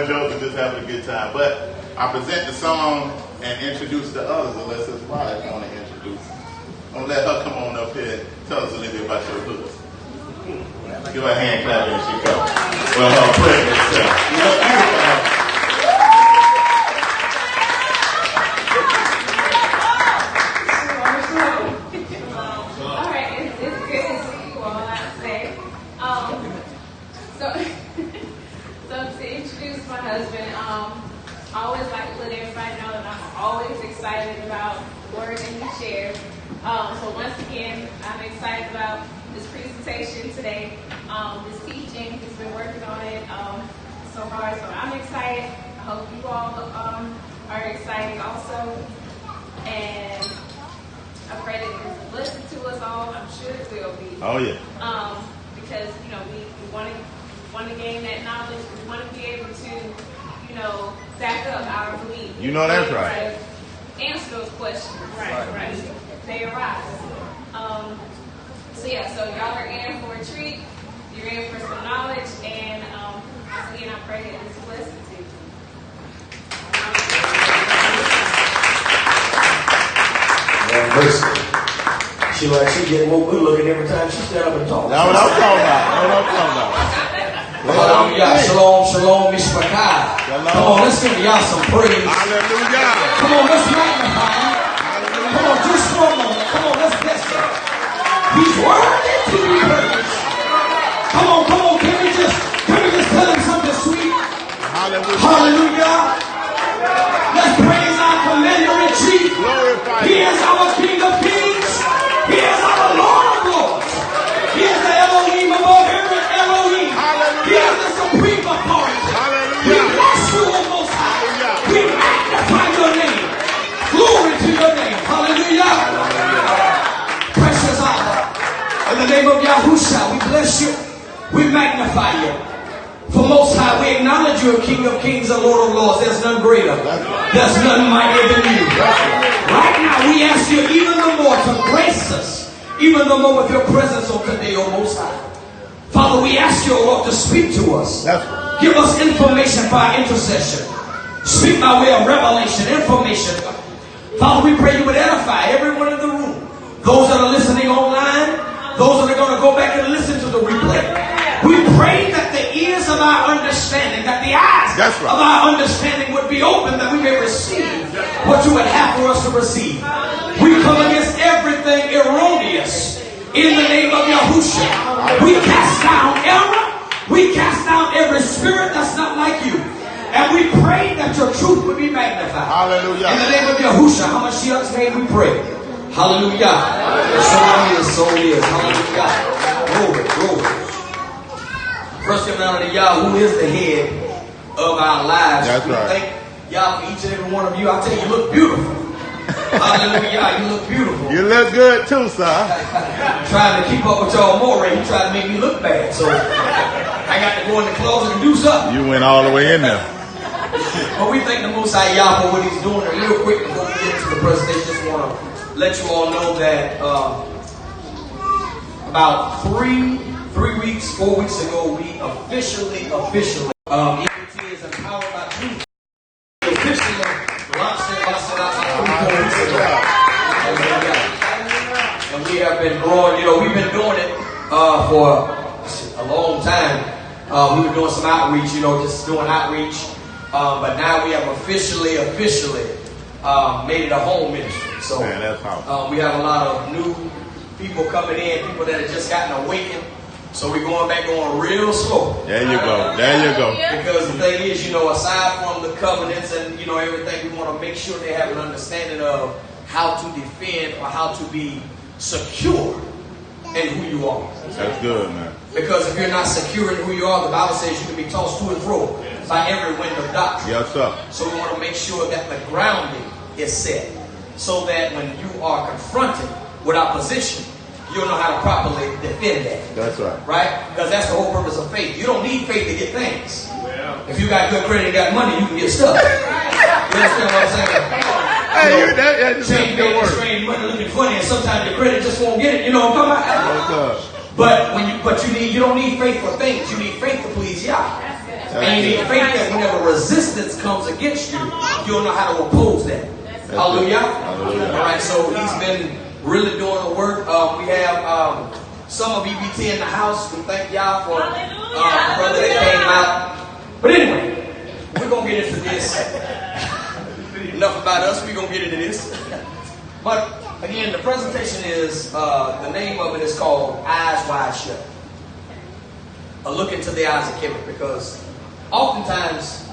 jokes and just having a good time. But I present the song and introduce the others, unless his wife want to introduce. I'm going to let her come on up here and tell us a little bit about your hood. Give her a hand clap as she comes. Well, her present self. You look beautiful. I always like to let everybody know that I'm always excited about the word that he shares. So once again, I'm excited about this presentation today, this teaching. He's been working on it so hard, so I'm excited. I hope you all are excited also. And I pray that it's a blessing to us all. I'm sure it will be. Oh, yeah. Because, you know, we want to gain that knowledge. We want to be able to, you know, back up our belief. You know that's right. Answer those questions. Right. They arise. So y'all are in for a treat. You're in for some knowledge, and once again, I pray that it's a blessing to you. She get more good looking every time she stand up and talk. That's what I'm talking about. Hallelujah. Shalom, Machpelah. Come on, let's give y'all some praise. Hallelujah. Come on, let's magnify him. Come on, just for a moment. Come on, let's bless him. He's worthy to be praised. Come on. Can we just tell him something sweet? Hallelujah. Let's praise our commander in chief. Glorify He is our King of Kings. He is our Lord of Lords. He is the Elohim above every Elohim. He is the supreme authority. We bless you, O Most High. We magnify your name. Glory to your name. Hallelujah. Precious Abba, in the name of Yahushua, we bless you. We magnify you. For Most High, we acknowledge you, King of Kings and Lord of Lords. There's none greater. There's none mightier than you. Right now, we ask you even the more to grace us, even the more with your presence on today, O Most High. Father, we ask you, O Lord, to speak to us. Give us information for our intercession. Speak by way of revelation, information. Father, we pray you would edify everyone in the room. Those that are listening online, those that are going to go back and listen to the replay. We pray that the ears of our understanding, that the eyes of our understanding would be open, that we may receive what you would have for us to receive. We come against everything erroneous in the name of Yahushua. We cast down error. We cast down every spirit that's not like you. And we pray that your truth would be magnified. Hallelujah. In the name of Yahushua, how much Shiach's name we pray. Hallelujah. So it is. Hallelujah. Glory. First, give honor to Yah, who is the head of our lives. That's we right. thank Yah for each and every one of you. I tell you, you look beautiful. Hallelujah. You look beautiful. You look good too, sir. Trying to keep up with y'all Moreh, he tried to make me look bad. So I got to go in the closet and do something. You went all the way in there. But we thank the Most High Yah for what he's doing. And real quick before we get into the presentation, just want to let you all know that about 4 weeks ago, we officially, EMT is empowered by truth. Officially launched it about 4 weeks ago. And we have been growing, we've been doing it for a long time. We were doing some outreach, just doing outreach. But now we have officially made it a home ministry. So man, that's awesome. we have a lot of new people coming in, people that have just gotten awakened. So we're going real slow. There you go. Because the thing is, aside from the covenants and, everything, we want to make sure they have an understanding of how to defend or how to be secure in who you are. That's good, man. Because if you're not secure in who you are, the Bible says you can be tossed to and fro by every wind of doctrine. Yes, sir. So we want to make sure that the grounding is set so that when you are confronted with opposition, you'll know how to properly defend that. That's right. Right? Because that's the whole purpose of faith. You don't need faith to get things. If you got good credit and got money, you can get stuff. You understand what I'm saying? Hey, that just change good bank, work. strange money looking funny, and sometimes your credit just won't get it. You know what I'm talking about? Yes, sir. But you don't need faith for things. You need faith to please Yah. And you need faith that whenever resistance comes against you, you'll know how to oppose that. Hallelujah. All right, so he's been really doing the work. We have some of EBT in the house. We thank y'all for the brother that came out. But anyway, we're going to get into this. Enough about us. We're going to get into this. But again, the presentation is, the name of it is called Eyes Wide Shut. A look into the eyes of Khemetic, because oftentimes,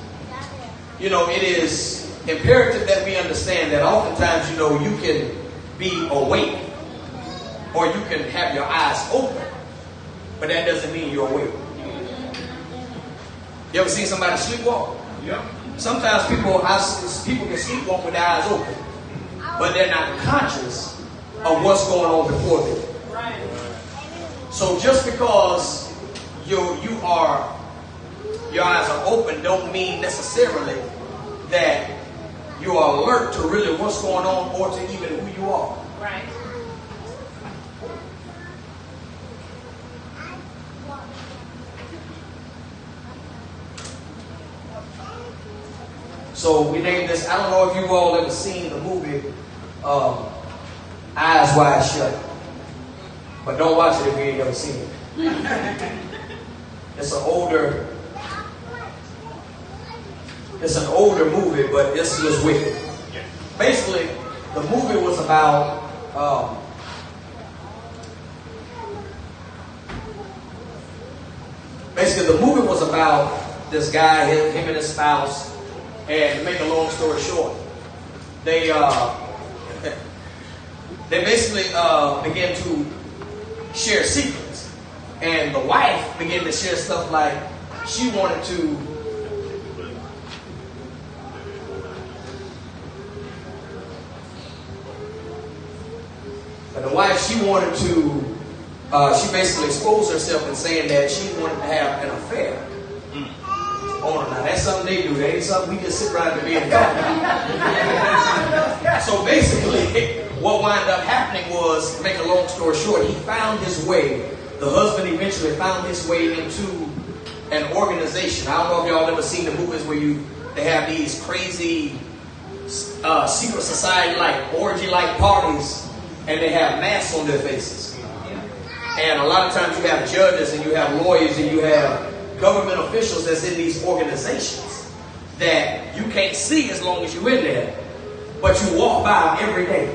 you know, it is imperative that we understand that oftentimes, you know, you can be awake or you can have your eyes open, but that doesn't mean you're awake. You ever seen somebody sleepwalk? Yeah. Sometimes people can sleepwalk with their eyes open, but they're not conscious of what's going on before them. Right. So just because your eyes are open don't mean necessarily that you are alert to really what's going on or to even who you are. Right. So we named this, I don't know if you've all ever seen the movie Eyes Wide Shut. But don't watch it if you ain't ever seen it. It's an older movie, but this was wicked. Basically, the movie was about this guy, him and his spouse, and to make a long story short, they basically began to share secrets, and the wife began to share stuff like she wanted to. She basically exposed herself in saying that she wanted to have an affair. Oh, now that's something they do. That ain't something we just sit around the bed and talk about. So basically, what wound up happening was, to make a long story short, he found his way. The husband eventually found his way into an organization. I don't know if y'all ever seen the movies where they have these crazy secret society-like, orgy-like parties, and they have masks on their faces. And a lot of times you have judges and you have lawyers and you have government officials that's in these organizations that you can't see as long as you're in there, but you walk by them every day.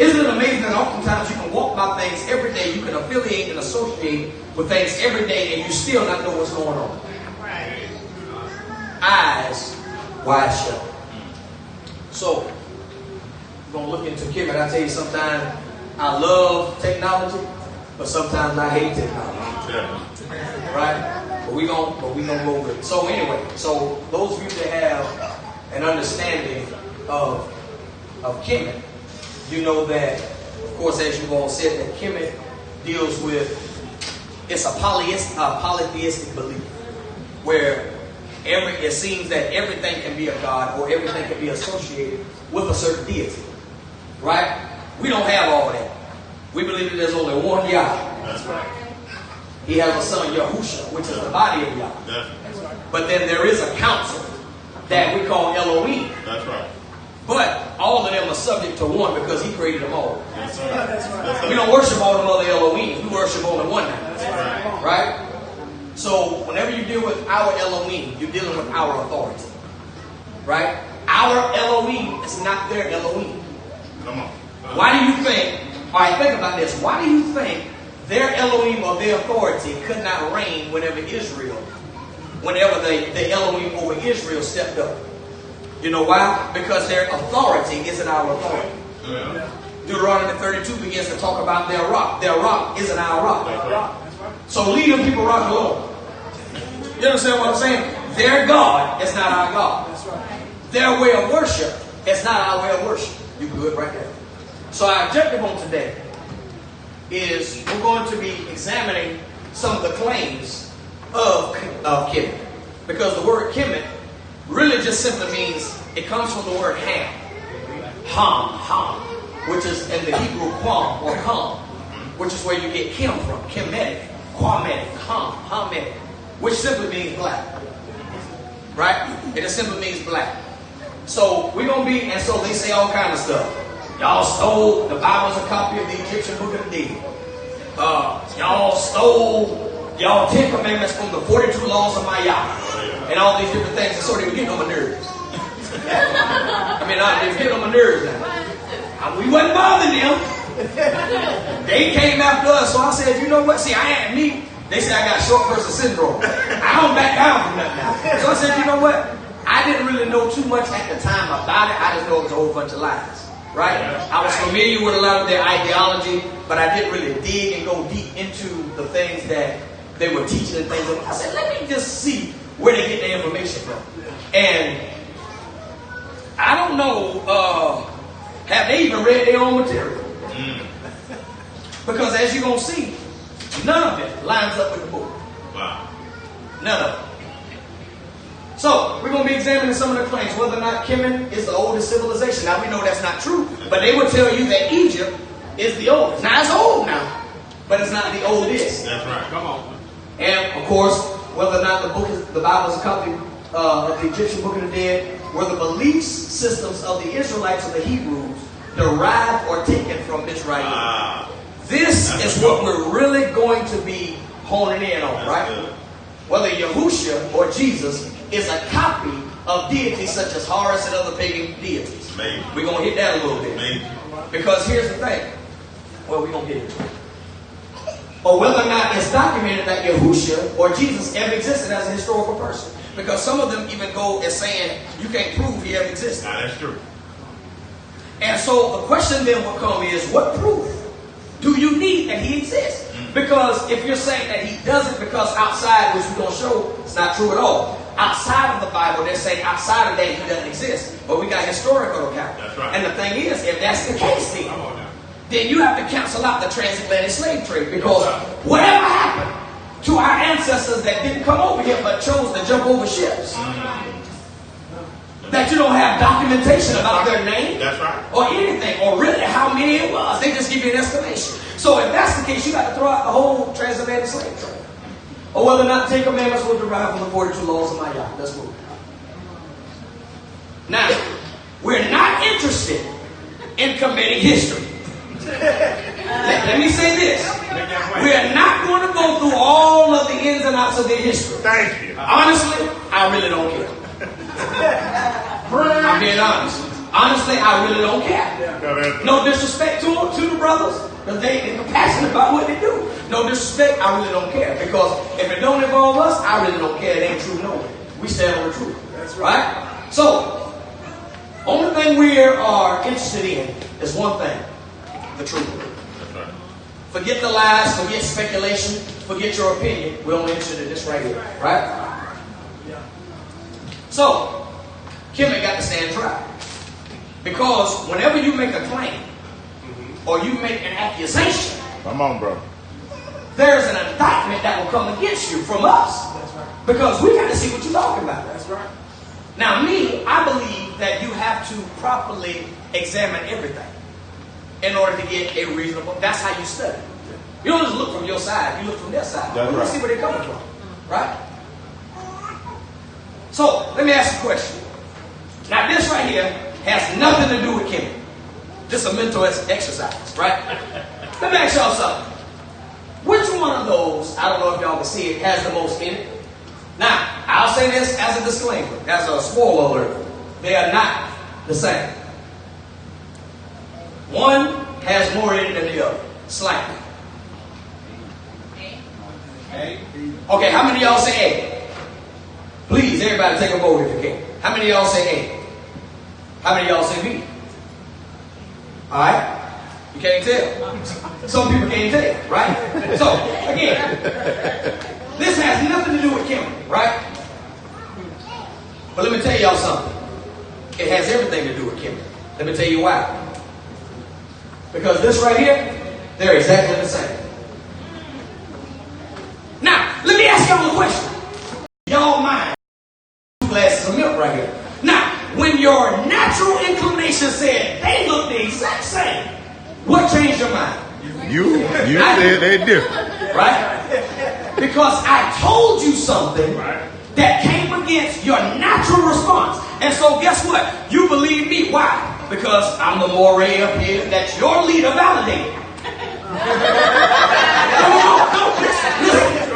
Isn't it amazing that oftentimes you can walk by things every day, you can affiliate and associate with things every day, and you still not know what's going on? Right. Eyes wide shut. So, we're going to look into Khemetic. I tell you, sometimes I love technology, but sometimes I hate technology. Yeah. Right? But we gonna go with it. So anyway, so those of you that have an understanding of Khemetic, you know that, of course, as you all said, that Khemetic deals with, it's a polytheistic belief, where it seems that everything can be a god or everything can be associated with a certain deity. Right? We don't have all that. We believe that there's only one Yah. That's right. He has a son, Yahusha, which is the body of Yah. That's right. But then there is a council that we call Elohim. That's right. But all of them are subject to one because he created them all. That's right. That's right. We don't worship all them other Elohim. We worship only one now. That's right. Right? So whenever you deal with our Elohim, you're dealing with our authority. Right? Our Elohim is not their Elohim. Come on. Why do you think, all right, think about this. Why do you think their Elohim or their authority could not reign whenever the Elohim over Israel stepped up? You know why? Because their authority isn't our authority. Yeah. Deuteronomy 32 begins to talk about their rock. Their rock isn't our rock. Right. So leave them people rock alone. You understand what I'm saying? Their God is not our God. That's right. Their way of worship is not our way of worship. You good right there. So our objective on today is we're going to be examining some of the claims of Khemetic. Because the word Khemetic really just simply means, it comes from the word ham, which is in the Hebrew quam or kam, which is where you get Kim from, Khemetic, Quametic, Hametic. which simply means black. Right? It just simply means black. So we're going to be, and so they say all kind of stuff. Y'all stole, the Bible's a copy of the Egyptian book of the Deity. Y'all stole y'all 10 commandments from the 42 laws of Ma'ya. And all these different things. And so they were getting on my nerves. I mean, they were getting on my nerves now. And we wasn't bothering them. They came after us. So I said, you know what? See, I ain't me. They said I got short person syndrome. I don't back down from nothing now. So I said, you know what? I didn't really know too much at the time about it. I just know it was a whole bunch of lies. Right? I was familiar with a lot of their ideology, but I didn't really dig and go deep into the things that they were teaching and things. I said, let me just see where they get their information from. And I don't know, have they even read their own material? Because as you're going to see, none of it lines up with the book. Wow. None of it. So, we're going to be examining some of the claims, whether or not Kemet is the oldest civilization. Now, we know that's not true, but they will tell you that Egypt is the oldest. Now, it's old now, but it's not the oldest. That's right. Come on. And, of course, whether or not the Bible is a copy of the Egyptian Book of the Dead, were the belief systems of the Israelites or the Hebrews derived or taken from this right here. This is what we're really going to be honing in on, right? Good. Whether Yahushua or Jesus is a copy of deities such as Horus and other pagan deities. Maybe. We're going to hit that a little bit. Maybe. Because here's the thing. Well, we're going to get it. Or whether or not it's documented that Yahushua or Jesus ever existed as a historical person. Because some of them even go as saying you can't prove he ever existed. Now, that's true. And so the question then will come is, what proof do you need that he exists? Because if you're saying that he doesn't, because outside, which we're going to show, it's not true at all. Outside of the Bible, they're saying outside of that he doesn't exist. But we got historical account. That's right. And the thing is, if that's the case then you have to cancel out the transatlantic slave trade. Because whatever happened to our ancestors that didn't come over here but chose to jump over ships? That you don't have documentation about their name, that's right, or anything, or really how many it was. They just give you an estimation. So if that's the case, you got to throw out the whole transatlantic slave trade. Or whether or not the 10 commandments were derived from the 42 laws of Ma'ya. Let's move. Now, we're not interested in Khemetic history. Let me say this. We're not going to go through all of the ins and outs of their history. Thank you. Honestly, I really don't care. I'm being honest. Honestly, I really don't care. No disrespect to the brothers, because they're passionate about what they do. No disrespect, I really don't care. Because if it don't involve us, I really don't care. It ain't true no way. We stand on the truth. That's right. So, only thing we are interested in is one thing: the truth. That's right. Forget the lies, forget speculation, forget your opinion. We're only interested in this right here. Right? So, Kemet got to stand trial. Because whenever you make a claim or you make an accusation, come on, bro, there's an indictment that will come against you from us. That's right. Because we got to see what you're talking about. That's right. Now, I believe that you have to properly examine everything in order to get a reasonable. That's how you study. You don't just look from your side, you look from their side. That's you right. See where they're coming from. Right? So, let me ask you a question. Now, this right here has nothing to do with Kemet. Just a mental exercise, right? Let me ask y'all something. Which one of those, I don't know if y'all can see it, has the most in it? Now, I'll say this as a disclaimer, as a spoiler alert. They are not the same. One has more in it than the other, slightly. Okay, how many of y'all say A? Please, everybody take a vote if you can. How many of y'all say A? How many of y'all say B? Alright? You can't tell. Some people can't tell, right? So, again, this has nothing to do with Kemet, right? But let me tell y'all something. It has everything to do with Kemet. Let me tell you why. Because this right here, they're exactly the same. Now, let me ask y'all a question. Y'all mind 2 glasses of milk right here. Now, when your natural inclination said they look the exact same, what changed your mind? You said they different. Right? Because I told you something that came against your natural response. And so guess what? You believe me. Why? Because I'm the Moreh up here that your leader validated.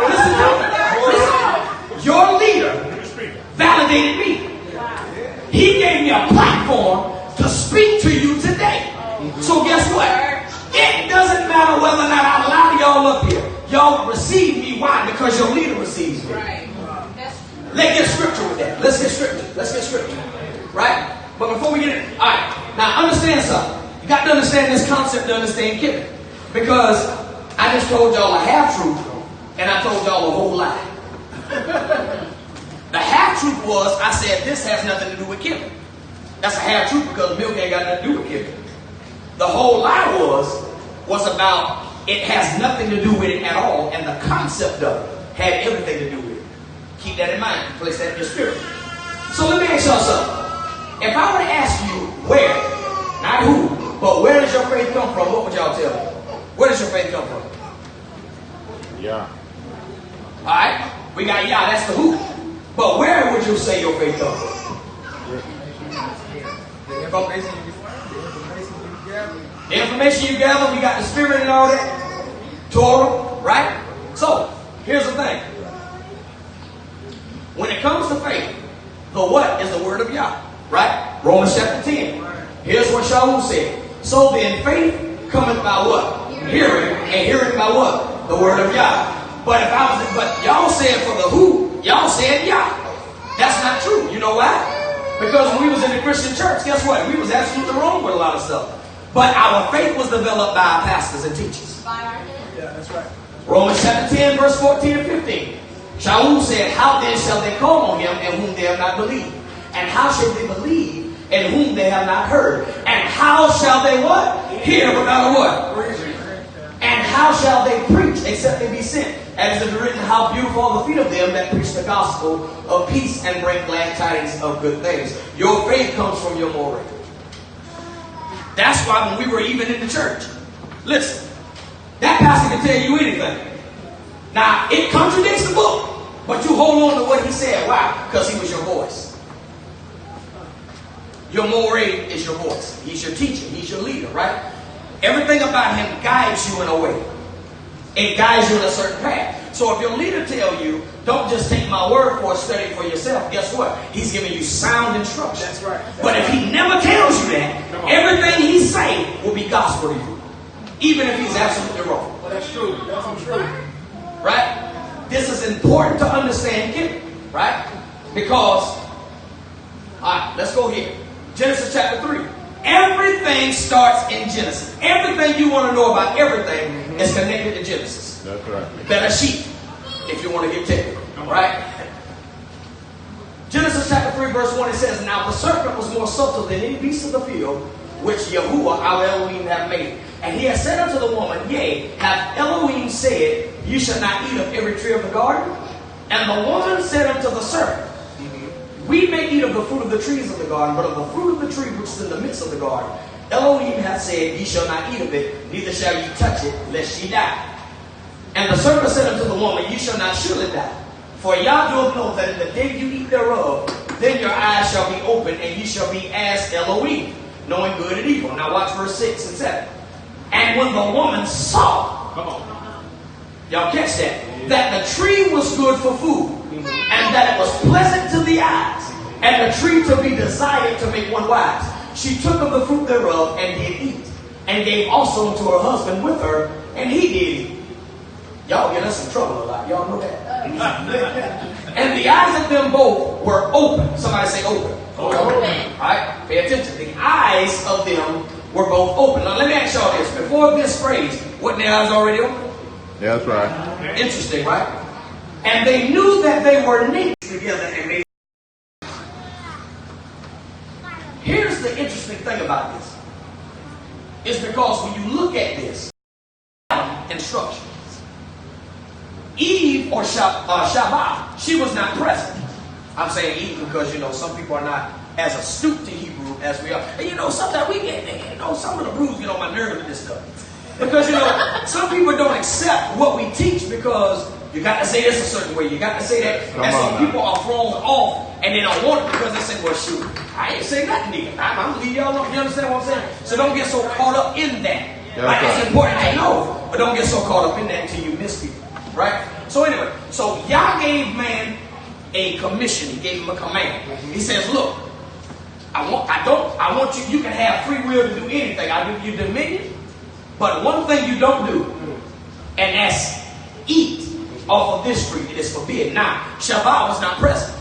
Listen. Your leader validated me. He gave me a platform to speak to you today. So guess what? It doesn't matter whether or not I allow y'all up here. Y'all receive me. Why? Because your leader receives me. Let's get scripture with that. Let's get scripture. Right? But before we get in, all right. Now understand something. You got to understand this concept to understand Khemetic. Because I just told y'all a half-truth and I told y'all a whole lie. The half-truth was I said this has nothing to do with Khemetic. That's a half-truth because milk ain't got nothing to do with Khemetic. The whole lie was about it has nothing to do with it at all, and the concept of it had everything to do with it. Keep that in mind. Place that in your spirit. So let me ask y'all something. If I were to ask you where, not who, but where does your faith come from, what would y'all tell me? Where does your faith come from? Yeah. Alright? We got Yah, that's the who. But where would you say your faith comes from? The information you gather, we got the spirit and all that. Torah, right? So, here's the thing. When it comes to faith, the what is the word of Yah, right? Romans chapter 10. Here's what Shaul said. So then faith cometh by what? Hearing, and hearing by what? The word of Yah. But y'all said for the who, y'all said Yah. That's not true. You know why? Because when we was in the Christian church, guess what? We was absolutely wrong with a lot of stuff. But our faith was developed by our pastors and teachers. Yeah, that's right. Romans chapter 10, verse 14 and 15. Shaul said, how then shall they call on him in whom they have not believed? And how shall they believe in whom they have not heard? And how shall they what? Hear without a what? And how shall they preach except they be sent? As it is written, how beautiful are the feet of them that preach the gospel of peace and bring glad tidings of good things. Your faith comes from your Moreh. That's why when we were even in the church, listen, that pastor can tell you anything. Now, it contradicts the book, but you hold on to what he said. Why? Because he was your voice. Your Moreh is your voice. He's your teacher. He's your leader, right? Everything about him guides you in a way. It guides you in a certain path. So if your leader tell you, don't just take my word for it, study for yourself, guess what? He's giving you sound instruction. That's right. But if he never tells you that, everything he say will be gospel to you. Even if he's absolutely wrong. Well, that's true. That's true. Right? This is important to understand, right? Because, alright, let's go here. Genesis chapter 3. Everything starts in Genesis. Everything you want to know about everything is connected to Genesis. That's right. Better sheep, if you want to get technical, right? Genesis chapter 3, verse 1, it says, now the serpent was more subtle than any beast of the field, which Yahuwah, our Elohim, have made. And he has said unto the woman, yea, hath Elohim said, you shall not eat of every tree of the garden? And the woman said unto the serpent, we may eat of the fruit of the trees of the garden, but of the fruit of the tree which is in the midst of the garden, Elohim hath said, ye shall not eat of it, neither shall ye touch it, lest ye die. And the serpent said unto the woman, ye shall not surely die. For Yah doth know that in the day you eat thereof, then your eyes shall be opened, and ye shall be as Elohim, knowing good and evil. Now watch verse 6 and 7. And when the woman saw, y'all catch that, that the tree was good for food, and that it was pleasant to the eyes, and the tree to be desired to make one wise, she took of the fruit thereof and did eat, and gave also to her husband with her, and he did eat. Y'all get us in trouble a lot. Y'all know that. And the eyes of them both were open. Somebody say open. Open. All right, pay attention. The eyes of them were both open. Now let me ask y'all this. Before this phrase, wasn't their eyes already open? Yeah, that's right. Interesting, right? And they knew that they were naked together and made. Here's the interesting thing about this. It's because when you look at this, instruction. Eve or Shabbat, she was not present. I'm saying Eve because, some people are not as astute to Hebrew as we are. And sometimes we get, some of the brews get on my nerves with this stuff. Because, some people don't accept what we teach because You got to say this a certain way. You got to say that. And so people are thrown off and they don't want it because they say, well, shoot, I ain't say nothing to you. I'm going to leave y'all alone. You understand what I'm saying? So don't get so caught up in that. Like, it's important to know, but don't get so caught up in that until you miss people. Right? So anyway, so Yah gave man a commission. He gave him a command. He says, look, I want you can have free will to do anything. I give you dominion, but one thing you don't do, and that's eat off of this tree. It is forbidden. Now, Shabbat was not present.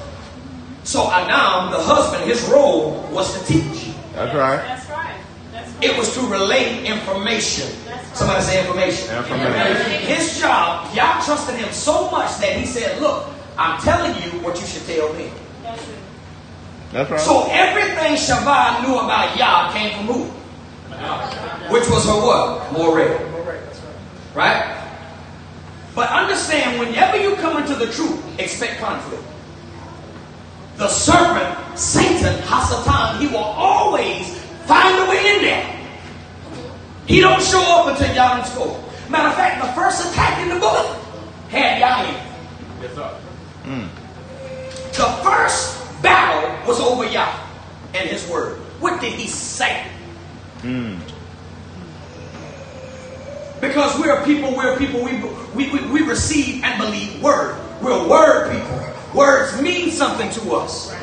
So Adam, the husband, his role was to teach. That's right. That's right. That's right. It was to relay information. Somebody say information. His job, Yah trusted him so much that he said, look, I'm telling you what you should tell me. That's right. So everything Shabbat knew about Yah came from who? Which was her what? Moreh. Right? But understand, whenever you come into the truth, expect conflict. The serpent, Satan, Hasatan, he will always find a way in there. He don't show up until Yah done spoke. Matter of fact, the first attack in the book had Yah in. Yes, sir. The first battle was over Yah and his word. What did he say? Because we're people, we receive and believe word. We're word people. Words mean something to us.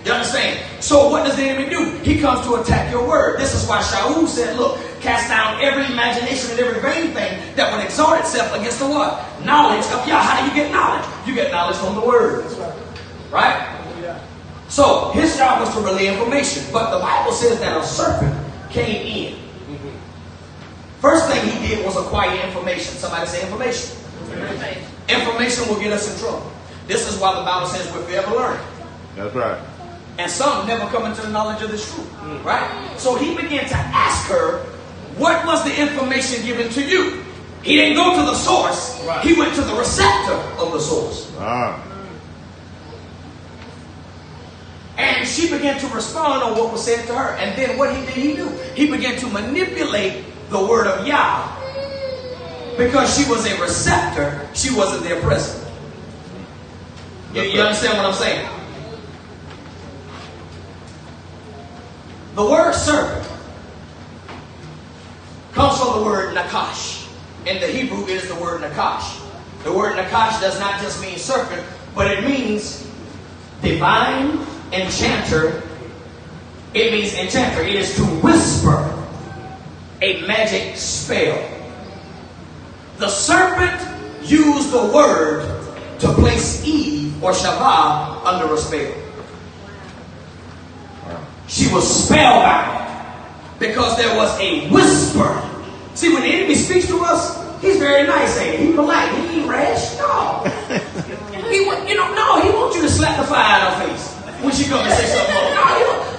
You understand? So what does the enemy do? He comes to attack your word. This is why Shaul said, look, cast down every imagination and every vain thing that would exalt itself against the what? Knowledge of Yah. How do you get knowledge? You get knowledge from the word. Right? So his job was to relay information. But the Bible says that a serpent came in. First thing he did was acquire information. Somebody say information. Information will get us in trouble. This is why the Bible says we're forever learning. That's right. And some never come into the knowledge of this truth. Right? So he began to ask her, what was the information given to you? He didn't go to the source. Right. He went to the receptor of the source. And she began to respond on what was said to her. And then what did he do? He began to manipulate the word of Yah. Because she was a receptor, she wasn't their present. You understand what I'm saying? The word serpent comes from the word nakash. In the Hebrew, it is the word nakash. The word nakash does not just mean serpent, but it means divine enchanter. It means enchanter. It is to whisper a magic spell. The serpent used the word to place Eve or Shabbat under a spell. She was spellbound because there was a whisper. See, when the enemy speaks to us, he's very nice, ain't he? He's polite. He ain't rash. No. He wants you to slap the fire out of her face when she comes and say something wrong.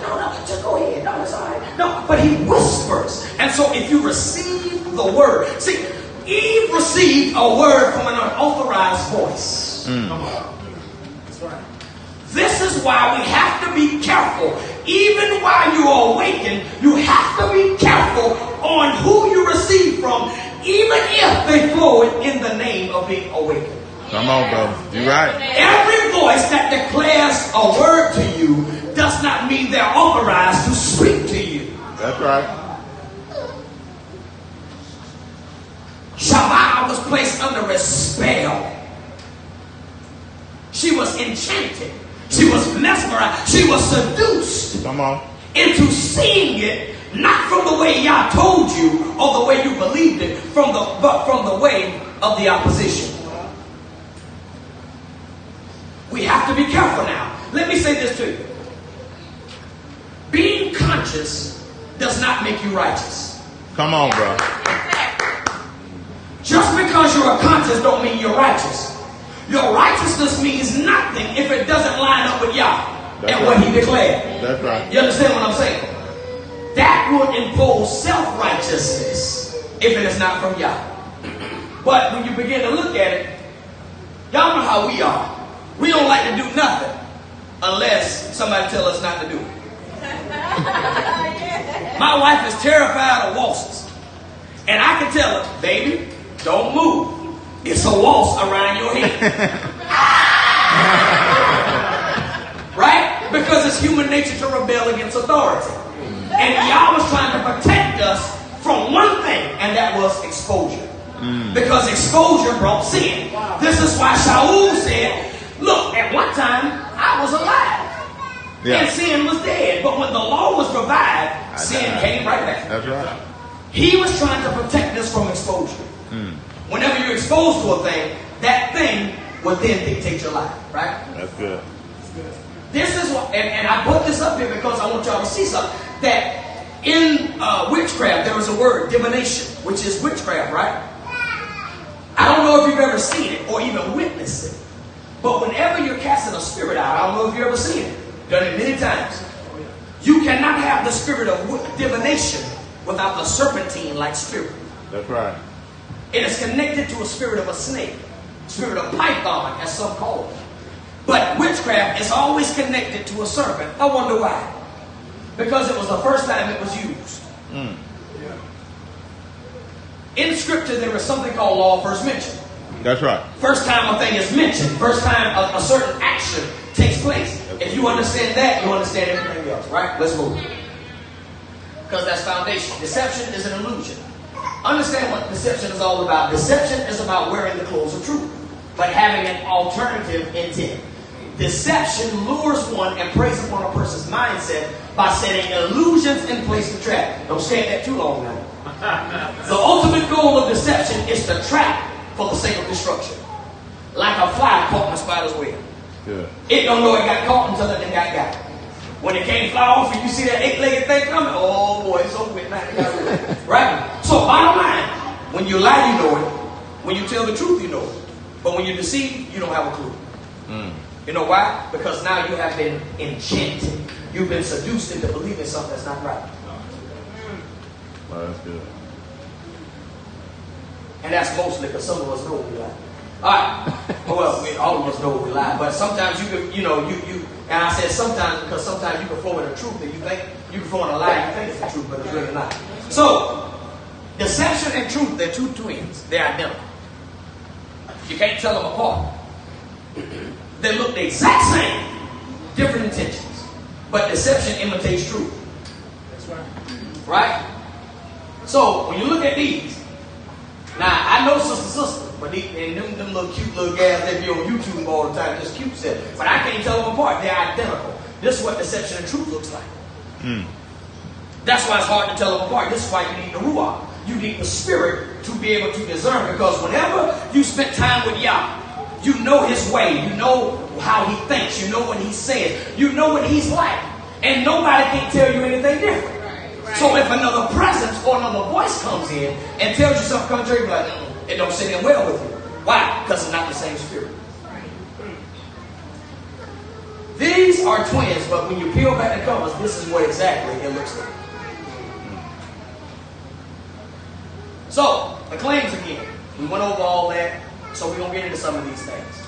No, just go ahead. No, it's all right. No, but he whispers. And so if you receive the word, see, Eve received a word from an unauthorized voice. Come on. That's right. This is why we have to be careful. Even while you are awakened, you have to be careful on who you receive from, even if they flow in the name of being awakened. Come on, brother. You're right. Every voice that declares a word to you does not mean they're authorized to speak to you. That's right. Shabbat was placed under a spell. She was enchanted. She was mesmerized. She was seduced. Come on. Into seeing it, not from the way Yah told you or the way you believed it, but from the way of the opposition. We have to be careful now. Let me say this to you. Being conscious does not make you righteous. Come on, bro. Just because you're conscious don't mean you're righteous. Your righteousness means nothing if it doesn't line up with Yah and what he declared. That's right. You understand what I'm saying? That would impose self-righteousness if it is not from Yah. But when you begin to look at it, y'all know how we are. We don't like to do nothing unless somebody tells us not to do it. My wife is terrified of waltzes. And I can tell her, baby, don't move. It's a waltz around your head. Right? Because it's human nature to rebel against authority. And Yah was trying to protect us from one thing, and that was exposure. Because exposure brought sin. This is why Shaul said, look, at one time, I was alive. And sin was dead. But when the law was revived, sin came right back. That's right. He was trying to protect us from exposure. Whenever you're exposed to a thing, that thing will then dictate your life. Right? That's good. This is what, and I put this up here because I want y'all to see something. That in witchcraft, there is a word, divination, which is witchcraft, right? I don't know if you've ever seen it or even witnessed it. But whenever you're casting a spirit out, I don't know if you've ever seen it. Done it many times. You cannot have the spirit of divination without the serpentine-like spirit. That's right. It is connected to a spirit of a snake, spirit of python, as some call it. But witchcraft is always connected to a serpent. I wonder why. Because it was the first time it was used. In scripture, there is something called law of first mention. That's right. First time a thing is mentioned, first time a certain action takes place. If you understand that, you understand everything else, right? Let's move. Because that's foundation. Deception is an illusion. Understand what deception is all about. Deception is about wearing the clothes of truth, but having an alternative intent. Deception lures one and preys upon a person's mindset by setting illusions in place to trap. Don't stay at that too long now. The ultimate goal of deception is to trap for the sake of destruction. Like a fly caught in a spider's web. Good. It don't know it got caught until it got. When it can't fly off and you see that 8-legged thing coming, oh boy, it's over with now. It got rid. Right? So bottom line, when you lie, you know it. When you tell the truth, you know it. But when you deceive, you don't have a clue. You know why? Because now you have been enchanted. You've been seduced into believing something that's not right. Well, that's good. And that's mostly because some of us know we lie. Alright. Well, all of us know we lie. But sometimes you can, you and I said sometimes because sometimes you can flow in the truth and you think, you can flow in a lie, you think it's the truth, but it's really not. So, deception and truth, they're two twins. They're identical. You can't tell them apart. They look the exact same, different intentions. But deception imitates truth. That's right. Right? So, when you look at these, now, I know sister, but them little cute little guys that be on YouTube all the time, just cute stuff. But I can't tell them apart. They're identical. This is what deception and truth looks like. That's why it's hard to tell them apart. This is why you need the Ruach. You need the Spirit to be able to discern. Because whenever you spend time with Yah, you know His way. You know how He thinks. You know what He says. You know what He's like. And nobody can tell you anything different. Right. So if another presence or another voice comes in and tells you something contrary, you're like, it don't sit in well with you. Why? Because it's not the same spirit. These are twins, but when you peel back the covers, this is what exactly it looks like. So, the claims again. We went over all that, so we're going to get into some of these things.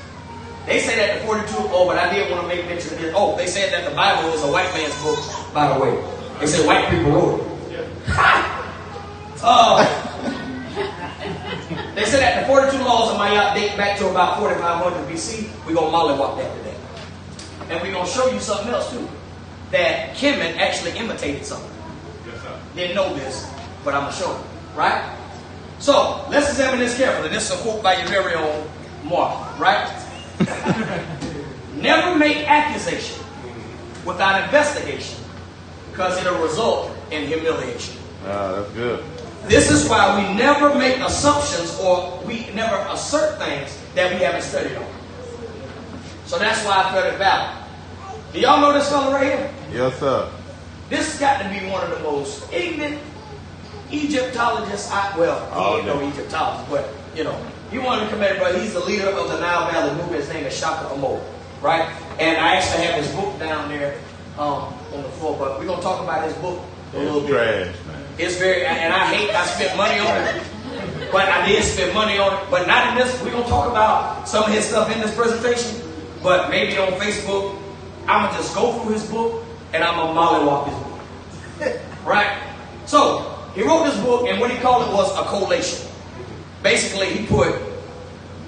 They say that the 42, but I did want to make mention of this. They said that the Bible is a white man's book, by the way. They said white people wrote it. They said that the 42 laws of Mayat date back to about 4500 BC. We're going to mollywop that today. And we're going to show you something else too. That Khemetic actually imitated something. Yes, sir. Didn't know this, but I'm going to show you. Right? So, let's examine this carefully. This is a quote by your very own Moreh. Right? Never make accusation without investigation, because it'll result in humiliation. That's good. This is why we never make assumptions or we never assert things that we haven't studied on. So that's why I felt it valid. Do y'all know this fellow right here? Yes, sir. This has got to be one of the most ignorant Egyptologists he ain't no Egyptologist, but he one of the Khemetic, but he's the leader of the Nile Valley movement. His name is Shaka Moreh, right? And I actually have his book down there on the floor, but we're gonna talk about his book a little bit. Trash, man. It's very, and I spent money on it, but I did spend money on it, but not in this. We're gonna talk about some of his stuff in this presentation, but maybe on Facebook, I'm gonna just go through his book and I'm gonna mollywop his book, right? So he wrote this book, and what he called it was a collation. Basically, he put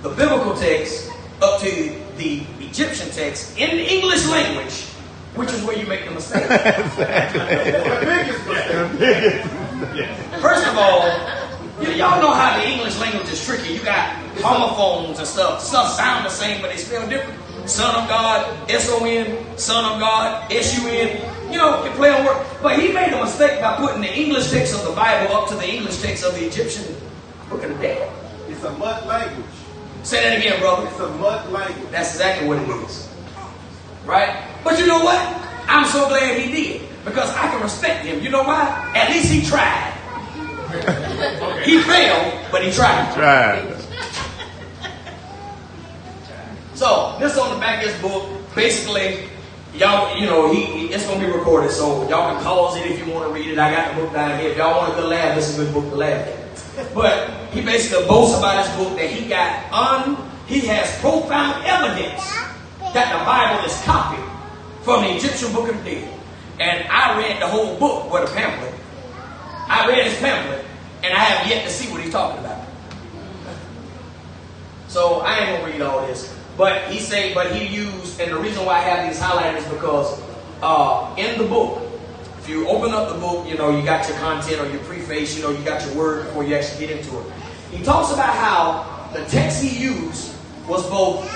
the biblical text up to the Egyptian text in the English language, which is where you make the mistake. First of all, y'all know how the English language is tricky. You got homophones and stuff. Some sound the same, but they spell different. Son of God, S-O-N, Son of God, S-U-N. You know, you play on word. But he made a mistake by putting the English text of the Bible up to the English text of the Egyptian Book of the Dead. It's a mud language. Say that again, brother. It's a mud language. That's exactly what it is. Right? But you know what? I'm so glad he did. Because I can respect him. You know why? At least he tried. He failed, but he tried. So, this on the back of his book, basically, y'all, you know, it's going to be recorded, so y'all can pause it if you want to read it. I got the book down here. If y'all want a good laugh, this is a good book to laugh at. But he basically boasts about his book that he has profound evidence that the Bible is copied from the Egyptian Book of the Dead. And I read the whole book, the pamphlet. I read his pamphlet, and I have yet to see what he's talking about. So I ain't gonna read all this. But he used, and the reason why I have these highlighted is because in the book, if you open up the book, you know, you got your content or your preface, you know, you got your word before you actually get into it. He talks about how the text he used was both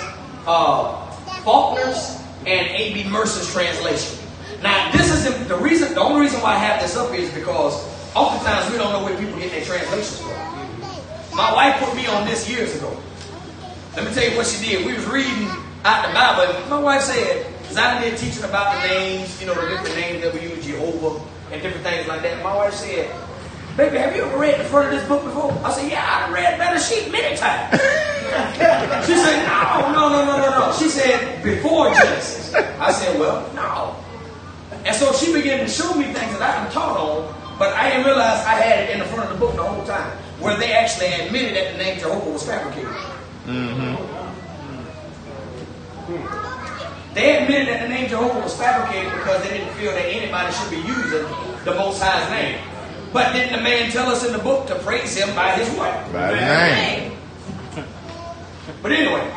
Faulkner's and A.B. Mercer's translation. Now, this is the only reason why I have this up here is because oftentimes we don't know where people get their translations from. My wife put me on this years ago. Let me tell you what she did. We was reading out the Bible, and my wife said, because I did teaching about the names, you know, the different names that we use, Jehovah, and different things like that. And my wife said, baby, have you ever read the front of this book before? I said, yeah, I've read Better Sheep many times. She said, no. She said, before Genesis. I said, well, no. And so she began to show me things that I had taught on, but I didn't realize I had it in the front of the book the whole time, where they actually admitted that the name Jehovah was fabricated. Mm-hmm. They admitted that the name Jehovah was fabricated because they didn't feel that anybody should be using the Most High's name. But didn't the man tell us in the book to praise him by his what? By his name. But anyway,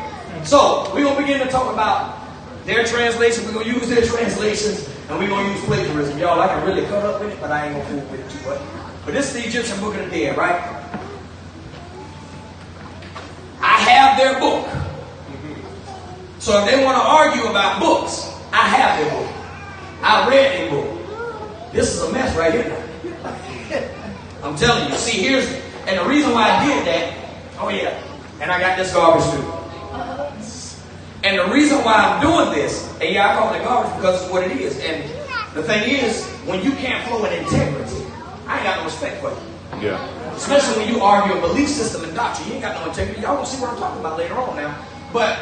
so we're going to begin to talk about their translation. We're going to use their translations, and we're going to use plagiarism. Y'all, I can really cut up with it, but I ain't going to fool with it too much. But this is the Egyptian Book of the Dead, right? I have their book. So if they want to argue about books, I have their book. I read their book. This is a mess right here now. I'm telling you. See, and the reason why I did that, oh yeah, and I got this garbage too. And the reason why I'm doing this, and yeah, I call it garbage because it's what it is. And the thing is, when you can't flow in integrity, I ain't got no respect for you. Yeah. Especially when you argue a belief system and doctrine. You ain't got no integrity. Y'all gonna see what I'm talking about later on now. But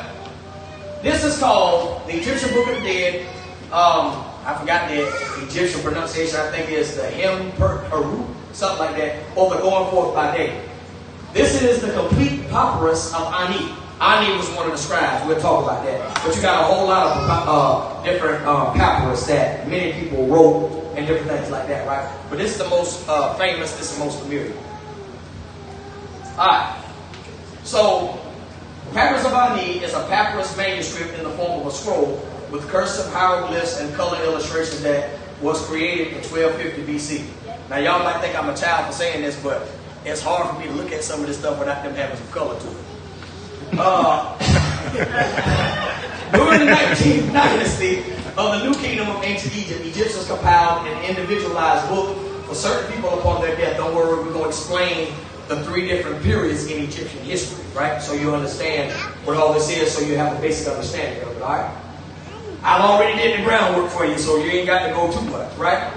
this is called the Egyptian Book of the Dead. I forgot the Egyptian pronunciation. I think it's the Hem-Per-Heru, something like that, or the Going Forth by Day. This is the complete papyrus of Ani. Ani was one of the scribes. We'll talk about that. But you got a whole lot of different papyrus that many people wrote and different things like that, right? But this is the most famous, this is the most familiar. Alright. So, Papyrus of Ani is a papyrus manuscript in the form of a scroll with cursive hieroglyphs and color illustrations that was created in 1250 BC. Now, y'all might think I'm a child for saying this, but it's hard for me to look at some of this stuff without them having some color to it. During the 19th dynasty of the New Kingdom of Ancient Egypt, Egyptians compiled an individualized book for certain people upon their death. Don't worry, we're going to explain the 3 different periods in Egyptian history, right? So you understand what all this is, so you have a basic understanding of it, all right? I've already did the groundwork for you, so you ain't got to go too much, right?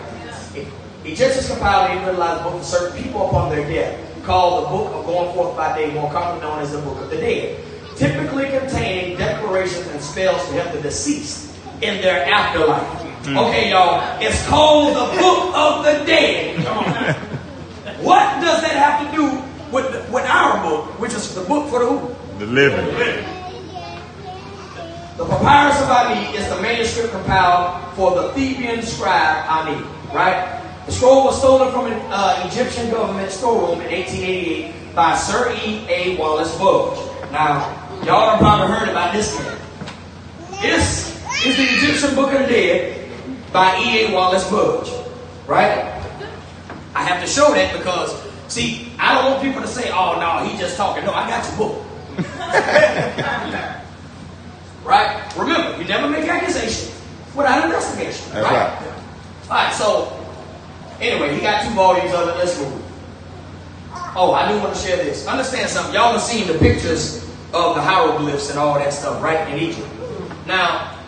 Egyptians compiled an individualized book for certain people upon their death, called the Book of Going Forth by Day, more commonly known as the Book of the Dead, typically containing declarations and spells to help the deceased in their afterlife. Okay, y'all, it's called the Book of the Dead. What does that have to do with our book, which is the book for the who? The living. The Papyrus of Ani is the manuscript compiled for the Theban scribe Ani, right? The scroll was stolen from an Egyptian government storeroom in 1888 by Sir E. A. Wallace Budge. Now, y'all have probably heard about this man. This is the Egyptian Book of the Dead by E.A. Wallace Budge. Right? I have to show that because, see, I don't want people to say, oh, no, he just talking. No, I got your book. Right? Remember, you never make accusations without investigation. That's right? right. All right, so, anyway, he got 2 volumes of it. Let's move. Oh, I do want to share this. Understand something. Y'all have seen the pictures of the hieroglyphs and all that stuff, right, in Egypt. Now,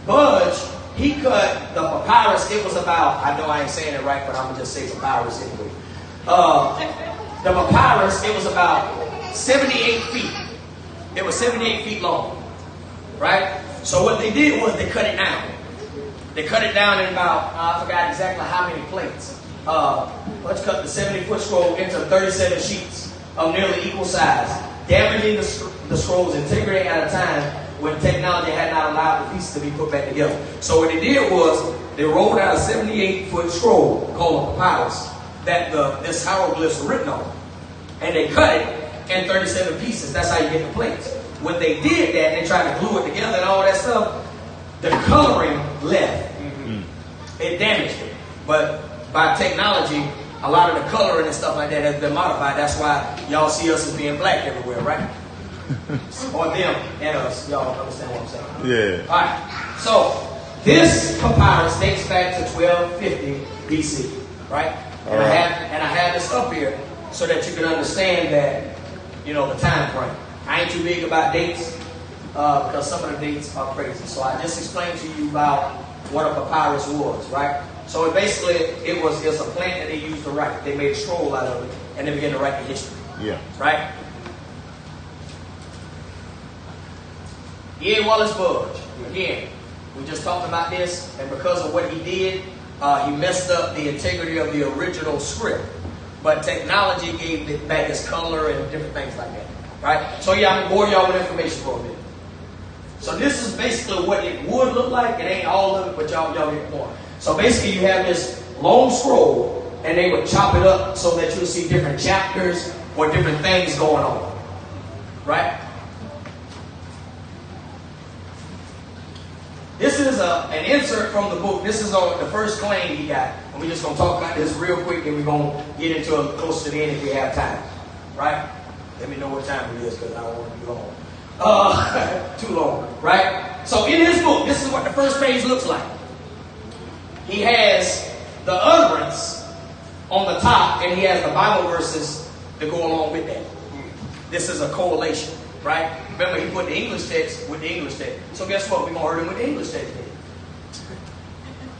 Budge, he cut the papyrus. It was about, I know I ain't saying it right, but I'm going to just say papyrus anyway. The papyrus, it was about 78 feet. It was 78 feet long, right? So what they did was they cut it down. They cut it down in about, I forgot exactly how many plates. Let's cut the 70-foot scroll into 37 sheets of nearly equal size, damaging the scroll's integrity at a time when technology had not allowed the pieces to be put back together. So what they did was they rolled out a 78-foot scroll called a papyrus that this hieroglyphs were written on, and they cut it in 37 pieces. That's how you get the plates. When they did that, they tried to glue it together and all that stuff. The coloring left. It damaged it, but by technology, a lot of the coloring and stuff like that has been modified. That's why y'all see us as being black everywhere, right? Or them and us. Y'all understand what I'm saying? Yeah. All right. So this papyrus dates back to 1250 BC, right? And I have this up here so that you can understand that, you know, the time frame. I ain't too big about dates because some of the dates are crazy. So I just explained to you about what a papyrus was, right? So it's a plant that they used to write. They made a scroll out of it, and they began to write the history. Yeah. Right? E.A. Wallace Budge. Again, we just talked about this, and because of what he did, he messed up the integrity of the original script. But technology gave it back its color and different things like that. Right? So yeah, I'm going to bore y'all with information for a minute. So this is basically what it would look like. It ain't all of it, but y'all get more. So basically you have this long scroll, and they would chop it up so that you'll see different chapters or different things going on. Right? This is an insert from the book. This is on the first claim he got. And we're just going to talk about this real quick, and we're going to get into it close to the end if we have time. Right? Let me know what time it is because I don't want to be long. Too long. Right? So in his book, this is what the first page looks like. He has the utterance on the top, and he has the Bible verses that go along with that. This is a correlation, right? Remember, he put the English text with the English text. So guess what? We're going to hurt him with the English text.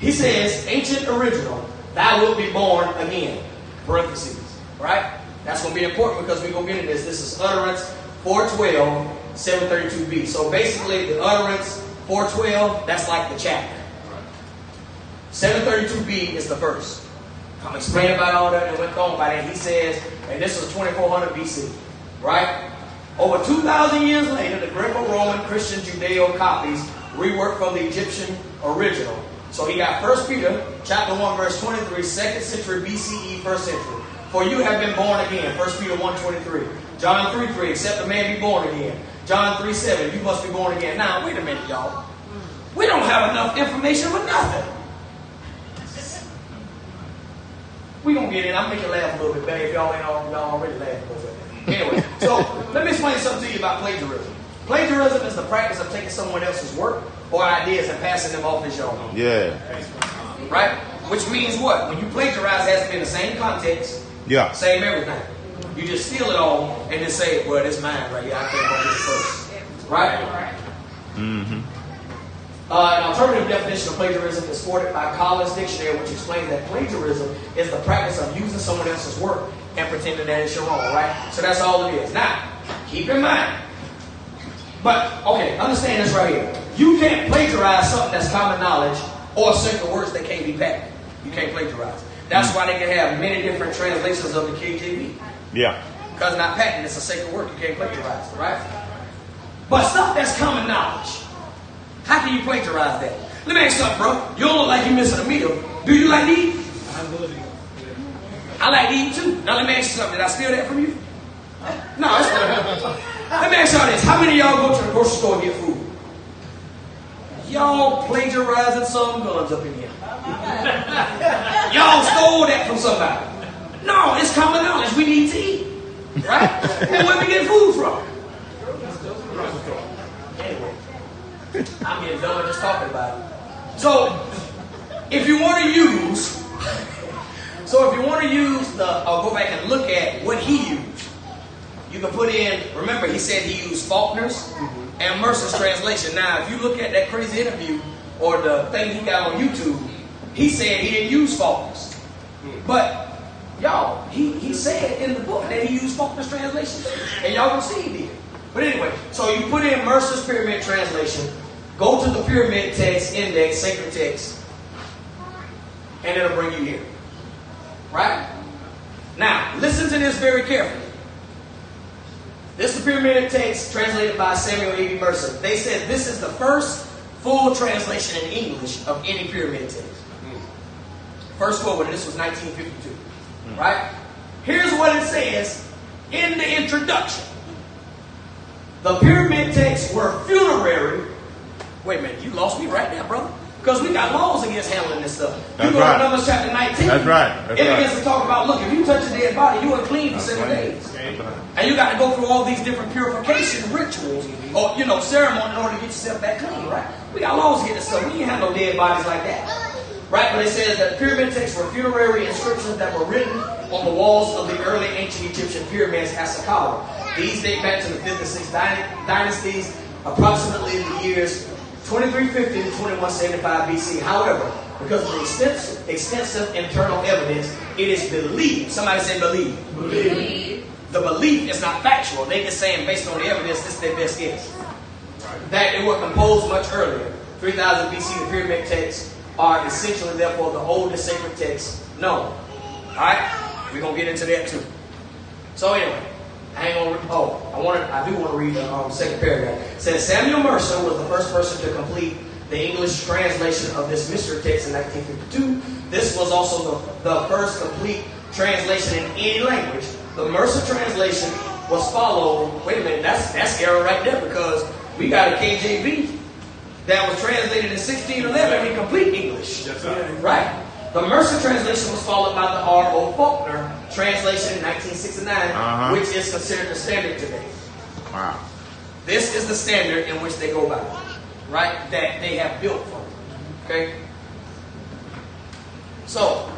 He says, ancient original, thou wilt be born again. Parentheses, right? That's going to be important because we're going to get into this. This is utterance 412, 732b. So basically, the utterance 412, that's like the chapter. 732b is the verse. I'm explaining about all that and went on by that. He says, and this is 2400 BC, right? Over 2,000 years later, the Greco-Roman Christian Judeo copies reworked from the Egyptian original. So he got 1 Peter chapter 1, verse 23, 2nd century BCE, 1st century. For you have been born again, 1 Peter 1:23. John 3:3, except a man be born again. John 3:7, you must be born again. Now, wait a minute, y'all. We don't have enough information for nothing. We're going to get in. I'm going to make you laugh a little bit better if y'all already laughing a little bit. Anyway, so let me explain something to you about plagiarism. Plagiarism is the practice of taking someone else's work or ideas and passing them off as your own. Yeah. Right? Which means what? When you plagiarize, it has to be in the same context, same everything. You just steal it all and then say, well, it's mine right here. I came up with it first. Right? Mm-hmm. An alternative definition of plagiarism is quoted by Collins Dictionary, which explains that plagiarism is the practice of using someone else's work and pretending that it's your own, right? So that's all it is. Now, keep in mind, understand this right here. You can't plagiarize something that's common knowledge or certain words that can't be patented. You can't plagiarize. That's why they can have many different translations of the KJV. Yeah. Because it's not patented, it's a sacred work. You can't plagiarize it, right? But stuff that's common knowledge, how can you plagiarize that? Let me ask you something, bro. You don't look like you're missing a meal. Do you like to eat? I like to eat too. Now let me ask you something. Did I steal that from you? No, it's not. Let me ask y'all this. How many of y'all go to the grocery store and get food? Y'all plagiarizing some guns up in here. Y'all stole that from somebody. No, it's common knowledge. We need to eat. Right? And where we get food from? Anyway, I'm getting done just talking about it. So, if you want to use, I'll go back and look at what he used. You can put in, remember he said he used Faulkner's and Mercer's translation. Now, if you look at that crazy interview or the thing he got on YouTube, he said he didn't use Faulkner's. But, y'all, he said in the book that he used Faulkner's translation. And y'all can see he did. But anyway, so you put in Mercer's pyramid translation, go to the pyramid text index, sacred text, and it'll bring you here. Right? Now, listen to this very carefully. This is the pyramid text translated by Samuel A.B. Mercer. They said this is the first full translation in English of any pyramid text. First full one, and this was 1952. Right? Here's what it says in the introduction. The pyramid texts were funerary. Wait a minute, you lost me right there, brother. Because we got laws against handling this stuff. You go to Numbers chapter 19. That's right. It begins to talk about, look, if you touch a dead body, you unclean for 7 days. And you got to go through all these different purification rituals or, ceremony in order to get yourself back clean, right? We got laws against this stuff. We ain't have no dead bodies like that. Right? But it says that pyramid texts were funerary inscriptions that were written on the walls of the early ancient Egyptian pyramids at Saqqara. These date back to the 5th and 6th dynasties, approximately in the years 2350 to 2175 BC. However, because of the extensive internal evidence, it is believed. Somebody say believe. Believe. The belief is not factual. They just saying based on the evidence, this is their best guess. That it was composed much earlier. 3000 BC, the pyramid texts are essentially, therefore, the oldest sacred texts known. Alright? We're going to get into that too. So anyway, I do want to read the second paragraph. It says, Samuel Mercer was the first person to complete the English translation of this mystery text in 1952. This was also the first complete translation in any language. The Mercer translation was followed, wait a minute, that's error right there because we got a KJV that was translated in 1611 in complete English. That's right. Right? The Mercer translation was followed by the R.O. Faulkner translation in 1969, which is considered the standard today. Wow. This is the standard in which they go by, right? That they have built from. Okay? So,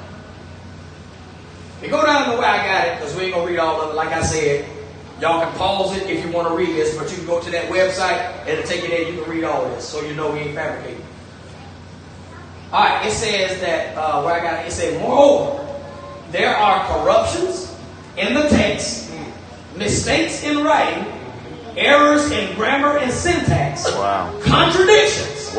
we go down the way I got it, because we ain't going to read all of it. Like I said, y'all can pause it if you want to read this, but you can go to that website, it'll take you there, you can read all of this, so you know we ain't fabricating. Alright, it says that, where I got it, it says, moreover, there are corruptions in the text, mistakes in writing, errors in grammar and syntax, contradictions,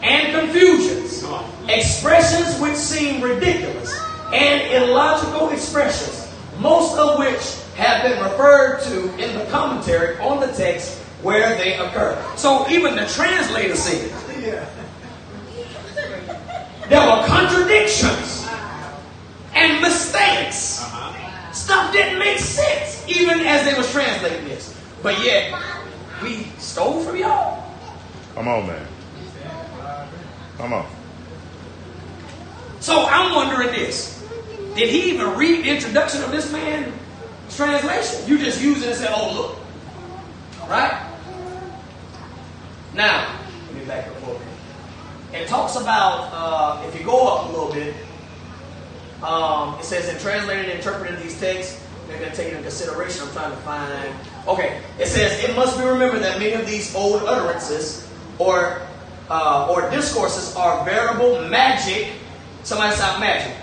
and confusions, expressions which seem ridiculous, and illogical expressions, most of which have been referred to in the commentary on the text where they occur. So even the translator said there were contradictions and mistakes. Stuff didn't make sense even as they was translating this. But yet, we stole from y'all. Come on, man. Come on. So I'm wondering this. Did he even read the introduction of this man's translation? You just use it and say, oh, look. Right? Now, let me back up a little bit. It talks about, if you go up a little bit, it says in translating and interpreting these texts, they're going to take it into consideration. I'm trying to find. Okay, it says it must be remembered that many of these old utterances or discourses are veritable magic. Somebody shout magic.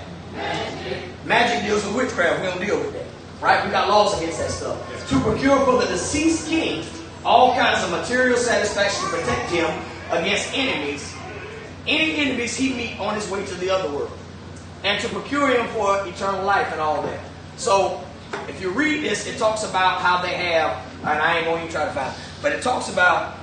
Magic deals with witchcraft. We don't deal with that, right? We got laws against that stuff. To procure for the deceased king all kinds of material satisfaction to protect him against enemies, any enemies he meet on his way to the other world, and to procure him for eternal life and all that. So, if you read this, it talks about how they have, and I ain't going to even try to find it, but it talks about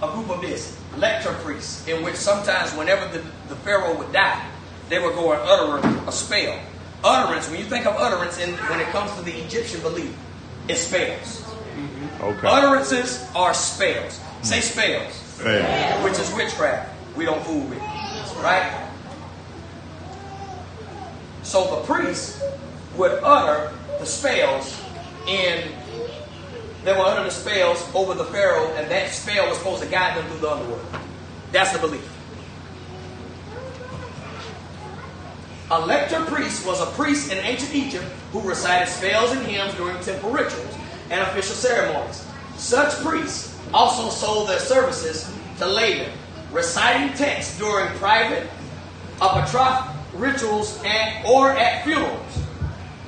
a group of this, lector priests, in which sometimes whenever the pharaoh would die, they would go and utter a spell. Utterance, when you think of utterance, when it comes to the Egyptian belief, it spells. Okay. Utterances are spells. Say spells. Yeah. Which is witchcraft. We don't fool with. Right? So the priest would utter the spells they will utter the spells over the Pharaoh, and that spell was supposed to guide them through the underworld. That's the belief. A lector priest was a priest in ancient Egypt who recited spells and hymns during temple rituals and official ceremonies. Such priests also sold their services to laymen, reciting texts during private apotroph rituals or at funerals.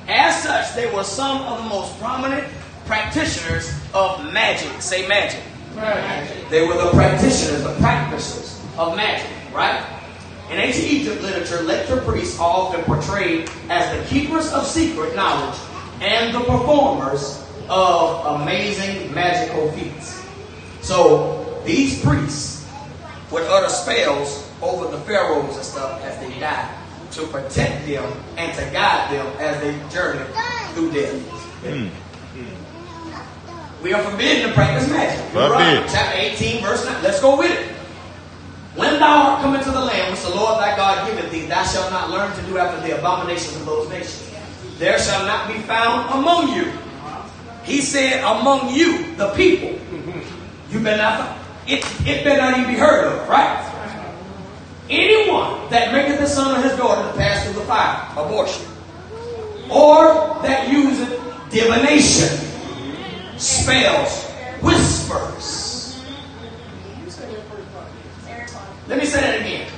As such, they were some of the most prominent practitioners of magic. Say magic. Magic. They were the practitioners, the practicers of magic, right? In ancient Egypt literature, lector priests are often portrayed as the keepers of secret knowledge and the performers of amazing magical feats. So these priests would utter spells over the pharaohs and stuff as they died to protect them and to guide them as they journey through death. We are forbidden to practice magic. Right. Chapter 18, verse 9. Let's go with it. When thou art come into the land which the Lord thy God giveth thee, thou shalt not learn to do after the abominations of those nations. There shall not be found among you. He said, among you, the people. You better not, it better not even be heard of, right? Anyone that maketh his son or his daughter to pass through the fire, abortion, or that useth divination, spells, whispers. Let me say that again.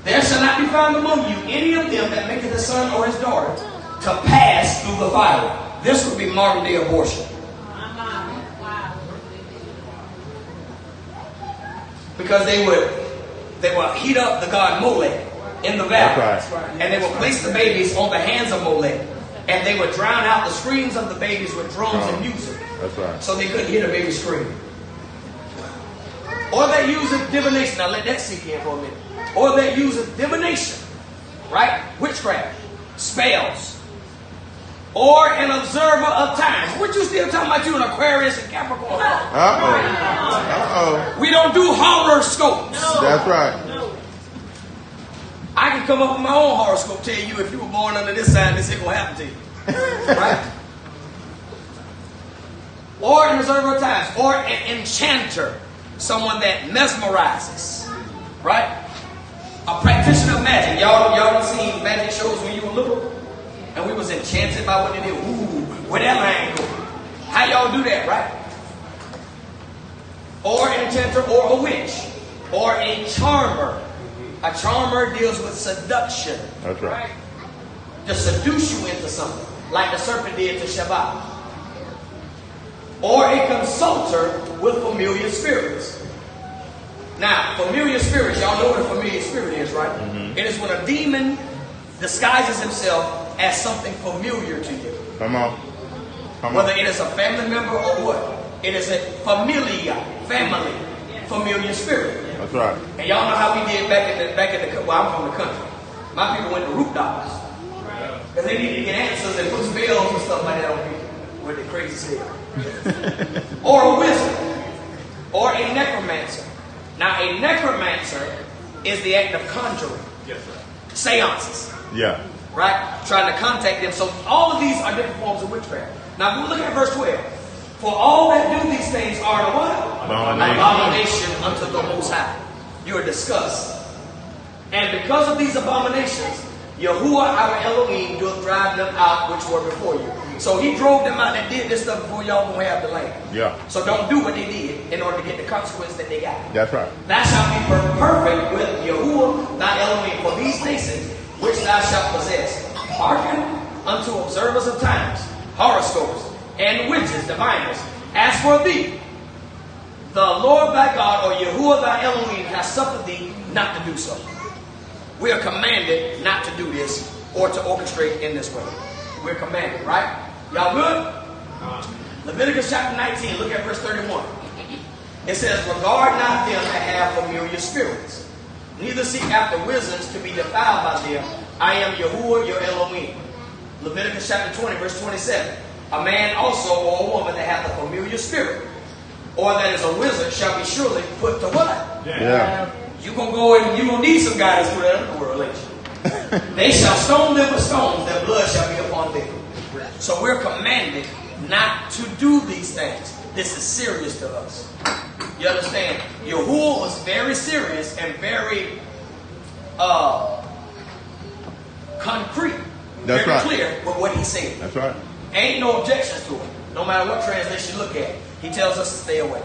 There shall not be found among you any of them that maketh his son or his daughter to pass through the fire. This would be modern day abortion. Because they would heat up the god Moreh in the valley. Right. And they would place the babies on the hands of Moreh. And they would drown out the screams of the babies with drums and music. That's right. So they couldn't hear the baby scream. Or they use divination. Now let that sink in for a minute. Or they use divination. Right? Witchcraft. Spells. Or an observer of times. What you still talking about? You an Aquarius and Capricorn? We don't do horoscopes. No. That's right. I can come up with my own horoscope, tell you if you were born under this sign, this ain't gonna happen to you. Right? Or an observer of times, or an enchanter, someone that mesmerizes. Right? A practitioner of magic. Y'all done seen magic shows when you were little? And we was enchanted by what they did. Ooh, where that line go? How y'all do that, right? Or an enchanter, or a witch, or a charmer. A charmer deals with seduction. That's right. To seduce you into something, like the serpent did to Shabbat. Or a consulter with familiar spirits. Now, familiar spirits, y'all know what a familiar spirit is, right? Mm-hmm. It is when a demon disguises himself as something familiar to you. Come on. Whether it is a family member or what. It is a family familiar spirit. That's right. And y'all know how we did back in the well, I'm from the country. My people went to root doctors. Because they needed to get answers and put spells and stuff like that on people. What the crazy said. Or a wizard. Or a necromancer. Now a necromancer is the act of conjuring. Yes, sir. Seances. Yeah. Right? Trying to contact them. So all of these are different forms of witchcraft. Now we'll look at verse 12. For all that do these things are the what? Abomination unto the Most High. You are disgust. And because of these abominations, Yahuwah our Elohim doth drive them out which were before you. So he drove them out and did this stuff before y'all gonna have the land. Yeah. So don't do what they did in order to get the consequence that they got. That's right. Thou shalt be perfect with Yahuwah thy Elohim for these nations which thou shalt possess. Hearken unto observers of times, horoscopes, and witches, diviners. As for thee, the Lord thy God, or Yahuwah thy Elohim, has suffered thee not to do so. We are commanded not to do this or to orchestrate in this way. We're commanded, right? Y'all good? Leviticus chapter 19, look at verse 31. It says, regard not them that have familiar spirits, neither seek after wizards to be defiled by them. I am Yahuwah your Elohim. Leviticus chapter 20, verse 27. A man also or a woman that hath a familiar spirit, or that is a wizard, shall be surely put to what? Yeah. You're going to go and you're going to need some guidance through that underworld, ain't you? They shall stone them with stones, their blood shall be upon them. So we're commanded not to do these things. This is serious to us. You understand? Yahuwah was very serious and very concrete, That's very right. clear with what he said. That's right. Ain't no objections to it. No matter what translation you look at, he tells us to stay away.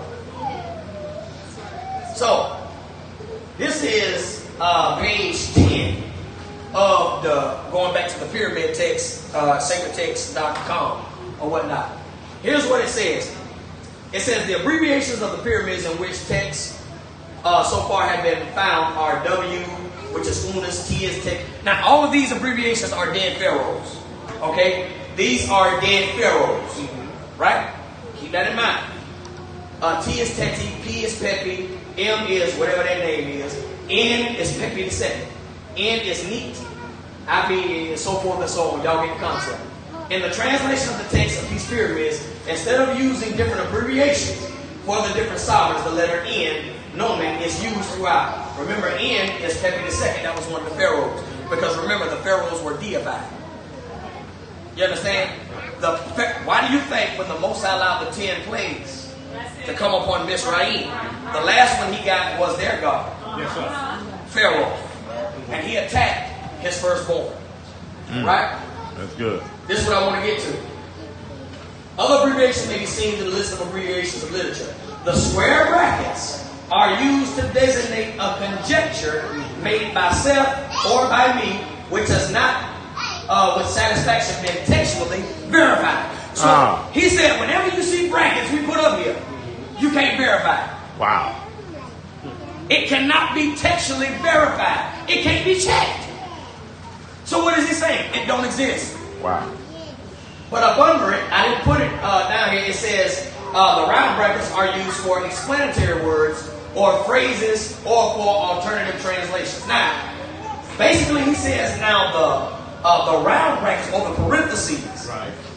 So, this is page 10 of the, going back to the pyramid text, sacredtext.com or whatnot. Here's what it says. It says the abbreviations of the pyramids in which texts so far have been found are W, which is Unas, T is Tet. Now, all of these abbreviations are dead pharaohs. Okay? These are dead pharaohs. Right? Keep that in mind. T is Teti, P is Pepi, M is whatever that name is, N is Pepi the second, N is Neat, I and so forth and so on. Y'all get the concept. In the translation of the text of these pyramids, instead of using different abbreviations for the different sovereigns, the letter N, nomen, is used throughout. Remember, N is Pepi the second. That was one of the pharaohs. Because remember, the pharaohs were deified. You understand? Why do you think when the Most High allowed the 10 plagues to come upon Mizraim, the last one he got was their god, Pharaoh, and he attacked his firstborn. Right? That's good. This is what I want to get to. Other abbreviations may be seen in the list of abbreviations of literature. The square brackets are used to designate a conjecture made by Seth or by me, which has not with satisfaction been textually verified. So he said, whenever you see brackets we put up here, you can't verify it. Wow. It cannot be textually verified. It can't be checked. So what is he saying? It don't exist. Wow. But up under it, I didn't put it down here. It says the round brackets are used for explanatory words or phrases or for alternative translations. Now, basically he says now the round brackets or the parentheses,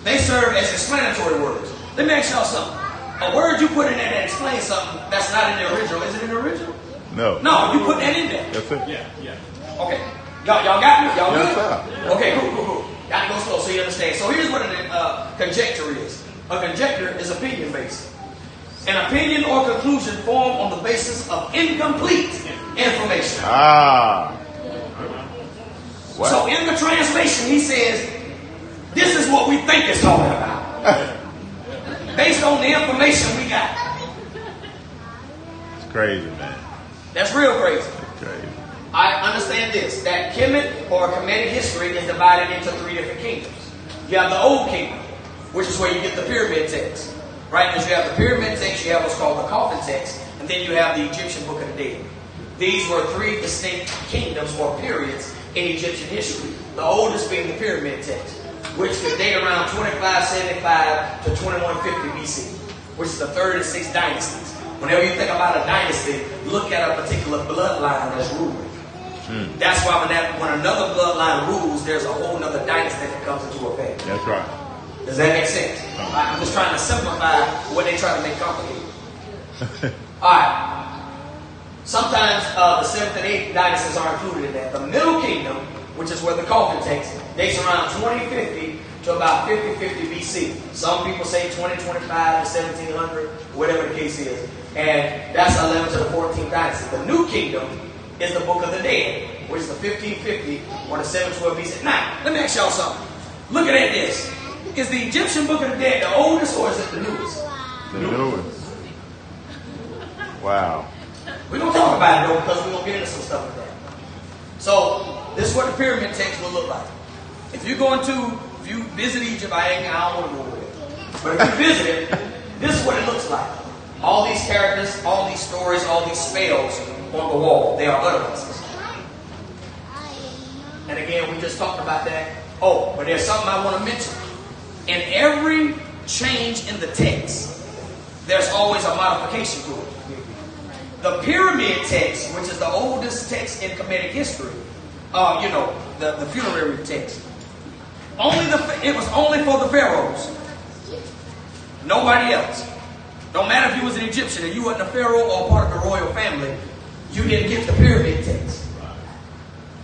they serve as explanatory words. Let me ask y'all something. A word you put in there that explains something that's not in the original, is it in the original? No. No, you put that in there. That's it. Yeah. Okay. Y'all got me? Y'all Yes, good? sir. Okay, cool. Got to go slow so you understand. So here's what a conjecture is. A conjecture is opinion-based. An opinion or conclusion formed on the basis of incomplete information. Wow. So in the translation, he says, this is what we think it's talking about. Based on the information we got. It's crazy, man. That's real crazy. It's crazy. I understand this, that Kemet or Khemetic history is divided into 3 different kingdoms. You have the Old Kingdom, which is where you get the pyramid text. Right? Because you have the pyramid text, you have what's called the coffin text, and then you have the Egyptian Book of the Dead. These were 3 distinct kingdoms or periods in Egyptian history. The oldest being the pyramid text, which could date around 2575 to 2150 BC, which is the 3rd and 6th dynasties. Whenever you think about a dynasty, look at a particular bloodline that's ruling. That's why when another bloodline rules, there's a whole other dynasty that comes into effect. That's right. Does that make sense? I'm just trying to simplify what they try to make complicated. Alright. Sometimes the 7th and 8th dynasties are included in that. The Middle Kingdom, which is where the coffin text, dates around 2050 to about 5050 BC. Some people say 2025 to 1700, whatever the case is. And that's 11th to the 14th dynasty. The New Kingdom is the Book of the Dead, which is the 1550 or the 712 BC. Now, let me ask y'all something. Look at this. Is the Egyptian Book of the Dead the oldest or is it the newest? The newest. Wow. We're going to talk about it though because we're going to get into some stuff with that. So, this is what the pyramid text will look like. If you visit Egypt, I don't want to go over there. But if you visit it, this is what it looks like. All these characters, all these stories, all these spells on the wall, they are utterances. And again, we just talked about that. Oh, but there's something I want to mention. In every change in the text, there's always a modification to it. The pyramid text, which is the oldest text in Khemetic history, the funerary text, it was only for the pharaohs. Nobody else. No matter if you was an Egyptian and you wasn't a pharaoh or part of the royal family, you didn't get the pyramid text.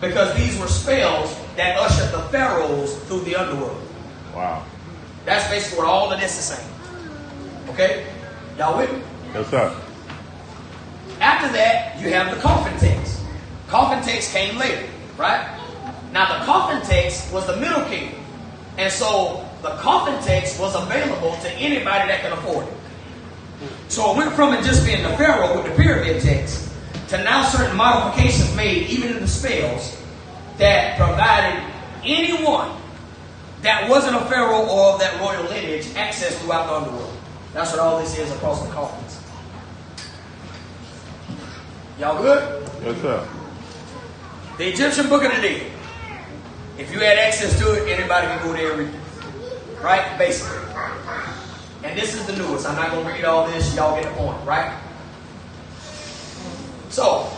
Because these were spells that ushered the pharaohs through the underworld. Wow. That's basically what all of this is saying. Okay? Y'all with me? Yes, sir. After that, you have the coffin text. Coffin text came later, right? Now the coffin text was the Middle Kingdom. And so the coffin text was available to anybody that could afford it. So it went from it just being the pharaoh with the pyramid text to now certain modifications made even in the spells that provided anyone that wasn't a pharaoh or of that royal lineage access throughout the underworld. That's what all this is across the coffins. Y'all good? Yes, sir. The Egyptian Book of the Dead. If you had access to it, anybody can go there and read it. Right? Basically. And this is the newest. I'm not going to read all this. Y'all get the point, right? So,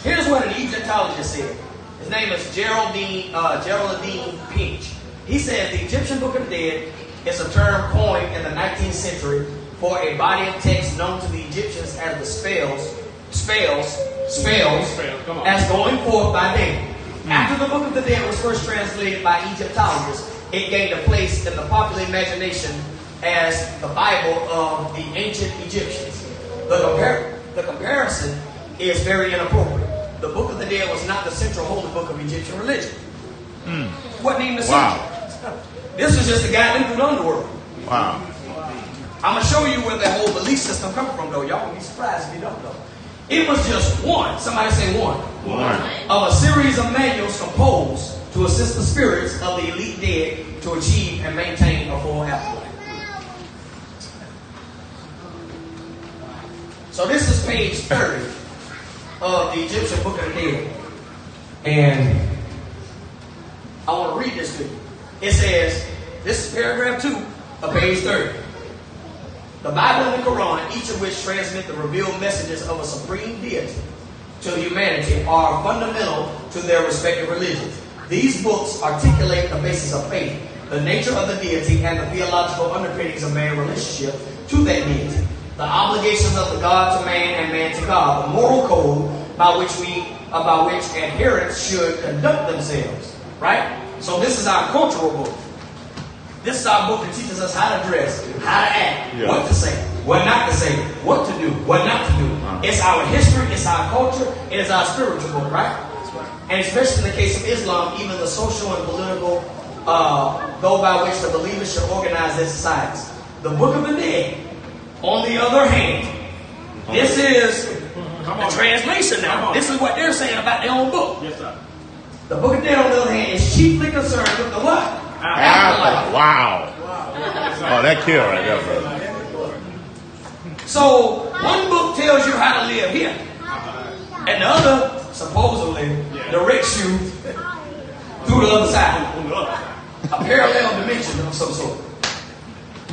here's what an Egyptologist said. His name is Geraldine Pinch. He says the Egyptian Book of the Dead is a term coined in the 19th century for a body of text known to the Egyptians as the spells, as going forth by name. After the Book of the Dead was first translated by Egyptologists, it gained a place in the popular imagination as the Bible of the ancient Egyptians. The comparison is very inappropriate. The Book of the Dead was not the central holy book of Egyptian religion. What named the central? This was just a guide through the underworld. Wow. I'm going to show you where that whole belief system comes from, though. Y'all will be surprised if you don't know. It was just one. Somebody say one. Of a series of manuals composed to assist the spirits of the elite dead to achieve and maintain a full afterlife. So this is page 30 of the Egyptian Book of the Dead. And I want to read this to you. It says, this is paragraph 2 of page 30. The Bible and the Quran, each of which transmit the revealed messages of a supreme deity to humanity, are fundamental to their respective religions. These books articulate the basis of faith, the nature of the deity, and the theological underpinnings of man's relationship to that deity, the obligations of the God to man and man to God, the moral code by which adherents should conduct themselves. Right? So this is our cultural book. This is our book that teaches us how to dress, how to act, what to say, what not to say, what to do, what not to do. It's our history, it's our culture, it is our spiritual book, right? And especially in the case of Islam, even the social and political go by which the believers should organize their societies. The Book of the Dead, on the other hand, this is the translation now. This is what they're saying about their own book. Yes, sir. The Book of the Dead, on the other hand, is chiefly concerned with the what? Afterlife. Wow. Oh, that kill right there, brother. So, one book tells you how to live here. And the other, supposedly, directs you through the other side. A parallel dimension of some sort.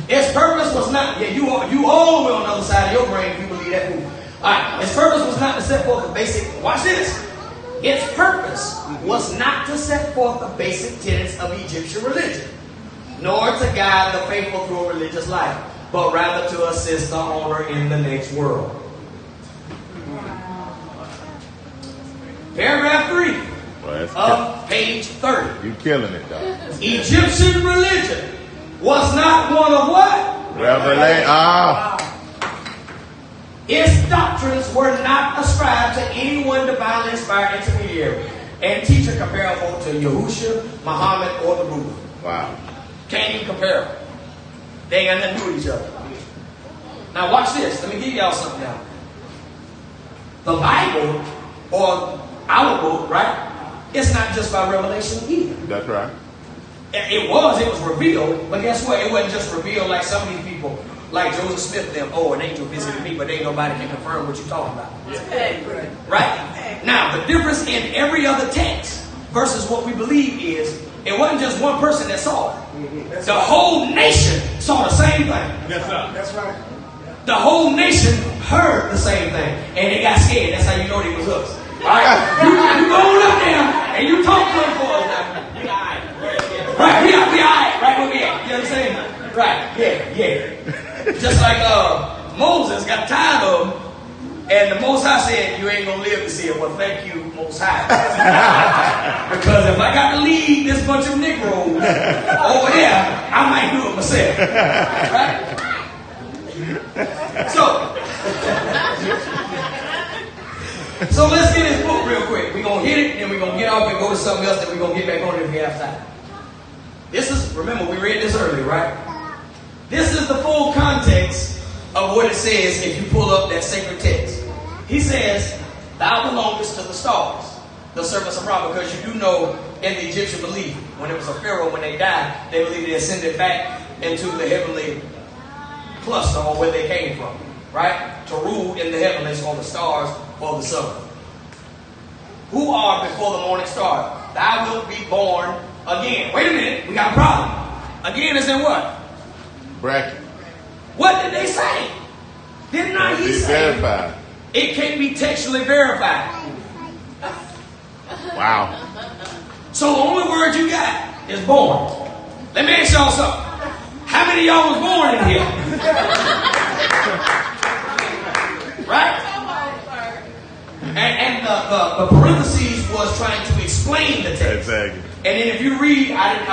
Its purpose was not, you all the way on the other side of your brain if you believe that movie. Alright, its purpose was not to set forth the basic, watch this. Its purpose was not to set forth the basic tenets of Egyptian religion, nor to guide the faithful through a religious life, but rather to assist the owner in the next world. Paragraph 3 of page 30. You killing it, though. Egyptian religion was not one of what? Revelation. Its doctrines were not ascribed to any one divinely inspired intermediary and teacher comparable to Yahushua, Muhammad, or the Buddha. Wow. Can't even compare them. They ain't got nothing to do with each other. Now watch this. Let me give y'all something now. The Bible, or our book, right? It's not just by revelation either. That's right. It was revealed, but guess what? It wasn't just revealed like some of these people, like Joseph Smith, them, an angel visited me, but ain't nobody can confirm what you're talking about. Right? Now, the difference in every other text versus what we believe is, it wasn't just one person that saw it. The whole nation saw the same thing. That's right. The whole nation heard the same thing, and they got scared. That's how you know they was us. All right? You go on up there, and you talk to them for us now. Right, we all right, right where we at. You know what I'm saying? Right, yeah. Just like Moses got tired of them, and the Most High said, you ain't going to live to see it. Well, thank you, Most High. Because if I got to lead this bunch of Negroes over there, I might do it myself. Right? So let's get this book real quick. We're going to hit it, then we're going to get off and go to something else, then we're going to get back on it if we have time. This is, remember, we read this earlier, right? This is the full context of what it says if you pull up that sacred text. He says, thou belongest to the stars, the servants of Ra, because you do know in the Egyptian belief, when it was a pharaoh, when they died, they believed they ascended back into the heavenly cluster or where they came from, right? To rule in the heavens or the stars or the sun. Who are before the morning star? Thou wilt be born again. Wait a minute, we got a problem. Again is in what? Bracket. What did they say? Did not he say? Verified. It can't be textually verified. Wow. So the only word you got is born. Let me ask y'all something. How many of y'all was born in here? Right? And the parentheses was trying to explain the text. Exactly. And then if you read, I didn't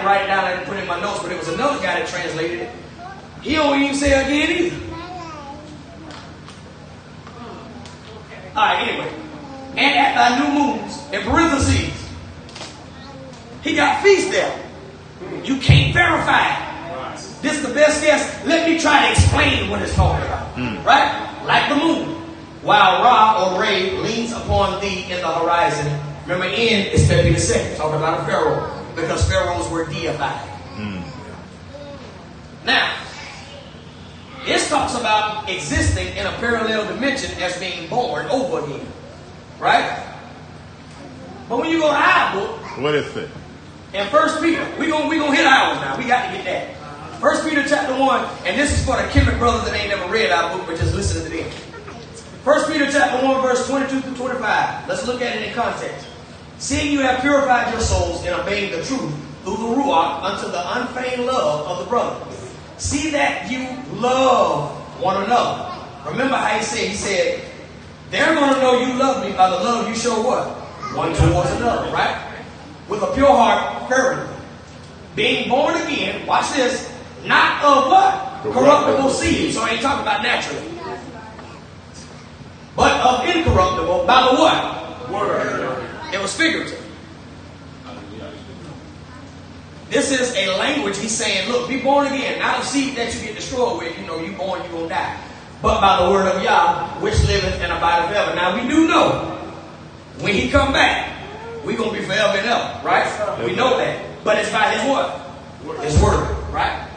write it down, I didn't put it in my notes, but it was another guy that translated it. He don't even say again either. Alright, anyway. And at thy new moons, in parentheses, he got feast there. You can't verify it. This is the best guess. Let me try to explain what it's talking about. Right? Like the moon. While Ra or Ray leans upon thee in the horizon. Remember, N is Pepi the second, talking about a pharaoh. Because pharaohs were deified. Now, this talks about existing in a parallel dimension as being born over again. Right? But when you go to our book, What is it? in 1 Peter, we're gonna hit ours now. We got to get that. 1 Peter chapter 1, and this is for the Khemetic brothers that ain't never read our book, but just listen to them. 1 Peter chapter 1, verse 22 through 25. Let's look at it in context. Seeing you have purified your souls in obeying the truth through the Ruach unto the unfeigned love of the brother. See that you love one another. Remember how he said, they're going to know you love me by the love you show what? One towards another, right? With a pure heart, fervently. Being born again, watch this, not of what? Corruptible seed. So I ain't talking about naturally. But of incorruptible, by the what? Word. It was figurative. This is a language he's saying, look, be born again. Not of seed that you get destroyed with. You know, you born, you're going to die. But by the word of Yah, which liveth and abideth forever. Now, we do know, when he come back, we're going to be forever and ever, right? We know that. But it's by his what? His word, right?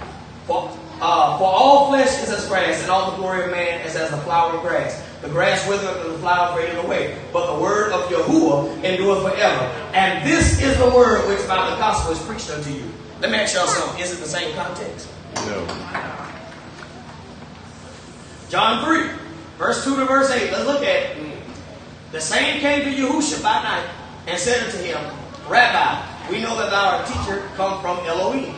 For all flesh is as grass, and all the glory of man is as the flower of grass. The grass withereth and the flower fadeth away. But the word of Yahuwah endureth forever. And this is the word which by the gospel is preached unto you. Let me ask y'all something. Is it the same context? No. John 3, verse 2 to verse 8. Let's look at it. The same came to Yahushua by night and said unto him, Rabbi, we know that thou art a teacher come from Elohim.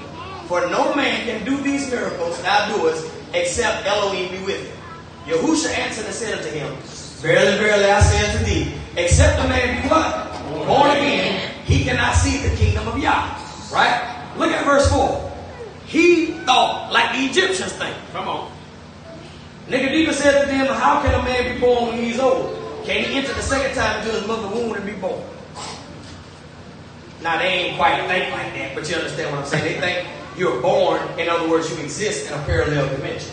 For no man can do these miracles thou doest, except Elohim be with him. Yahushua answered and said unto him, Verily, verily, I say unto thee, except a man be what? Born again, he cannot see the kingdom of Yah. Right? Look at verse 4. He thought like the Egyptians think. Come on. Nicodemus said to them, how can a man be born when he's old? Can he enter the second time into his mother's womb and be born? Now, they ain't quite think like that, but you understand what I'm saying. They think you're born, in other words, you exist in a parallel dimension.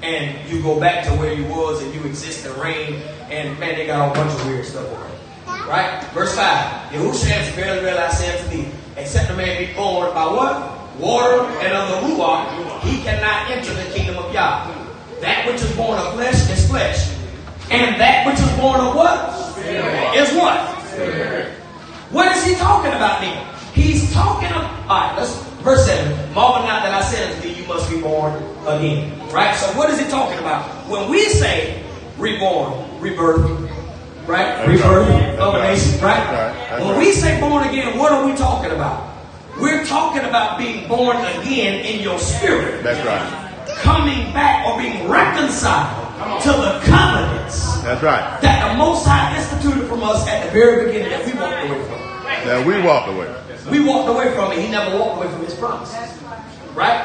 And you go back to where you was and you exist and reign. And man, they got a bunch of weird stuff over there. Right? Verse 5. Yahushua answered, Verily, verily, I say unto thee, except a man be born by what? Water and of the Ruach, he cannot enter the kingdom of Yah. That which is born of flesh is flesh. And that which is born of what? Spirit. Is what? Spirit. What is he talking about then? He's talking about, alright, let's, verse 7. Marvel not that I said unto thee, you must be born again. Right? So what is he talking about? When we say reborn, rebirth, right? Rebirth of a nation, right? When we say born again, what are we talking about? We're talking about being born again in your spirit. That's right. coming back or being reconciled to the covenants. That's right. That the Most High instituted from us at the very beginning that we walked away from. That we walked away. We walked away from it. He never walked away from his promise. Right?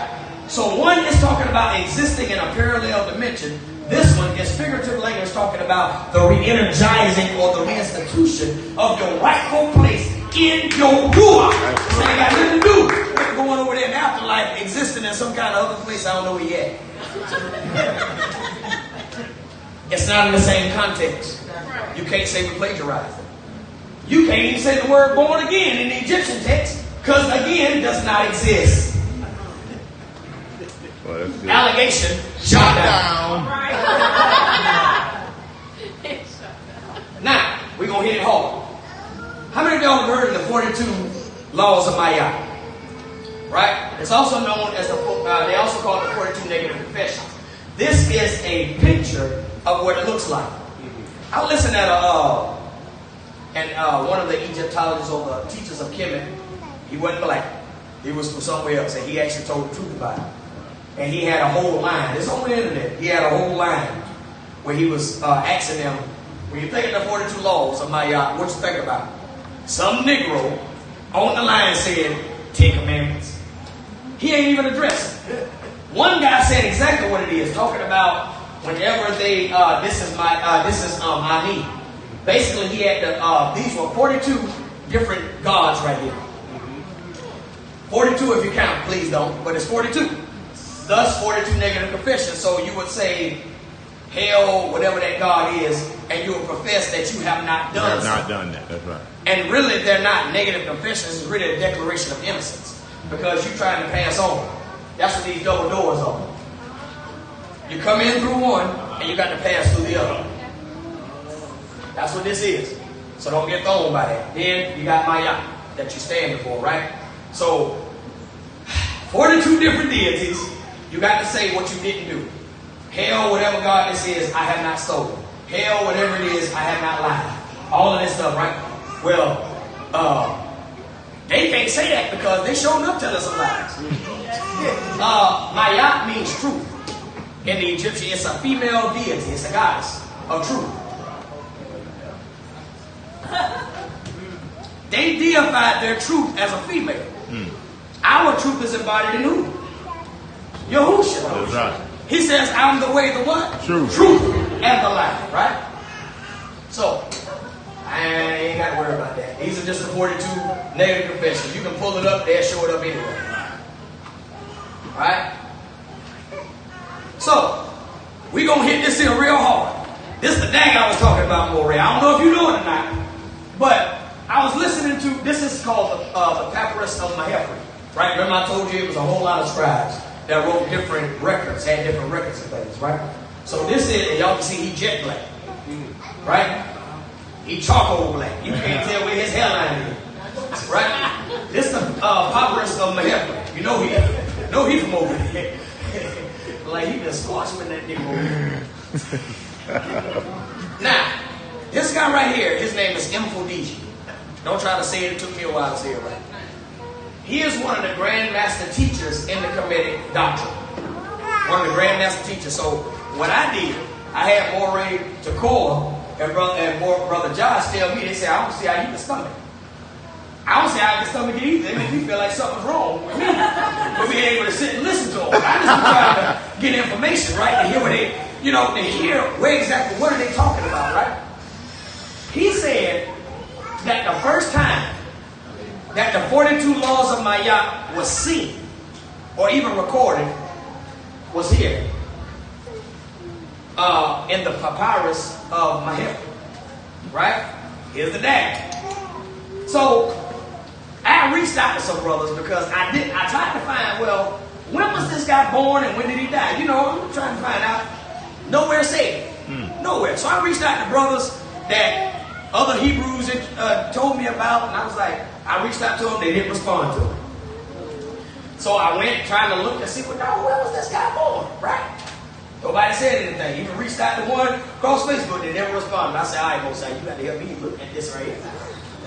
So one is talking about existing in a parallel dimension. This one is figurative language talking about the re-energizing or the reinstitution of your rightful place in your ruach. So it got nothing to do with going over there in afterlife, existing in some kind of other place I don't know where he at. It's not in the same context. You can't say we plagiarized it. You can't even say the word born again in the Egyptian text because again does not exist. Well, that's good. Allegation shot down. Now, we're going to hit it hard. How many of y'all have heard of the 42 laws of Ma'at? Right? It's also known as they also call it the 42 negative confessions. This is a picture of what it looks like. I listened at one of the Egyptologists or the teachers of Khemetic. He wasn't black. He was from somewhere else, and he actually told the truth about it. And he had a whole line. It's on the internet. He had a whole line where he was asking them, when you think of the 42 laws of Ma'at, what you thinking about? Some Negro on the line said, 10 Commandments. He ain't even addressed it. One guy said exactly what it is, talking about whenever they, this is Ani. Basically, he had these were 42 different gods right here. 42 if you count, please don't, but it's 42. Thus, 42 negative confessions. So you would say, hell, whatever that God is, and you would profess that you have not done something. Not done that, that's right. And really, they're not negative confessions. It's really a declaration of innocence. Because you're trying to pass on. That's what these double doors are. You come in through one, and you got to pass through the other. That's what this is. So don't get thrown by that. Then you got Ma'at that you're standing for, right? So, 42 different deities. You got to say what you didn't do. Hell, whatever God this is, I have not stolen. Hell, whatever it is, I have not lied. All of this stuff, right? Well, they can't say that because they showed up telling some lies. Ma'at means truth. In the Egyptian, it's a female deity. It's a goddess of truth. They deified their truth as a female. Our truth is embodied in who? Yahushua. That's right. He says, I'm the way, the what? Truth. Truth and the life, right? So, I ain't got to worry about that. These are just the 42 negative confessions. You can pull it up, they'll show it up anyway. Right? So, we're going to hit this here real hard. This is the dang I was talking about, Moreh. I don't know if you know it or not, but I was listening to, this is called the Papyrus of Machpelah. Right? Remember I told you it was a whole lot of scribes that wrote different records, had different records and things, right? So this is, and y'all can see he jet black. Right? He charcoal black. You can't tell where his hairline is. Right? This is the Papyrus of Machpelah. You know he from over there. Like he been squashed with that nigga over here. Now, this guy right here, his name is Mccutcheon. Don't try to say it. It took me a while to say it right. He is one of the Grand Master teachers in the Khemetic doctrine. One of the Grand Master teachers. So what I did, I had Moreh and brother Josh tell me, they say, I don't see how you can stomach it. I don't see how I can stomach it either. They make me feel like something's wrong with me. But we ain't able to sit and listen to them. I just been trying to get information, right? To hear what they, to hear where exactly, what are they talking about, right? He said that the first time that the 42 laws of Ma'at was seen or even recorded was here in the Papyrus of Machpelah. Right? Here's the dad. So I reached out to some brothers because I tried to find, well, when was this guy born and when did he die? I'm trying to find out. Nowhere said. Nowhere. So I reached out to brothers that other Hebrews told me about, and I was like, I reached out to them, they didn't respond to them. So I went trying to look and see, where was this guy born, right? Nobody said anything. Even reached out to one across Facebook, they never responded. I said, all right, Mosai, you got to help me look at this right here.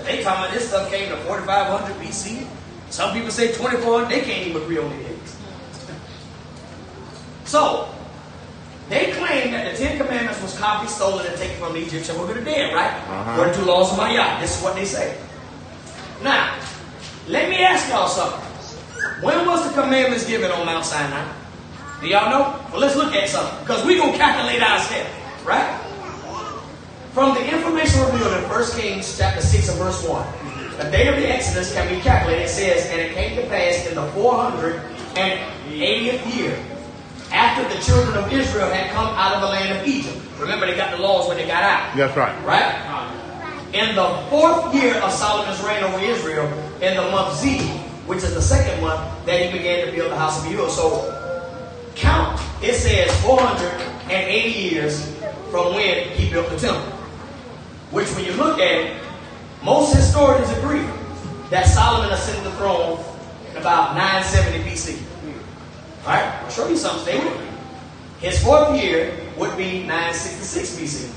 They talking about this stuff came to 4500 BC. Some people say 2400. They can't even agree on the dates. So, they claim that the Ten Commandments was copied, stolen, and taken from the Egyptian book of the dead, right? According to laws of Ma'at. This is what they say. Now, let me ask y'all something. When was the commandments given on Mount Sinai? Do y'all know? Well, let's look at something. Because we're going to calculate our steps, right? From the information revealed in 1 Kings chapter 6 and verse 1, the date of the Exodus can be calculated. It says, and it came to pass in the 480th year, after the children of Israel had come out of the land of Egypt. Remember, they got the laws when they got out. That's right. Right? In the 4th year of Solomon's reign over Israel, in the month Zeb, which is the 2nd month, that he began to build the house of Yahuwah. So, count, it says 480 years from when he built the temple. Which, when you look at it, most historians agree that Solomon ascended the throne in about 970 BC. Alright? I'll show you something. Stay with me. His 4th year would be 966 BC.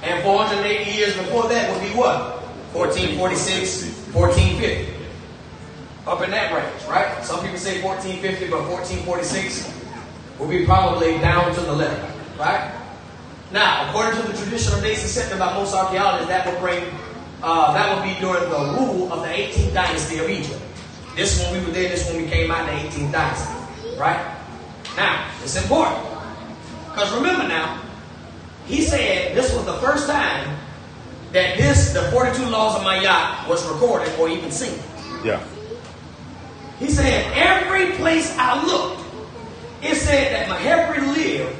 And 480 years before that would be what? 1446, 1450. Up in that range, right? Some people say 1450, but 1446 will be probably down to the left, right? Now, according to the tradition of days accepted by most archaeologists, that would be during the rule of the 18th dynasty of Egypt. This one we were there, this one we came out in the 18th dynasty, right? Now, it's important. Because remember now, he said this was the first time that the 42 laws of Ma'at was recorded or even seen. Yeah. He said, every place I looked, it said that Machpelah lived.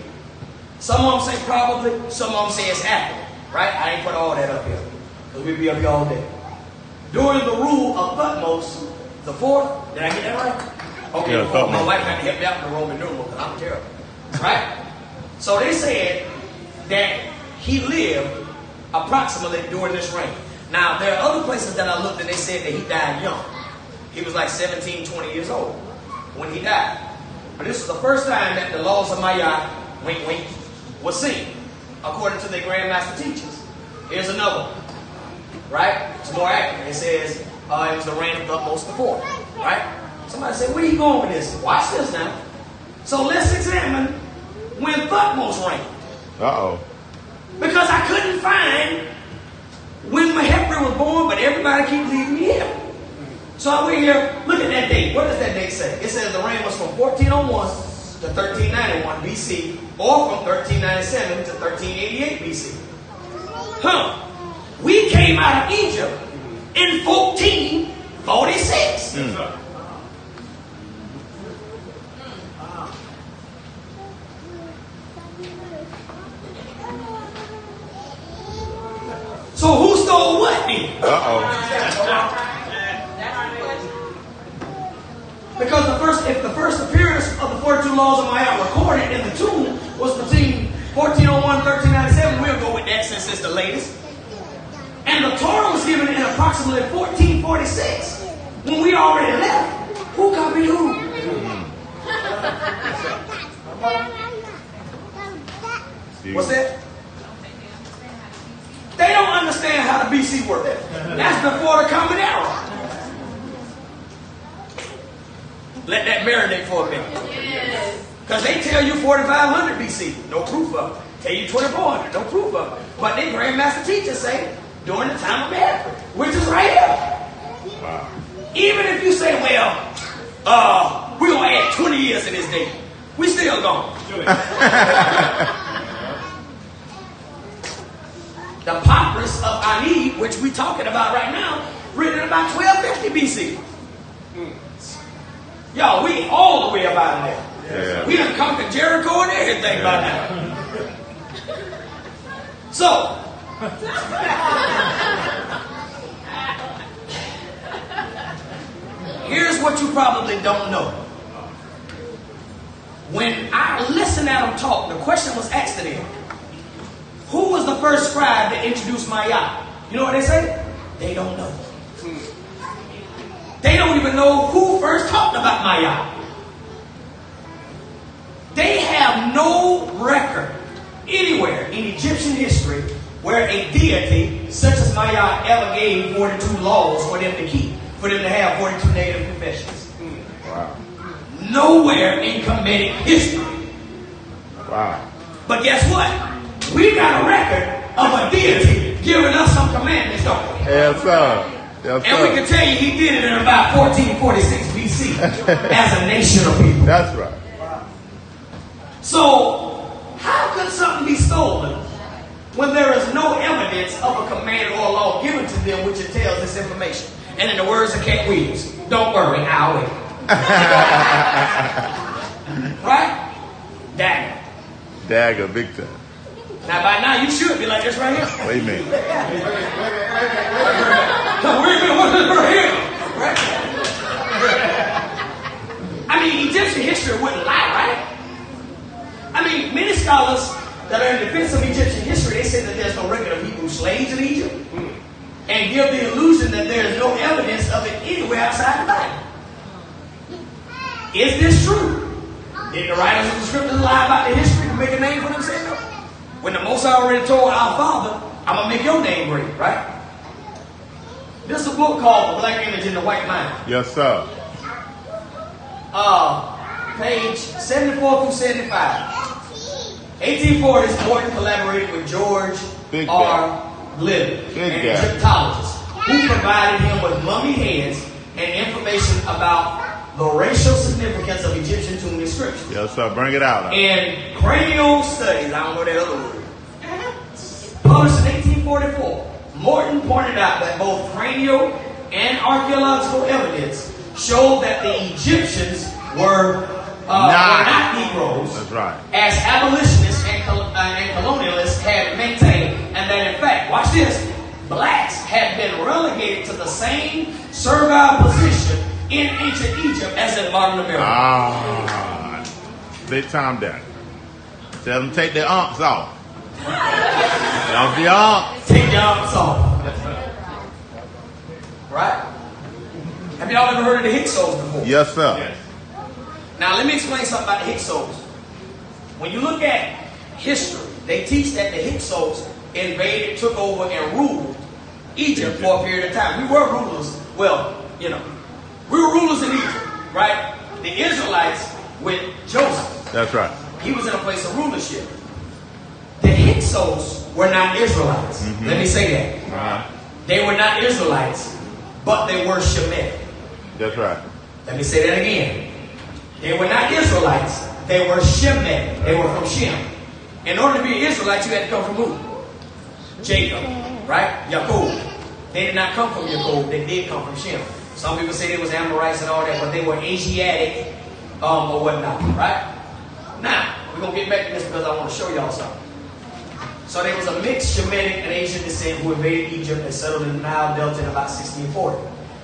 Some of them say probably, some of them say it's accurate. Right? I ain't put all that up here. Because we'll be up here all day. During the rule of Thutmose the 4th, did I get that right? Okay, yeah, my wife had to help me out with the Roman numeral because I'm terrible. Right? So they said that he lived approximately during this reign. Now, there are other places that I looked and they said that he died young. He was like 17, 20 years old when he died. But this is the first time that the laws of Ma'at, wink, wink, was seen, according to their grandmaster teachers. Here's another one, right? It's more accurate. It says it was the reign of Thutmose the 4th, right? Somebody said, where are you going with this? Watch this now. So let's examine when Thutmose reigned. Uh-oh. Because I couldn't find when Machpelah was born, but everybody keeps leaving me here. So I went here, look at that date. What does that date say? It says the reign was from 1401 to 1391 BC, or from 1397 to 1388 BC. We came out of Egypt in 1446. So who stole what then? Uh-oh. Because if the first appearance of the 42 laws of Ma'at recorded in the tomb was between 1401 and 1397, we'll go with that since it's the latest. And the Torah was given in approximately 1446 when we already left. Who copied who? What's that? They don't understand how the BC worked. That's before the Common Era. Let that marinate for a minute. Because they tell you 4500 BC, no proof of it. Tell you 2400, no proof of it. But they grandmaster teachers say during the time of Mary, which is right here. Wow. Even if you say, well, we're going to add 20 years to this date, we still gone. The Papyrus of Ani, which we're talking about right now, written about 1250 BC. Y'all, we all the way about there. Yeah. We done conquered Jericho and everything by now. So, here's what you probably don't know. When I listened at them talk, the question was asked to them, who was the first scribe that introduced Ma'at? You know what they say? They don't know. They don't even know who first talked about Ma'at. They have no record anywhere in Egyptian history where a deity such as Ma'at ever gave 42 laws for them to keep, for them to have 42 native professions. Wow. Nowhere in Khemetic history Wow. But guess what? We got a record of a deity giving us some commandments, don't we? Yes, sir. Yes, And we can tell you he did it in about 1446 BC as a nation of people. That's right. So, how could something be stolen when there is no evidence of a command or a law given to them which entails this information? And in the words of Cat Williams, don't worry, I'll wait. Right? Dagger. Dagger, big time. Now, by now, you should be like this right here. Wait a minute. So, wait a minute, what's this right here? Right? I mean, Egyptian history wouldn't lie, right? I mean, many scholars that are in defense of Egyptian history, they say that there's no record of Hebrew slaves in Egypt and give the illusion that there is no evidence of it anywhere outside the Bible. Is this true? Did the writers of the scriptures lie about the history to make a name for themselves? When the Most High already told our Father, I'm going to make your name great, right? This is a book called The Black Image in the White Mind. Yes, sir. Page 74 through 75. 1840s, Morton collaborated with George Big R. Glidden, Big an guy. Egyptologist, who provided him with mummy heads and information about the racial significance of Egyptian tomb inscriptions. Yes, sir. Bring it out. And cranial studies, I don't know that other word, published in 1844, Morton pointed out that both cranial and archaeological evidence showed that the Egyptians were not Negroes, That's right. as abolitionists and colonialists had maintained, and that in fact, watch this, blacks had been relegated to the same servile position in ancient Egypt as in modern America. Ah, big time daddy. Tell them take their arms off. Don't be arms. Take your arms off. Right? Have y'all ever heard of the Hyksos before? Yes, sir. Now, let me explain something about the Hyksos. When you look at history, they teach that the Hyksos invaded, took over, and ruled Egypt for a period of time. We were rulers. Well, we were rulers in Egypt, right? The Israelites with Joseph. That's right. He was in a place of rulership. The Hyksos were not Israelites. Let me say that. They were not Israelites, but they were Shemitic. That's right. Let me say that again. They were not Israelites. They were Shemitic. They were from Shem. In order to be an Israelite, you had to come from who? Jacob, right? Yaakov. They did not come from Yaakov. They did come from Shem. Some people say they was Amorites and all that, but they were Asiatic or whatnot, right? Now, we're going to get back to this because I want to show y'all something. So there was a mixed Shemitic and Asian descent who invaded Egypt and settled in the Nile Delta in about 1640.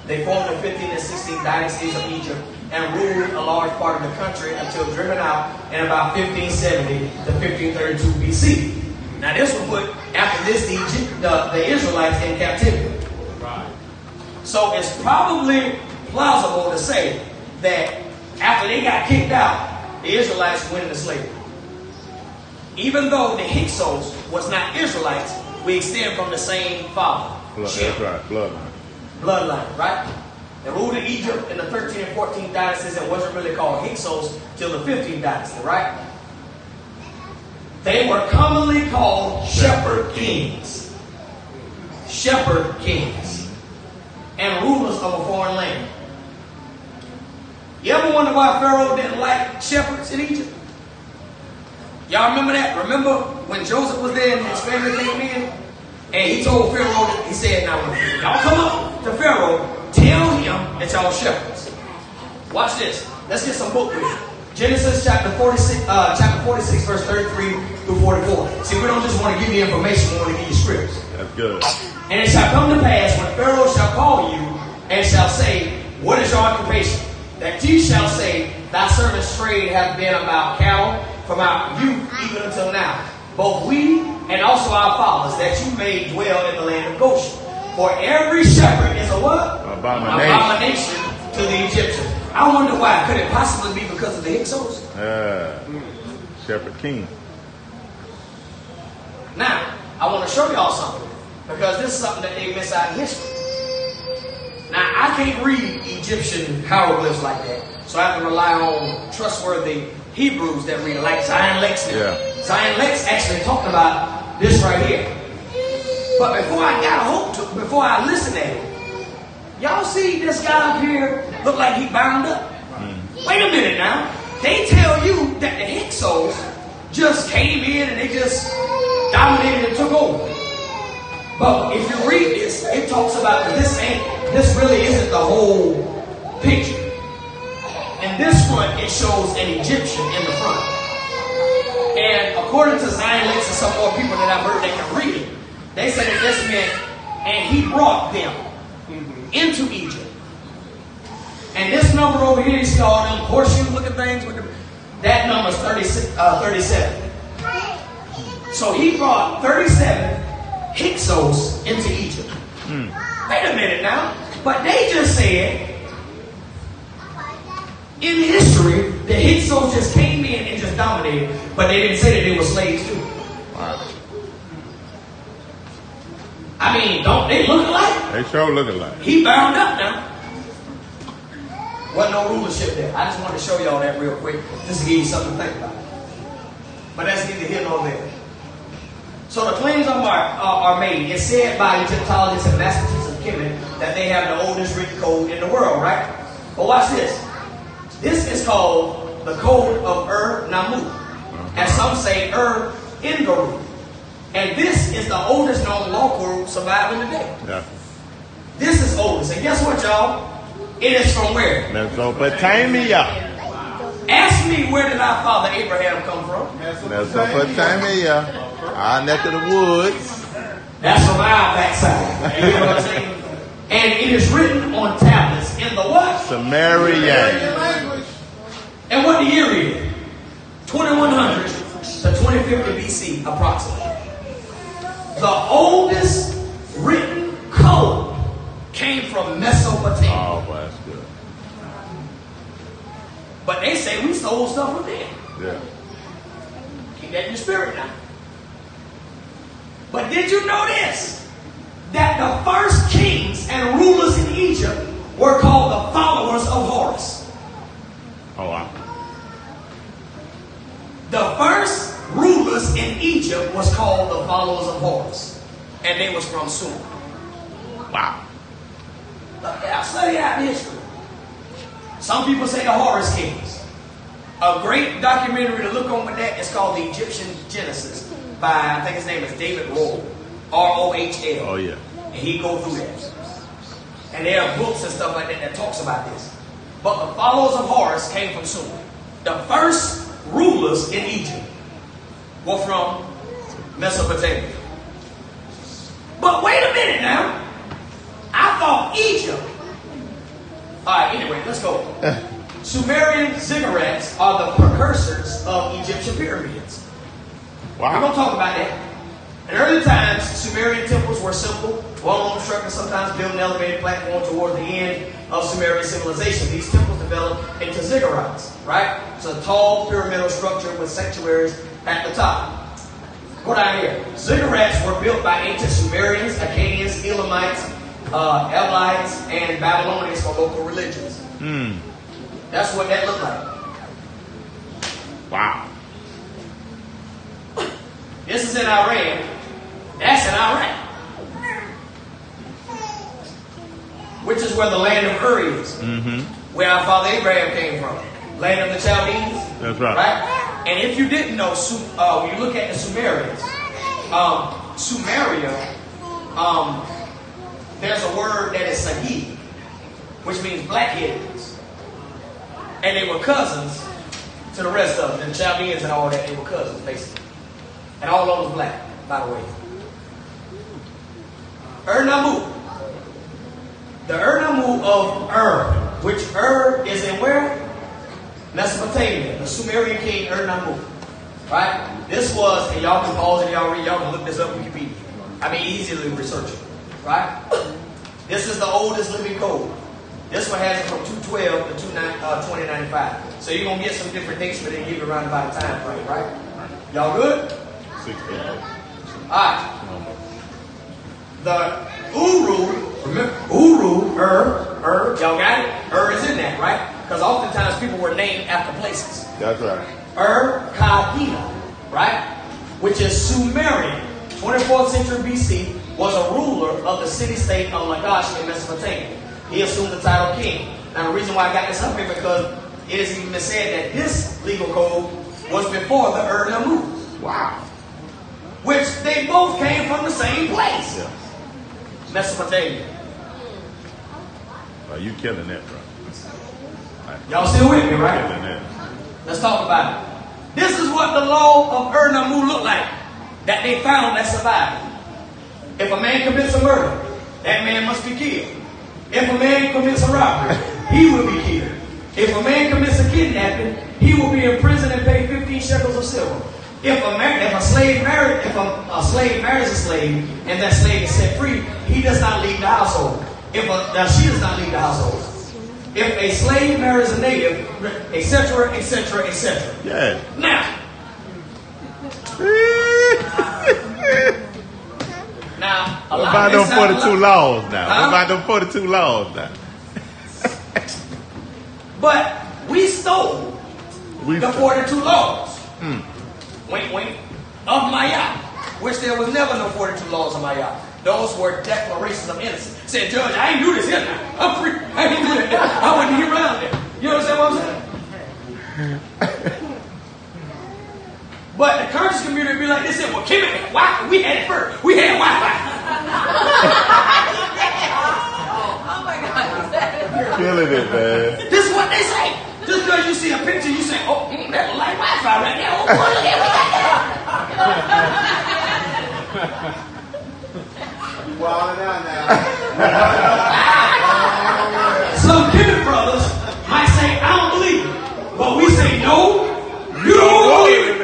They formed the 15th and 16th dynasties of Egypt and ruled a large part of the country until driven out in about 1570 to 1532 BC. Now this will put, after this, the Israelites in captivity. Right. So it's probably plausible to say that after they got kicked out, the Israelites went into slavery. Even though the Hyksos was not Israelites, we extend from the same father. That's right. Bloodline, right? They ruled in Egypt in the 13th and 14th dynasties and wasn't really called Hyksos till the 15th dynasty, right? They were commonly called shepherd kings. Shepherd kings. And rulers of a foreign land. You ever wonder why Pharaoh didn't like shepherds in Egypt? Y'all remember that? Remember when Joseph was there and his family came in? And he told Pharaoh, he said, now when y'all come up to Pharaoh, tell him that y'all shepherds. Watch this. Let's get some book reading. Genesis chapter 46, verse 33 through 44. See, we don't just want to give you information, we want to give you scripts. That's good. And it shall come to pass when Pharaoh shall call you and shall say, what is your occupation? That ye shall say, thy servant's trade hath been about cattle from our youth even until now. Both we and also our fathers, that you may dwell in the land of Goshen. For every shepherd is a what? Abomination to the Egyptians. I wonder why. Could it possibly be because of the Hyksos? Shepherd king. Now, I want to show y'all something. Because this is something that they miss out in history. Now, I can't read Egyptian hieroglyphs like that. So I have to rely on trustworthy Hebrews that read it, like Zion Lex now. Yeah. Zion Lex actually talked about this right here. But before I got a hold to it, before I listened at it, y'all see this guy up here look like he bound up? Wait a minute now. They tell you that the Hyksos just came in and they just dominated and took over. But if you read this, it talks about that this really isn't the whole picture. In this front, it shows an Egyptian in the front. And according to Zion Lex and some more people that I've heard that can read it, they said that this meant, and he brought them into Egypt. And this number over here, you see all them horseshoe looking things with that number is 37. So he brought 37 Hyksos into Egypt. Wait a minute now. But they just said, in history, the Hyksos just came in and just dominated, but they didn't say that they were slaves too. Wow. I mean, don't they look alike? They sure look alike. He bound up now. Wasn't no rulership there. I just wanted to show y'all that real quick, just to give you something to think about. But that's neither here nor there. So the claims are made. It's said by Egyptologists and mathematicians of Khemetic that they have the oldest written code in the world, right? But watch this. This is called the Code of Ur-Nammu. And some say Ur-Ingaru. And this is the oldest known law code surviving today. Yeah. This is oldest. And guess what, y'all? It is from where? Mesopotamia. Ask me, where did our father Abraham come from? Mesopotamia. Our neck of the woods. That's from our backside. You know what I'm saying? And it is written on tablets in the what? Sumerian. And what the year is? 2100 to 2050 BC, approximately. The oldest written code came from Mesopotamia. Oh, well, that's good. But they say we stole stuff from them. Yeah. Keep that in your spirit now. But did you know this? That the first kings and rulers in Egypt were called the followers of Horus. Oh, wow. The first rulers in Egypt was called the followers of Horus. And they was from Sumer. Wow. I'll study out history. Some people say the Horus kings. A great documentary to look on with that is called The Egyptian Genesis by, I think his name is David Rohl. R-O-H-L. Oh, yeah. And he go through that. And there are books and stuff like that that talks about this. But the followers of Horus came from Sumer. The first rulers in Egypt were from Mesopotamia. But wait a minute now. I thought Egypt. Alright, anyway, let's go. Sumerian ziggurats are the precursors of Egyptian pyramids. We're going to talk about that. In early times, Sumerian temples were simple, well-known structures, sometimes built an elevated platform toward the end of Sumerian civilization. These temples developed into ziggurats, right? It's a tall pyramidal structure with sanctuaries at the top. Go down here. Ziggurats were built by ancient Sumerians, Akkadians, Elamites, Elamites, and Babylonians for local religions. That's what that looked like. Wow. This is in Iran. That's in Iraq. Which is where the land of Ur is. Where our father Abraham came from. Land of the Chaldeans. That's right. Right? And if you didn't know, when you look at the Sumerians, Sumeria, there's a word that is Sahib, which means black-headedness. And they were cousins to the rest of them. The Chaldeans and all that, they were cousins, basically. And all of them was black, by the way. Ur-Nammu. The Ur-Nammu of Ur, which Ur is in where? Mesopotamia. The Sumerian king Ur-Nammu. Right? This was, and y'all can pause and y'all read, y'all can look this up on Wikipedia. I mean, easily research it. Right? This is the oldest living code. This one has it from 212 to 2095. So you're going to get some different dates, but they give you around about a time frame, right? Y'all good? 6 Alright. The Uru, remember, Uru, Ur, y'all got it? Ur is in that, right? Because oftentimes people were named after places. That's right. Kadina, right? Which is Sumerian. 24th century BC, was a ruler of the city-state of Mccutcheon in Mesopotamia. He assumed the title king. Now the reason why I got this up here because it is even said that this legal code was before the Ur-Nammu. Wow. Which they both came from the same place. Yeah. Mesopotamia. Oh, you killing that, bro. Y'all still with me, right? Killing that. Let's talk about it. This is what the law of Ur-Nammu looked like that they found that survived. If a man commits a murder, that man must be killed. If a man commits a robbery, he will be killed. If a man commits a kidnapping, he will be in prison and pay 15 shekels of silver. If a slave marries a slave and that slave is set free, he does not leave the household. She does not leave the household. If a slave marries a native, etc., etc., etc. Yeah. Now, what about them 42 laws now? Huh? What about them 42 laws now? But we stole the 42 laws. Wink, wink. Of Maya, which there was never no 42 laws of Maya. Those were declarations of innocence. Said, Judge, I ain't do this here now. I'm free. I ain't do that. I wasn't here around there. You understand what I'm saying? But the conscious community be like, they said, well, Khemetic, why? We had it first. We had Wi-Fi. Oh my God. Killing it, man. This is what they say. Just because you see a picture, you say, oh, that look like Wi-Fi right there. Oh, boy, look at that. Wilding out now. Some Khemetic brothers might say, I don't believe it. But we say, no, you don't believe it.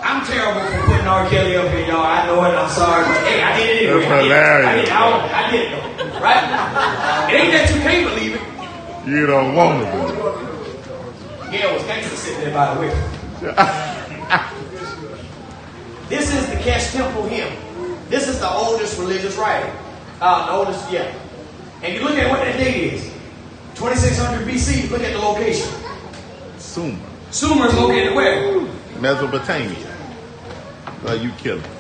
I'm terrible for putting R. Kelly up here, y'all. I know it. I'm sorry. But hey, I did it anyway. That's hilarious. I did it. Right? It ain't that you can't believe it. You don't want to believe it. Gail was gangster sitting there by the way. This is the Kesh Temple hymn. This is the oldest religious writing. And you look at what that date is. 2600 BC. Look at the location. Sumer. Sumer is located where? Mesopotamia. Well, you killing it.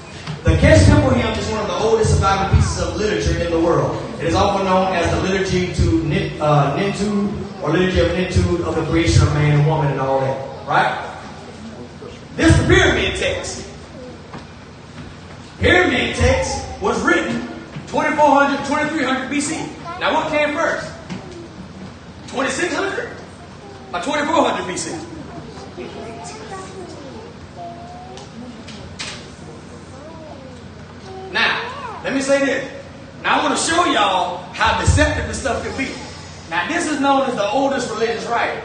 The Kesh Temple hymn is one of the oldest surviving pieces of literature in the world. It is often known as the liturgy to Nintu, or liturgy of Nintu, of the creation of man and woman and all that. Right? This is the pyramid text. Pyramid text was written 2400, 2300 BC. Now what came first? 2600 or 2400 BC? Now, let me say this. Now I want to show y'all how deceptive this stuff can be. Now this is known as the oldest religious writing.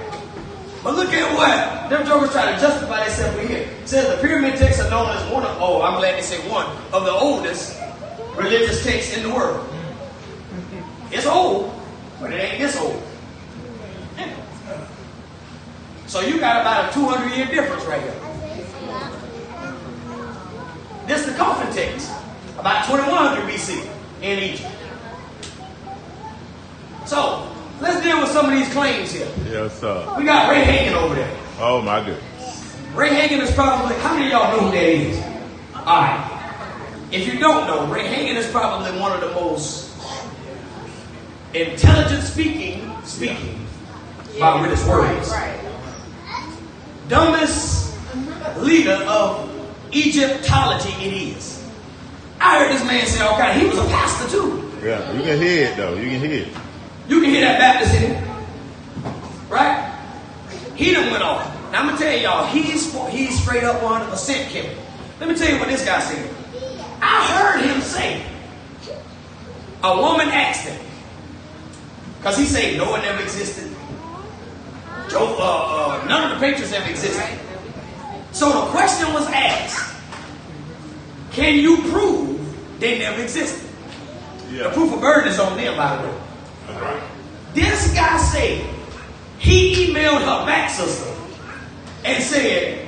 But look at what them jokers try to justify themselves here. It says the pyramid texts are known as one of, I'm glad they say one, of the oldest religious texts in the world. It's old, but it ain't this old. So you got about a 200-year difference right here. This is the coffin text. About 2100 BC in Egypt. So, let's deal with some of these claims here. Yes, sir. We got Ray Hagen over there. Oh, my goodness. Ray Hagen is probably, how many of y'all know who that is? Alright. If you don't know, Ray Hagen is probably one of the most intelligent speaking by with his words. Right. Dumbest leader of Egyptology it is. I heard this man say all kind. He was a pastor too. Yeah, you can hear it though. You can hear it. You can hear that Baptist in him, right? He done went off. Now I'm gonna tell y'all, he's straight up 100% killer. Let me tell you what this guy said. I heard him say, a woman asked him, because he said Noah never existed. None of the patriots ever existed. So the question was asked, can you prove they never existed? Yeah. The proof of burden is on them, by the way. That's right. This guy said he emailed her back sister and said,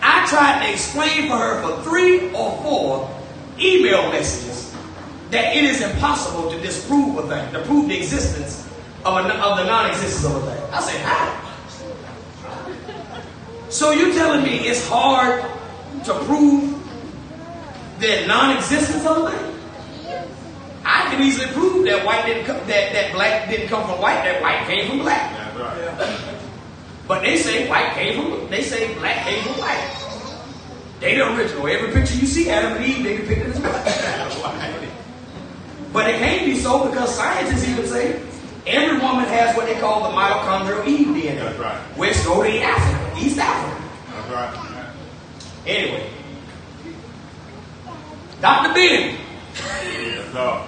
I tried to explain for her for 3 or 4 email messages that it is impossible to disprove a thing, to prove the existence of the non-existence of a thing. I said, how? So you telling me it's hard to prove the non-existence of a man? I can easily prove that white didn't come, that black didn't come from white. That white came from black. That's right. But they say white came from. They say black came from white. They the original. Every picture you see, Adam and Eve, they depicted as white. But it can't be so because scientists even say every woman has what they call the mitochondrial Eve DNA. That's right. Which go to Africa, East Africa. That's right. Anyway, Dr. Ben. Yes, all.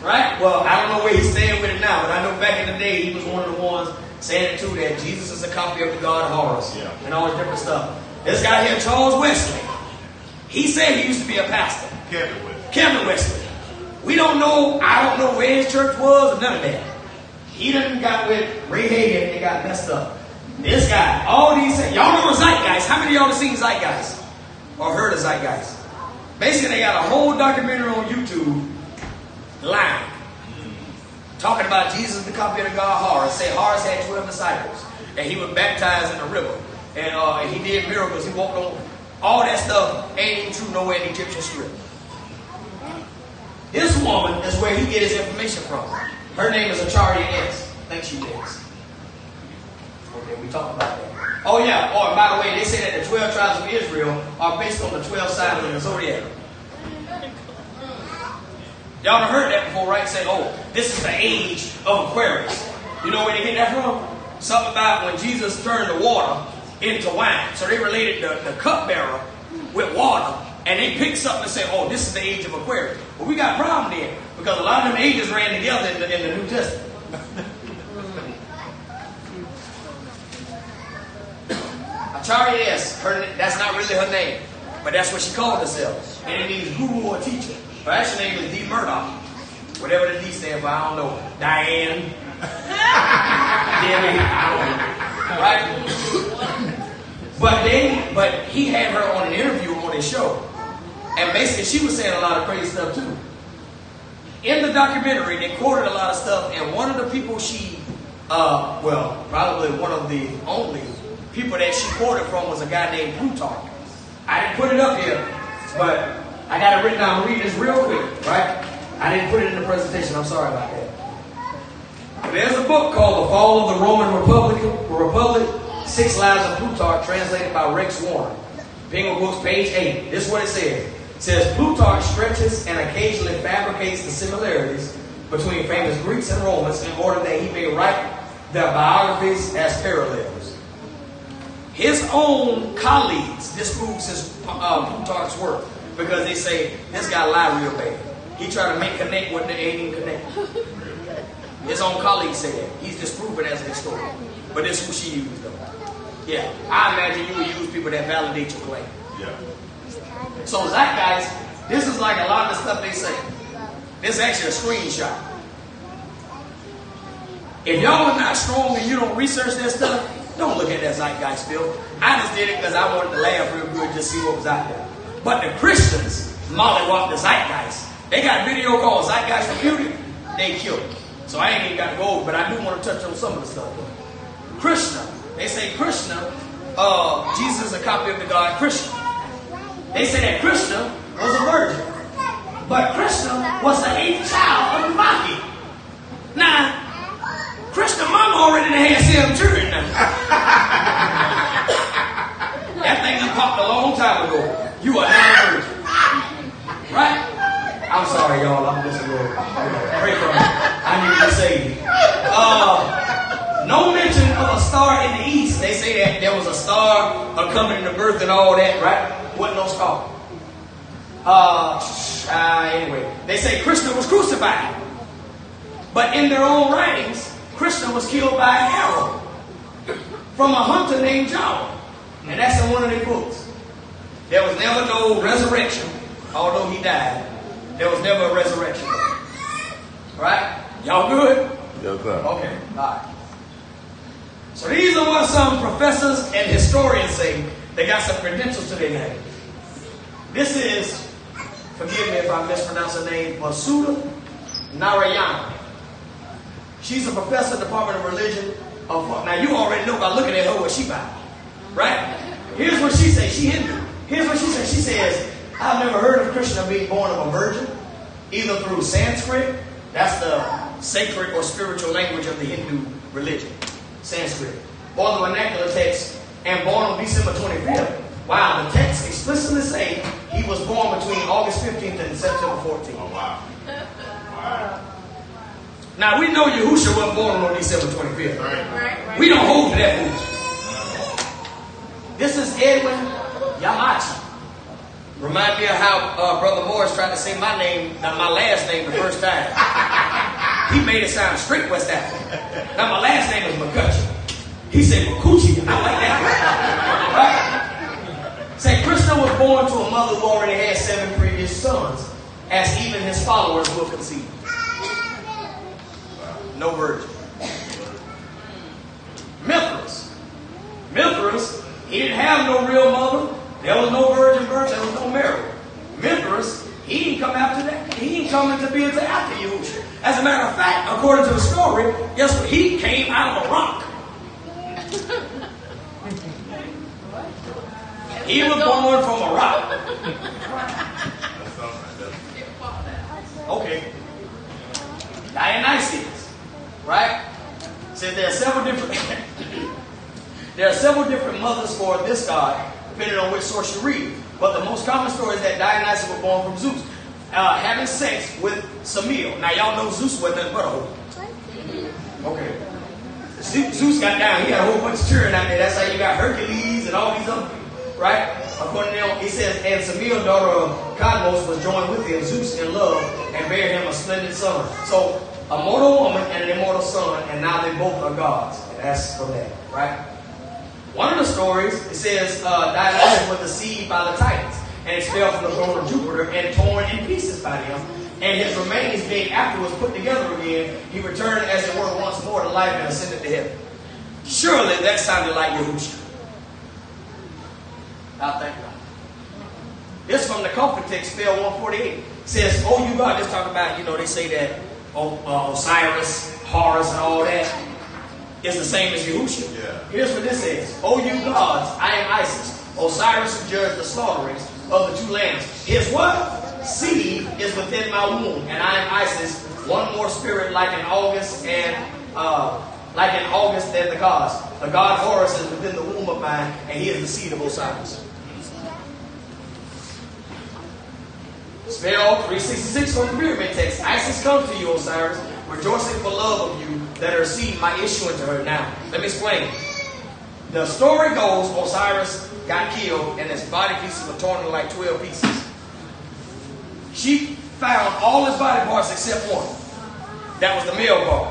Right? Well, I don't know where he's staying with it now, but I know back in the day he was one of the ones saying it too, that Jesus is a copy of the God of Horus and all this different stuff. This guy here, Charles Wesley, he said he used to be a pastor. Kevin Wesley. We don't know, I don't know where his church was or none of that. He done got with Ray Hagan and they got messed up. This guy, all these things, y'all know Zeitgeist. How many of y'all have seen Zeitgeist? Or heard of Zeitgeist? Basically, they got a whole documentary on YouTube, lying, talking about Jesus, the copy of the God Horus. Say Horus had 12 disciples, and he was baptized in the river, and he did miracles. He walked on. All that stuff ain't even true nowhere in Egyptian script. This woman is where he get his information from. Her name is Acharya S. I think she is. Okay, we talked about that. Oh yeah. Oh, and by the way, they say that the 12 tribes of Israel are based on the 12 signs of the zodiac. Y'all have heard that before, right? Say, oh, this is the age of Aquarius. You know where they get that from? Something about when Jesus turned the water into wine. So they related the cupbearer with water, and they picked something and said, oh, this is the age of Aquarius. Well, we got a problem then, because a lot of them ages ran together in the New Testament. Acharya S. That's not really her name, but that's what she called herself. And it means guru or teacher. Her actual name is D. Murdoch. Whatever the D stands for, I don't know. Diane. Debbie, I don't know. Right? But he had her on an interview on his show. And basically she was saying a lot of crazy stuff too. In the documentary, they quoted a lot of stuff, and one of the people she, probably one of the only people that she quoted from was a guy named Plutarch. I didn't put it up here, but I got it written down. I'm reading this real quick, right? I didn't put it in the presentation. I'm sorry about that. There's a book called The Fall of the Roman Republic, 6 Lives of Plutarch, translated by Rex Warren. Penguin Books, page 8. This is what it says. It says, Plutarch stretches and occasionally fabricates the similarities between famous Greeks and Romans in order that he may write their biographies as parallels. His own colleagues disproves his Plutarch's work because they say this guy lied real bad. He tried to make connect what they ain't even connect. His own colleagues say that. He's disproven as a historian. But this is who she used though. Yeah, I imagine you would use people that validate your claim. Yeah. So Zeitgeist, this is like a lot of the stuff they say. This is actually a screenshot. If y'all are not strong and you don't research that stuff, don't look at that Zeitgeist film. I just did it because I wanted to laugh real good, just see what was out there. But the Christians mollywop the Zeitgeist. They got a video called Zeitgeist Refuted. They killed it. So I ain't even got to go over, but I do want to touch on some of the stuff. Krishna. They say Krishna, Jesus is a copy of the God Krishna. They say that Krishna was a virgin. But Krishna was the 8th child of Devaki. Now, Krishna mama already had 7 children now. That thing done popped a long time ago. You are not a virgin. Right? I'm sorry, y'all. I'm just a little pray for me. I need to be saved. No mention of a star in the east. They say that there was a star accompanying the birth and all that, right? Wasn't no star. Anyway, they say Krishna was crucified. But in their own writings, Krishna was killed by an arrow from a hunter named John. And that's in one of their books. There was never no resurrection, although he died. There was never a resurrection. Right? Y'all good? Yes, sir. Okay, all right. So these are what some professors and historians say. They got some credentials to their name. This is, forgive me if I mispronounce her name, Masuda Narayana. She's a professor in the Department of Religion. Now you already know by looking at her what she about. Right? Here's what she says. She Hindu. Here's what she says. She says, I've never heard of Krishna being born of a virgin, either through Sanskrit, that's the sacred or spiritual language of the Hindu religion, Sanskrit, or the vernacular text, and born on December 25th. Wow, the text explicitly say he was born between August 15th and September 14th. Oh, wow. Wow. Now, we know Yahusha wasn't born on December 25th. Right. We don't hold to that foolishness. This is Edwin Yamachi. Remind me of how Brother Morris tried to say my last name the first time. He made it sound straight West African. Now my last name is Mccutcheon. He said Mccutcheon. I like that. Right? Say Krishna was born to a mother who already had 7 previous sons, as even his followers will concede. No virgin. Mithras, he didn't have no real mother. There was no virgin birth. There was no Mary. Mithras, he didn't come after that. He didn't come into being until after Yahusha. As a matter of fact, according to the story, guess what? He came out of a rock. He was born from a rock. Okay. Dionysius, right? Said there are several different mothers for this god, depending on which source you read. But the most common story is that Dionysius was born from Zeus, having sex with Semele. Now y'all know Zeus wasn't nothing but a hoe. Okay. Zeus got down. He had a whole bunch of children out there. That's how you got Hercules and all these other people, right? According to them, he says, and Semele, daughter of Cosmos, was joined with him, Zeus, in love, and bare him a splendid son. So a mortal woman and an immortal son, and now they both are gods. And that's from that, right? One of the stories, it says Dionysus was deceived by the Titans and expelled from the throne of Jupiter and torn in pieces by them. And his remains being afterwards put together again, he returned as it were once more to life and ascended to heaven. Surely that sounded like Yahusha. I think not. This from the Comfort text, spell 148. It says, oh, you God, just talking about, they say that Osiris, Horus, and all that is the same as Yahusha. Yeah. Here's what this says. O you gods, I am Isis. Osiris who judged the slaughterings of the 2 lambs. His what? Seed is within my womb, and I am Isis, one more spirit like an August than the gods. The god Horus is within the womb of mine, and he is the seed of Osiris. Spell 366 from the pyramid text. Isis comes to you, Osiris, rejoicing for love of you, that her seed might issue into her. Now, let me explain. The story goes, Osiris got killed, and his body pieces were torn into like 12 pieces. She found all his body parts except one. That was the male part.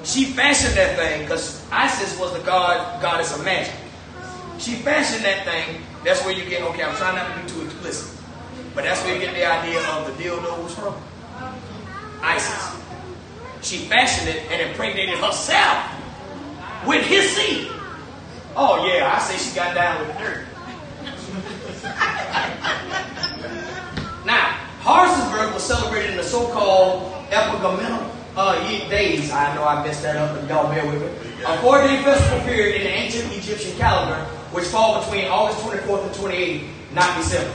She fashioned that thing, because Isis was the goddess of magic. She fashioned that thing. That's where you get, okay, I'm trying not to be too explicit, but that's where you get the idea of the dildos from. Isis. She fashioned it and impregnated herself with his seed. Oh yeah, I say she got down with the dirt. Now, Horus's birth was celebrated in the so-called epigamenal days. I know I messed that up, but y'all bear with me. A 4-day festival period in the ancient Egyptian calendar, which fall between August 24th and 28th, not December.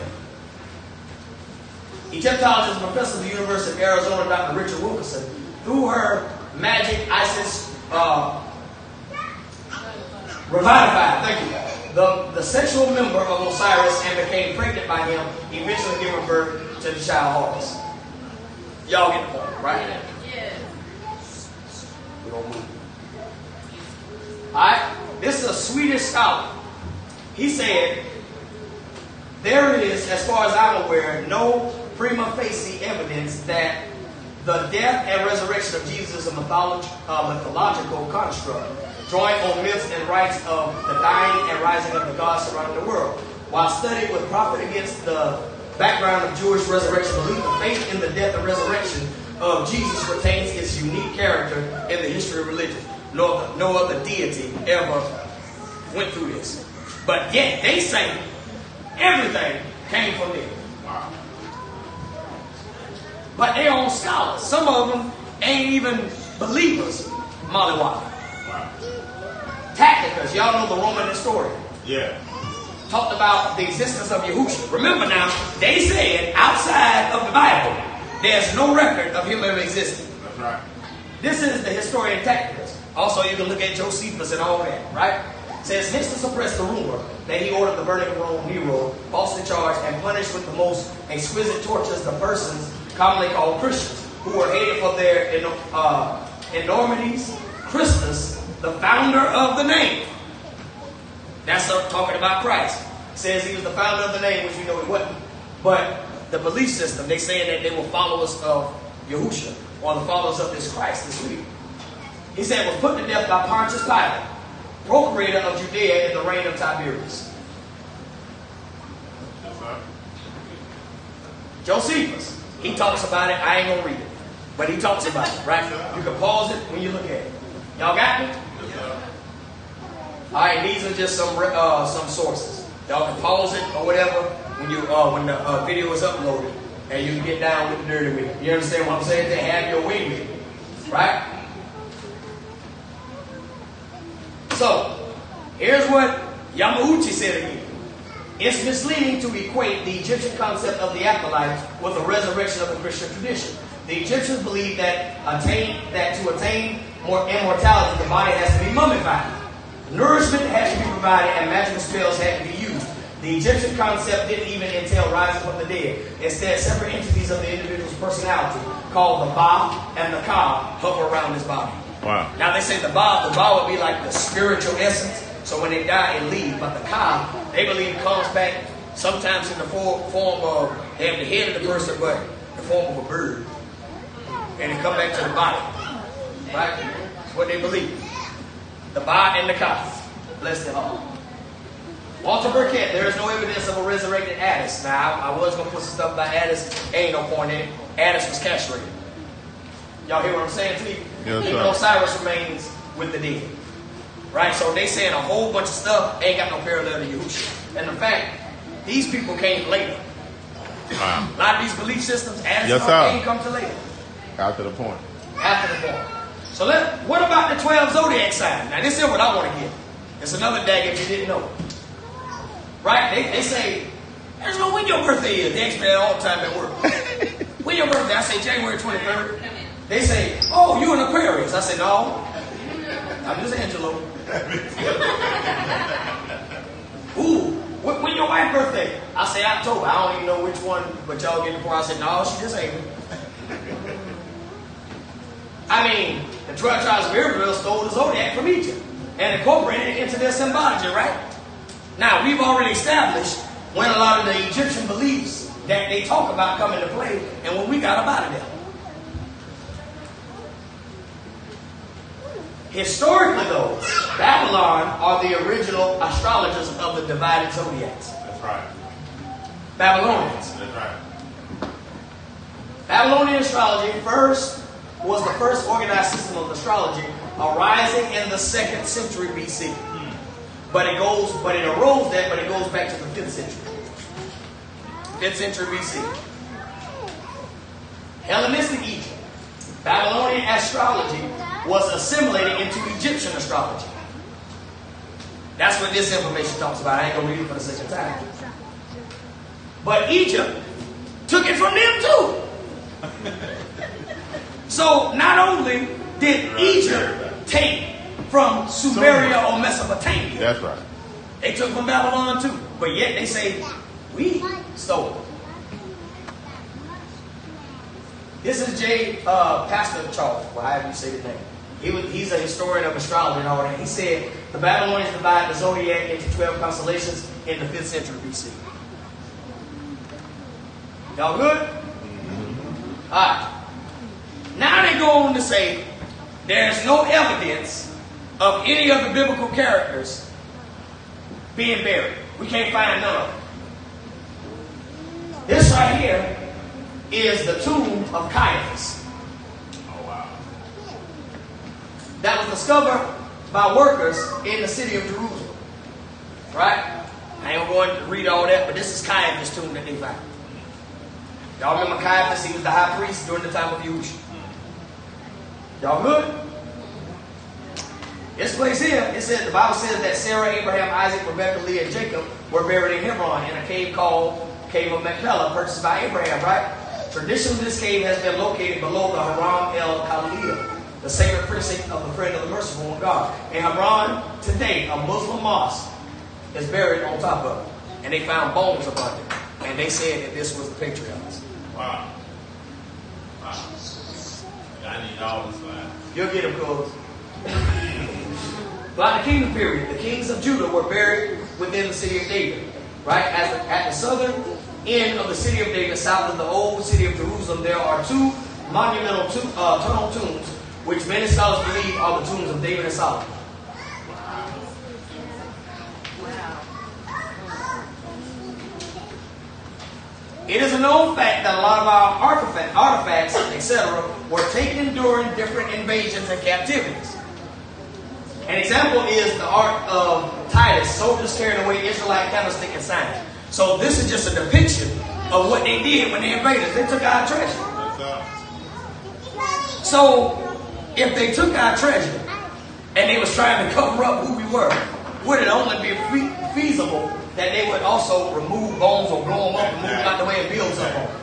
Egyptologist and professor of the University of Arizona, Dr. Richard Wilkinson, through her magic, Isis revivified, thank you, the sexual member of Osiris and became pregnant by him, eventually giving birth to the child Horus. Y'all get the point, right? Yes. We're going to move. Alright, this is a Swedish scholar. He said, there is, as far as I'm aware, no prima facie evidence that the death and resurrection of Jesus is a mythological construct, drawing on myths and rites of the dying and rising of the gods surrounding the world. While studied with profit against the background of Jewish resurrection belief, the faith in the death and resurrection of Jesus retains its unique character in the history of religion. No other deity ever went through this. But yet they say everything came from them. But they own scholars. Some of them ain't even believers, Molly Watt. Tacticus, y'all know the Roman historian. Yeah. Talked about the existence of Yahushua. Remember now, they said outside of the Bible, there's no record of him ever existing. That's right. This is the historian Tacitus. Also, you can look at Josephus and all that, right? It says, hence to suppress the rumor that he ordered the burning of Rome Nero, falsely charged and punished with the most exquisite tortures the persons commonly called Christians, who were hated for their enormities. Christus, the founder of the name. That's talking about Christ. It says he was the founder of the name, which we know he wasn't. But the belief system, they say that they were followers of Yahushua, or the followers of this Christ, this leader. He said was put to death by Pontius Pilate, procurator of Judea in the reign of Tiberius. Yes, sir. Josephus, he talks about it. I ain't going to read it. But he talks about it, right? You can pause it when you look at it. Y'all got me? Yes, sir. All right, these are just some sources. Y'all can pause it or whatever when the video is uploaded, and you can get down with the dirty with it. You understand what I'm saying? They have your way with it, right? So here's what Mccutcheon said again. It's misleading to equate the Egyptian concept of the afterlife with the resurrection of the Christian tradition. The Egyptians believed that to attain more immortality, the body has to be mummified. Nourishment had to be provided and magical spells had to be used. The Egyptian concept didn't even entail rising from the dead. Instead, separate entities of the individual's personality, called the Ba and the Ka, hover around his body. Wow. Now they say the Ba would be like the spiritual essence. So when they die, it leaves. But the Ka, they believe comes back sometimes in the form of, they have the head of the person, but the form of a bird. And it come back to the body. Right? That's what they believe. The Ba and the Ka. Bless their heart. Walter Burkett, there is no evidence of a resurrected Addis. Now, I was going to put some stuff about Addis. Ain't no point in it. Addis was castrated. Y'all hear what I'm saying to you? Yes, Even Osiris remains with the dead. Right? So they saying a whole bunch of stuff ain't got no parallel to Yahushua. And in fact, these people came later. Wow. A lot of these belief systems, Addis Yes, ain't come to later. After the point. After the point. So what about the 12 zodiac signs? Now this is what I want to get. It's another dag if you didn't know. Right? They say, there's no when your birthday is. They ask me that all the time at work. When your birthday? I say January 23rd. They say, oh, you an Aquarius. I say, no. I'm just Angelo. Ooh, when your wife's birthday? I say October. I don't even know which one, but y'all get the point. I said, no, she just ain't. I mean, the 12 tribes of Israel stole the zodiac from Egypt and incorporated it into their symbology, right? Now, we've already established when a lot of the Egyptian beliefs that they talk about come into play and when we got up out of them. Historically, though, Babylon are the original astrologers of the divided zodiacs. That's right. Babylonians. That's right. Babylonian astrology was the first organized system of astrology arising in the 2nd century BC. But it goes back to the 5th century. 5th century BC. Hellenistic Egypt. Babylonian astrology was assimilated into Egyptian astrology. That's what this information talks about. I ain't going to read it for the sake of time. But Egypt took it from them too. So not only did Egypt take from Sumeria or Mesopotamia. That's right. They took from Babylon too. But yet they say, we stole it. This is Pastor Charles, or however you say his name. He's a historian of astrology and all that. He said the Babylonians divided the zodiac into 12 constellations in the 5th century BC. Y'all good? Mm-hmm. All right. Now they go on to say there's no evidence of any of the biblical characters being buried. We can't find none of them. This right here is the tomb of Caiaphas. Oh, wow. That was discovered by workers in the city of Jerusalem. Right? I ain't going to read all that, but this is Caiaphas' tomb that they found. Y'all remember Caiaphas? He was the high priest during the time of Yahushua. Y'all good? This place here, it said, the Bible says that Sarah, Abraham, Isaac, Rebekah, Leah, and Jacob were buried in Hebron in a cave called Cave of Machpelah, purchased by Abraham, right? Traditionally, this cave has been located below the Haram el-Khalil, the sacred precinct of the friend of the merciful one God. In Hebron, today, a Muslim mosque is buried on top of it. And they found bones above it. And they said that this was the patriarchs. Wow. Wow. I need all this line. You'll get them, close. Throughout the kingdom period, the kings of Judah were buried within the city of David. Right? At the southern end of the city of David, south of the old city of Jerusalem, there are two monumental tunnel tombs, which many scholars believe are the tombs of David and Solomon. It is a known fact that a lot of our artifacts, etc., were taken during different invasions and captivities. An example is the art of Titus, soldiers carrying away Israelite candlestick and sign. So this is just a depiction of what they did when they invaded us. They took our treasure. So if they took our treasure and they was trying to cover up who we were, would it only be feasible that they would also remove bones or blow them up and move them out the way and build something on them?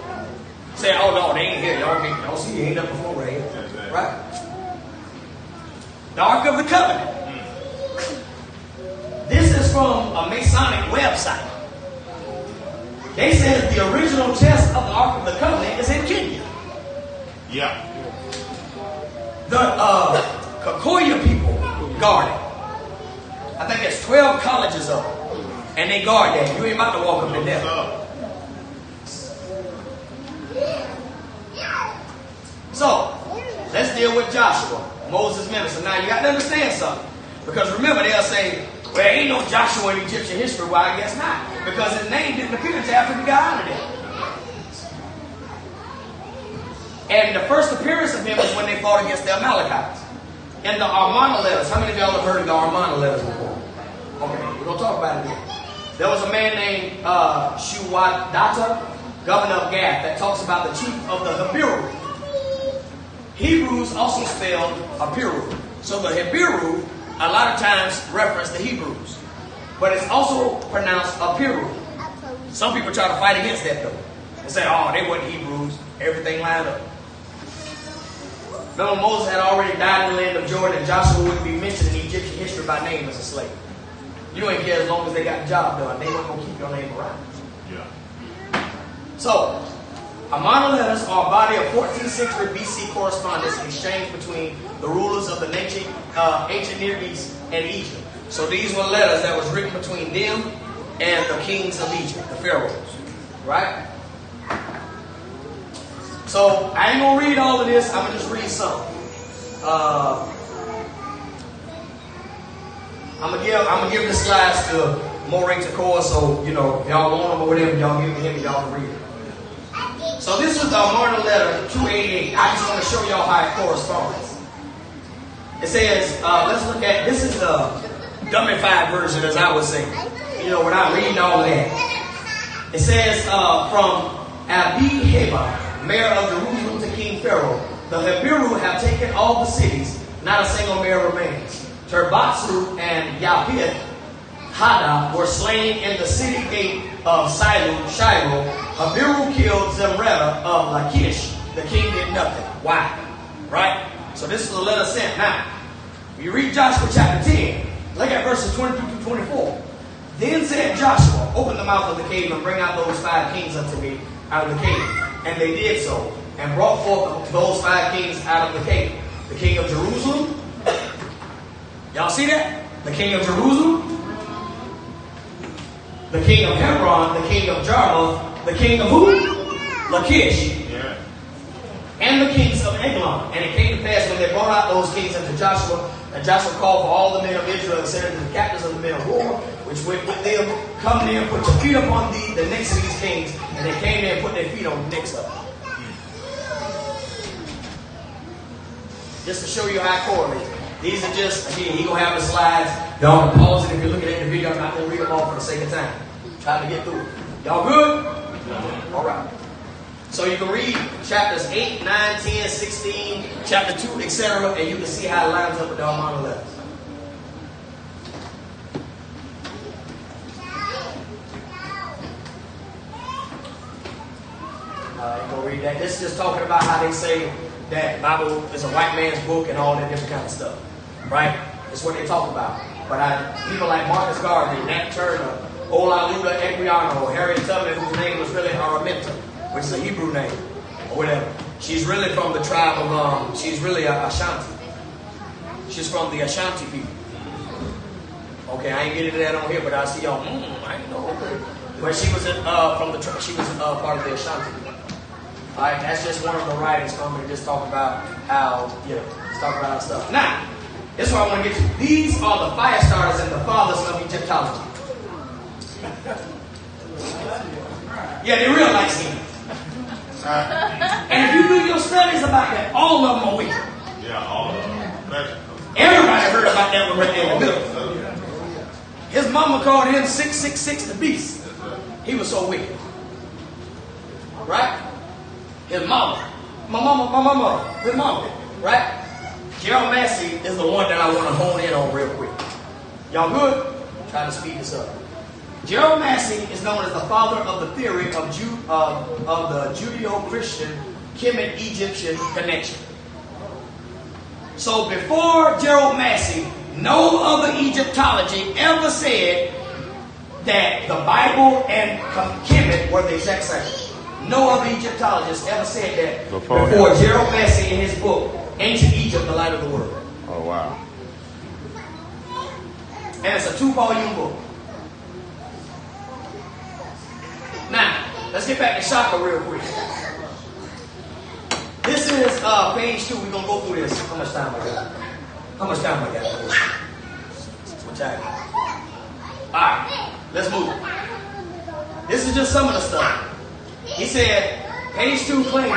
Say, oh no, they ain't here. Y'all see, he ain't up before right here. Right? The Ark of the Covenant. This is from a Masonic website. They said the original chest of the Ark of the Covenant is in Kenya. Yeah. The Kikoya people guard it. I think there's 12 colleges of them. And they guard that. You ain't about to walk up to them. So, let's deal with Joshua, Moses' minister. Now, you got to understand something. Because remember, they'll say, well, ain't no Joshua in Egyptian history. Well, I guess not. Because his name didn't appear until after we got out of there. And the first appearance of him was when they fought against the Amalekites. In the Armana letters. How many of y'all have heard of the Armana letters before? Okay, we're going to talk about it again. There was a man named Shuwadata, governor of Gath, that talks about the chief of the Hebiru. Hebrews also spelled Apiru. So the Hebiru, a lot of times, reference the Hebrews. But it's also pronounced Apiru. Some people try to fight against that, though. They say, oh, they weren't Hebrews. Everything lined up. Remember, Moses had already died in the land of Jordan, and Joshua would be mentioned in Egyptian history by name as a slave. You ain't care as long as they got the job done. They weren't going to keep your name around. Yeah. So, Amana letters are a body of 14th century BC correspondence exchanged between the rulers of the ancient Near East and Egypt. So these were letters that was written between them and the kings of Egypt, the pharaohs. Right? So, I ain't going to read all of this. I'm going to just read some. I'm gonna give the slides to Moreh so you know if y'all want them or whatever, y'all give them to him and y'all can read it. So this is the Amana letter 288. I just want to show y'all how it corresponds. It says, let's look at, this is the dummified version, as I would say. You know, without reading all of that. It says, from Abi-Heba, mayor of Jerusalem, to King Pharaoh, the Hebiru have taken all the cities, not a single mayor remains. Terbatsu and Yapit Hada were slain in the city gate of Shiloh. Hebiru killed Zemretta of Lachish. The king did nothing. Why? Right? So this is the letter sent. Now, you read Joshua chapter 10. Look at verses 22 to 24. Then said Joshua, open the mouth of the cave and bring out those 5 kings unto me out of the cave. And they did so, and brought forth those 5 kings out of the cave. The king of Jerusalem. Y'all see that? The king of Jerusalem, the king of Hebron, the king of Jarmuth, the king of who? Lachish. Yeah. And the kings of Eglon. And it came to pass when they brought out those kings unto Joshua, and Joshua called for all the men of Israel and said unto the captains of the men of war, which went with them, come near and put your feet upon the necks of these kings. And they came there and put their feet on the necks of them. Just to show you how it correlates. These are just, again, he gonna have the slides. Y'all can pause it if you're looking at the video. I'm not gonna read them all for the sake of time. Try to get through it. Y'all good? All right. So you can read chapters 8, 9, 10, 16, chapter 2, etc., and you can see how it lines up with the Amana letters. read that. This is just talking about how they say that the Bible is a white man's book and all that different kind of stuff. Right? That's what they talk about. But people like Marcus Garvey, Nat Turner, Olaluda Equiano, Harriet Tubman, whose name was really Araminta, which is a Hebrew name, or whatever. She's really from the tribe of, she's really a Ashanti. She's from the Ashanti people. Okay, I ain't getting to that on here, but I see y'all, I ain't know. But she was part of the Ashanti people. All right, that's just one of the writings from it. Just talk about how, just talk about how stuff. Now, this is what I want to get to. These are the fire starters and the fathers of Egyptology. Yeah, they're real light skinned. And if you do your studies about that, all of them are wicked. Yeah, all of them. Everybody heard about that one right there in the middle. His mama called him 666 the beast. He was so wicked. Right? His mama. My mama. His mama. Right? Gerald Massey is the one that I want to hone in on real quick. Y'all good? I'm trying to speed this up. Gerald Massey is known as the father of the theory of the Judeo-Christian Khemetic-Egyptian connection. So before Gerald Massey, no other Egyptology ever said that the Bible and Kemet were the exact same. No other Egyptologist ever said that before Gerald Massey in his book, Ancient Egypt, the Light of the World. Oh, wow. And it's a 2-volume book. Now, let's get back to Shaka real quick. This is page 2. We're going to go through this. How much time I got? What time? Alright, let's move. This is just some of the stuff. He said, page 2, claim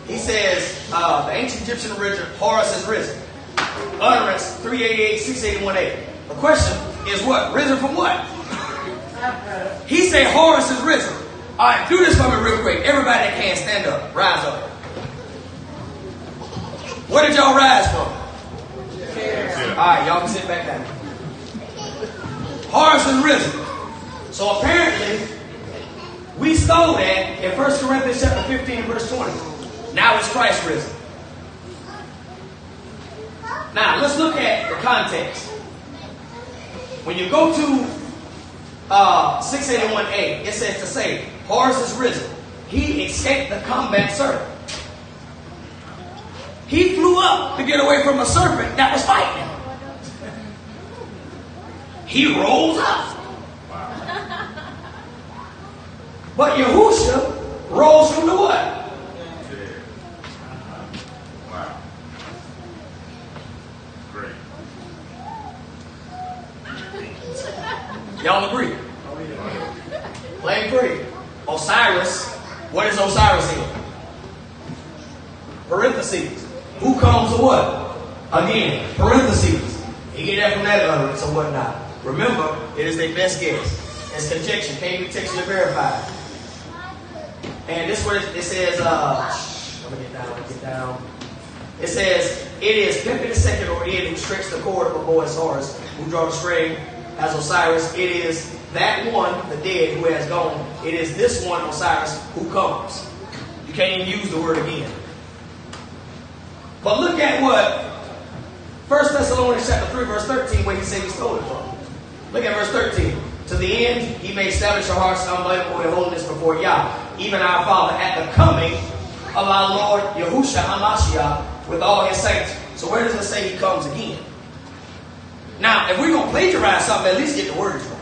2. He says, the ancient Egyptian origin, Horus is risen. Utterance 388-681-8. The question is what? Risen from what? He said Horus is risen. Alright, do this for me real quick. Everybody that can, stand up. Rise up. Where did y'all rise from? Alright, y'all can sit back down. Horus is risen. So apparently, we stole that in 1 Corinthians chapter 15, verse 20. Now it's Christ risen. Now, let's look at the context. When you go to 681a, it says to say, Horus is risen. He escaped the combat serpent. He flew up to get away from a serpent that was fighting him. He rose up. But Yahusha rose from the what? Wow. Great. Y'all agree? Claim 3. Osiris. What is Osiris in? Parentheses. Who comes or what? Again, parentheses. You get that from that utterance or whatnot. Remember, it is their best guess. It's conjecture. Can't be textually verified. And this word, it says, I'm going to get down. It says, it is Pepe II or Id who stretched the cord of a boy's Horus, who draw the string as Osiris. It is that one, the dead, who has gone. It is this one, Osiris, who comes. You can't even use the word again. But look at what 1 Thessalonians chapter 3, verse 13, where he said he stole it from. Look at verse 13. To the end, he may establish our hearts unblameable in holiness before Yah, even our Father, at the coming of our Lord Yahushua HaMashiach with all his saints. So where does it say he comes again? Now, if we're going to plagiarize something, at least get the words right.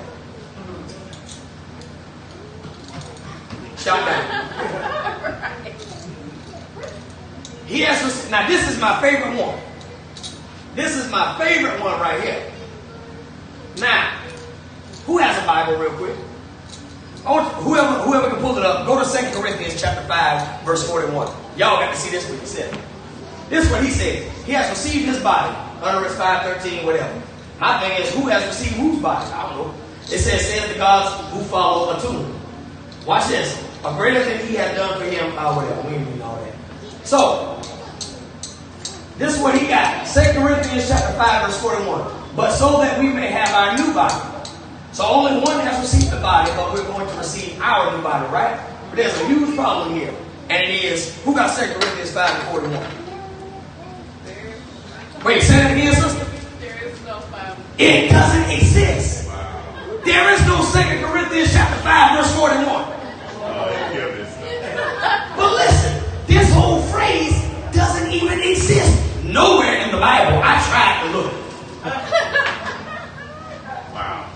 Shout down. He has. Now, this is my favorite one. This is my favorite one right here. Now, who has a Bible real quick? I want whoever can pull it up, go to 2 Corinthians chapter 5, verse 41. Y'all got to see this what he said. This is what he said. He has received his body. Utterance 5:13, whatever. My thing is, who has received whose body? I don't know. It says the gods who follow a tomb. Watch this. A greater than he had done for him, whatever. We didn't mean all that. So, this is what he got. 2 Corinthians chapter 5, verse 41. But so that we may have our new body. So only one has received the body, but we're going to receive our new body, right? But there's a huge problem here. And it is, who got 2 Corinthians 5 and 41? Wait, say that again, sister? There is no 5. It doesn't exist. There is no 2 Corinthians chapter 5 verse 41. But listen, this whole phrase doesn't even exist nowhere in the Bible. I tried to look. Wow.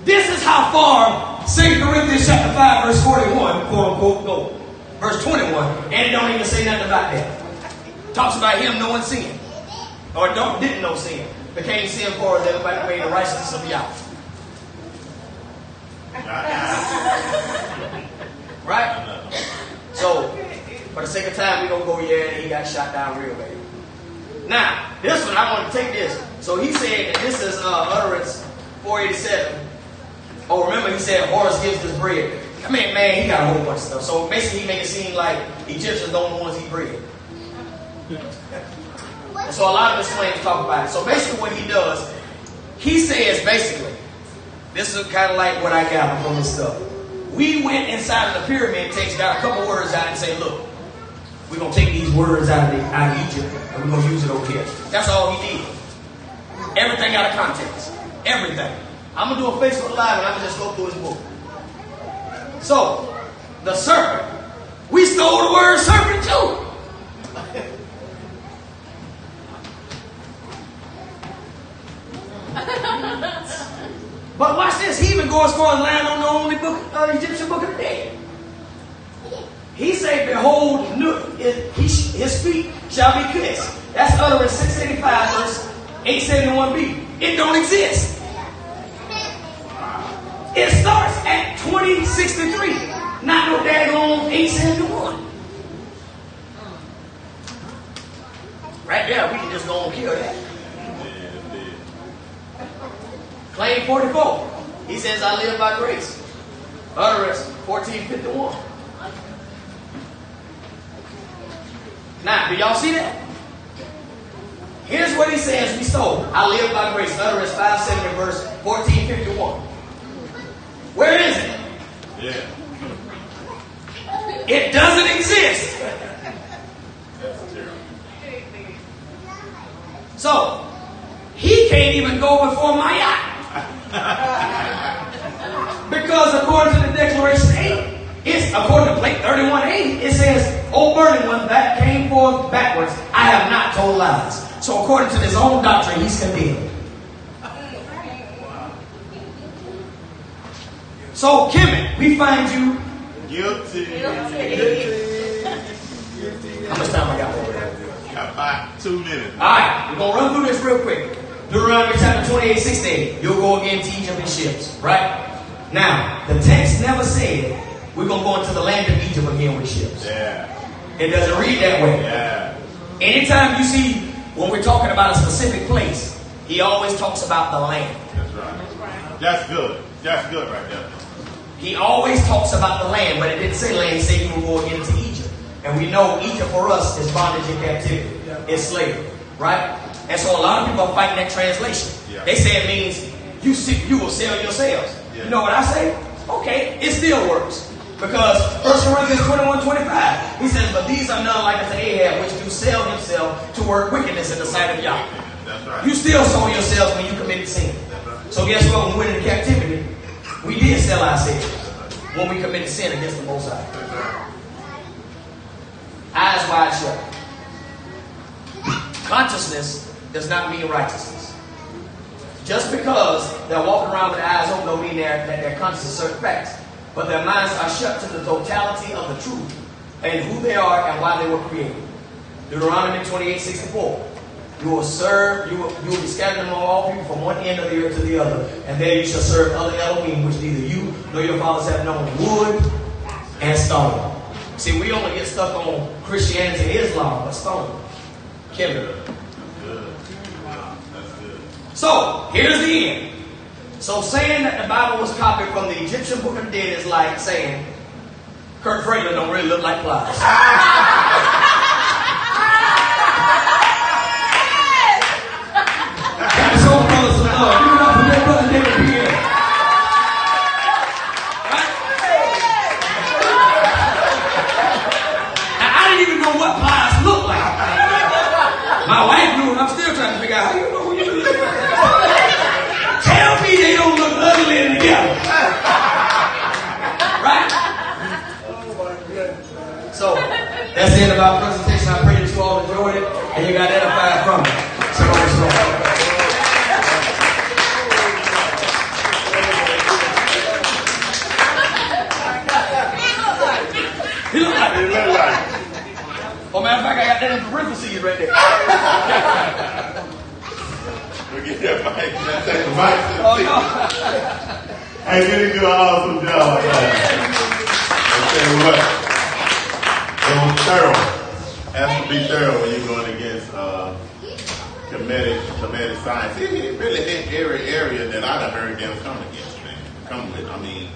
This is how far 2 Corinthians chapter 5 verse 41, quote unquote, go. Verse 21, and it don't even say nothing about that. Talks about him knowing sin. Or didn't know sin. Became sin for them by the way the righteousness of Yahweh. Right? So, for the sake of time, we're going to go, he got shot down real bad. Now, this one, I want to take this. So he said that this is utterance 487. Oh, remember he said Horus gives this bread. I mean, man, he got a whole bunch of stuff. So basically he make it seem like Egyptians don't the ones eat bread. And so a lot of his claims talk about it. So basically what he does, he says basically, this is kind of like what I got from this stuff. We went inside of the pyramid text, got a couple words out and say, look, we're going to take these words out of Egypt and we're going to use it over here. That's all he did. Everything out of context. Everything. I'm going to do a Facebook Live and I'm going to just go through his book. So, the serpent. We stole the word serpent too. But watch this. He even goes for and land on the only book, Egyptian book of the dead. He said, behold, his feet shall be kissed. That's utterance 685 verse 871b. It don't exist. It starts at 2063. Not no daggone 871. Right there, we can just go and kill that. Claim 44. He says, I live by grace. Utterance 1451. Now, do y'all see that? Here's what he says we stole. I live by grace. Utterance 570 verse 1451. Where is it? Yeah. It doesn't exist. That's terrible. So, he can't even go before my eye. Because according to the Declaration 8, it's according to plate 3180, it says, O burning one that came forth backwards, I have not told lies. So according to his own doctrine, he's condemned. So, Khemetic, we find you Guilty. How much time I got over there? Got about 2 minutes. Alright, we're going to run through this real quick. Deuteronomy chapter 28, 16. You'll go again to Egypt in ships, right? Now, the text never said we're going to go into the land of Egypt again with ships. Yeah. It doesn't read that way. Yeah. Anytime you see, when we're talking about a specific place, he always talks about the land. That's right. That's good. That's good right there. He always talks about the land, but it didn't say land. It said he will go again to Egypt. And we know Egypt for us is bondage and captivity. It's slavery, right? And so a lot of people are fighting that translation. Yeah. They say it means you will sell yourselves. Yeah. You know what I say? Okay, it still works. Because 1 Corinthians 21:25, he says, but these are none like unto Ahab, which do sell himself to work wickedness in the sight of Yahweh. That's right. You still sold yourselves when you committed sin. That's right. So guess what? When we went into captivity, we did sell ourselves when we committed sin against the Most High. That's right. Eyes wide shut. Consciousness does not mean righteousness. Just because they're walking around with their eyes open don't mean that they're conscious of certain facts. But their minds are shut to the totality of the truth and who they are and why they were created. Deuteronomy 28:64. You will serve, you will be scattered among all people from one end of the earth to the other. And there you shall serve other Elohim, which neither you nor your fathers have known, wood and stone. See, we only get stuck on Christianity and Islam, but stone. Khemetic. That's good. So, here's the end. So, saying that the Bible was copied from the Egyptian Book of the Dead is like saying Kurt Franklin don't really look like flies. That's all, brothers and love. Give it up for their brother David Pierre. Right? wife knew, and I'm still trying to figure out how you know who you look like. Tell me they don't look ugly together. Right? So, that's the end of our presentation. I pray that you all enjoyed it and you got edified from it. Shalom, shalom. He look like it. Oh, matter of fact, I got that in parentheses right there. We'll get that mic. Let's take the mic to the Oh, seat. no. Hey, you do an awesome job. I'll tell you what. It was thorough. Has to be thorough when you're going against Khemetic science. It really hit every area that I've heard them come against. Come with. I mean,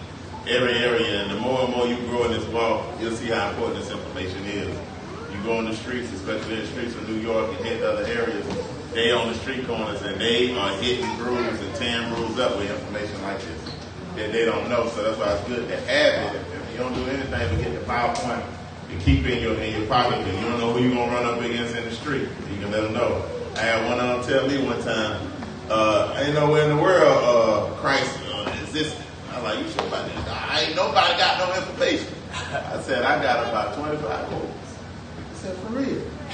every area, and the more and more you grow in this walk, you'll see how important this information is. You go on the streets, especially in the streets of New York and hit other areas, they on the street corners and they are hitting grooves and tearing grooves up with information like this that they don't know. So that's why it's good to have it. If you don't do anything but get the PowerPoint and keep it in your pocket, and you don't know who you're going to run up against in the street, you can let them know. I had one of them tell me one time, ain't nowhere in the world Christ existed. I was like, you sure about that? I ain't nobody got no information. I said, I got about 25 more. I said, for real? I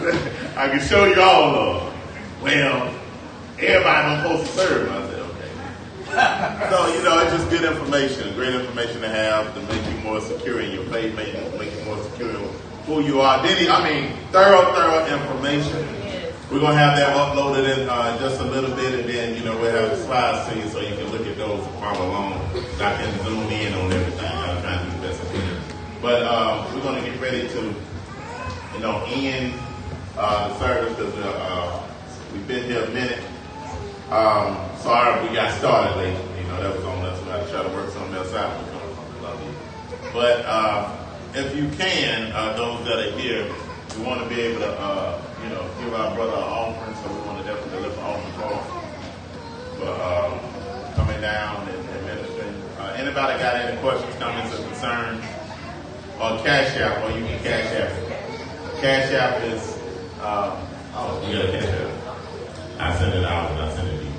said, I can show you all of them. Well, everybody don't supposed to serve them. I said, okay. So, it's just good information, great information to have to make you more secure in your faith, make you more secure in who you are. Thorough information. We're going to have that uploaded in just a little bit, and then, we'll have the slides to you so you can look at those and follow along. I can zoom in on everything. I'm trying to do the best I can. But we're going to get ready to, end the service because we've been here a minute. Sorry we got started late. That was on us. We got to try to work something else out. But if you can, those that are here, we want to be able to, give our brother an offering, so we want to definitely lift an offering for coming down and ministering. Anybody got any questions, comments, or concerns? Or Cash App, or you can Cash App. Cash App is, you got a Cash App. I send it out and I send it to you.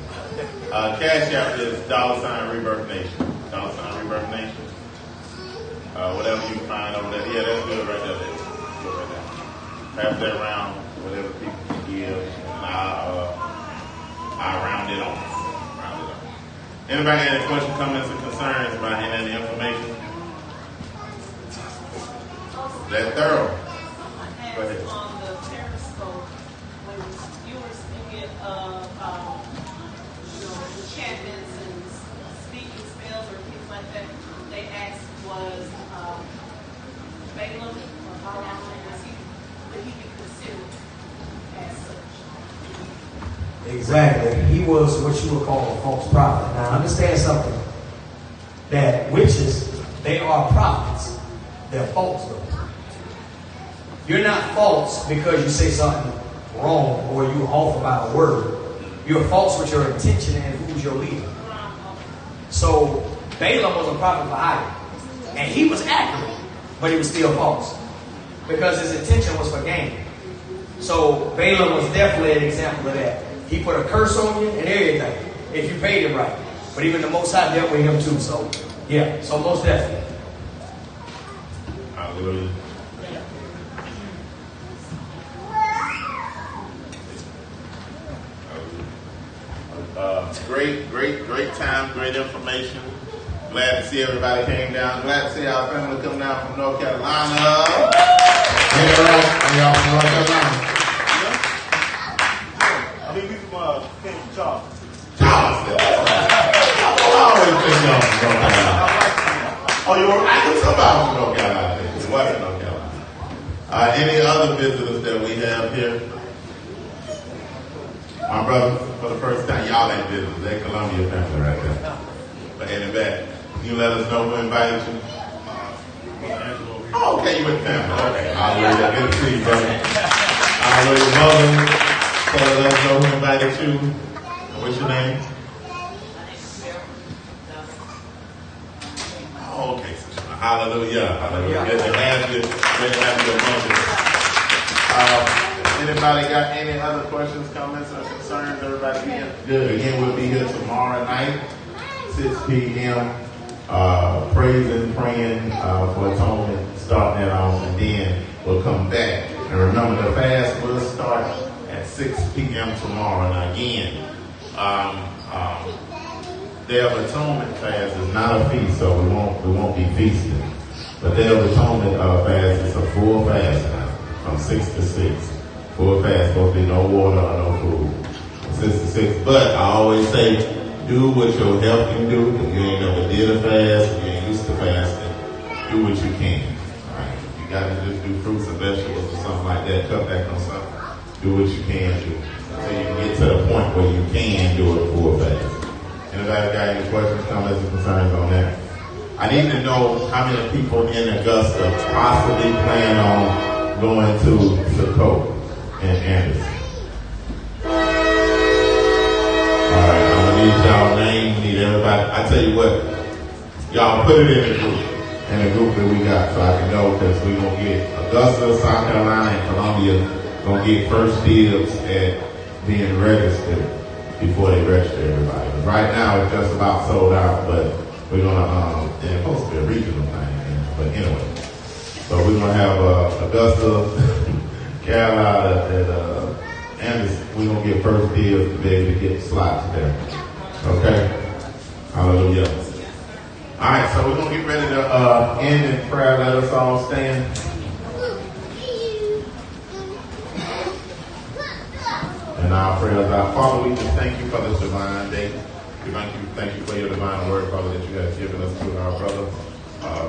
Cash App is $Rebirth Nation. $Rebirth Nation. Whatever you find over there. Yeah, that's good right there. That's good right there. Pass that around, whatever people can give, and I'll round it on. Anybody got any questions, comments, or concerns about any information? That thorough. Go ahead. On the Periscope, when you were speaking of the champions and speaking spells or things like that, they asked was Balaam or Balaam, would he be considered as such? Exactly. He was what you would call a false prophet. Now understand something. That witches, they are prophets. They're false though. You're not false because you say something wrong or you off about a word. You're false with your intention and who's your leader. So Balaam was a prophet for hire. And he was accurate, but he was still false. Because his intention was for gain. So Balaam was definitely an example of that. He put a curse on you and everything, if you paid him right. But even the Most High dealt with him too. So, yeah, so most definitely. Hallelujah. Great time, great information. Glad to see everybody came down. Glad to see our family come down from North Carolina. Hey, y'all from North Carolina. I mean, we from Charles. Charleston. I always think y'all from North Carolina. Oh, I knew somebody from North Carolina. Your wife from North Carolina. Any other visitors that we have here? My brother, for the first time, y'all ain't visitors. They're Columbia family right there. But in the back, you let us know who invited you. Angelo. Oh, okay, you with the family. Okay. Hallelujah. Good to see you, brother. Hallelujah. Mother, so let us know who invited you. What's your name? Oh, okay. Hallelujah. Hallelujah. Good to have you. Good to have you among us. Anybody got any other questions, comments, or concerns? Everybody good? Again, we'll be here tomorrow night, 6 p.m. Praising, praying for atonement, starting it off, and then we'll come back. And remember, the fast will start at 6 p.m. tomorrow. And again, Day of Atonement fast is not a feast, so we won't be feasting. But Day of Atonement fast is a full fast now, from 6 to 6. Full fast, supposed to be no water or no food. From 6 to 6. But I always say, do what your health can do. If you ain't never did a fast, if you ain't used to fasting, do what you can. All right? You got to just do fruits and vegetables or something like that. Cut back on something. Do what you can do. So you can get to the point where you can do a full fast. Anybody got any questions, comments, or concerns on that? I need to know how many people in Augusta possibly plan on going to Sukkot and Anderson. All right, I'm going to need y'all name, need everybody. I tell you what, y'all put it in the group that we got so I can know, because we're going to get Augusta, South Carolina, and Columbia going to get first dibs at being registered before they register everybody. Right now, it's just about sold out, but we're going to, it's supposed to be a regional thing, but anyway. So we're going to have Augusta, Carolina, and we're going to get first deals to be able to get slots there. Okay? Hallelujah. All right, so we're going to get ready to end in prayer. Let us all stand. And our prayers are, Father, we just thank you for this divine day. We thank you for your divine word, Father, that you have given us through our brother,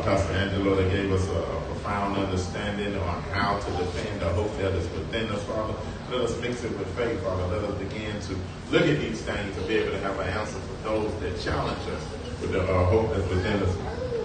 Pastor Angelo, that gave us a profound understanding on how to defend the hope that is within us, Father. Let us mix it with faith, Father. Let us begin to look at these things to be able to have an answer for those that challenge us with the hope that's within us.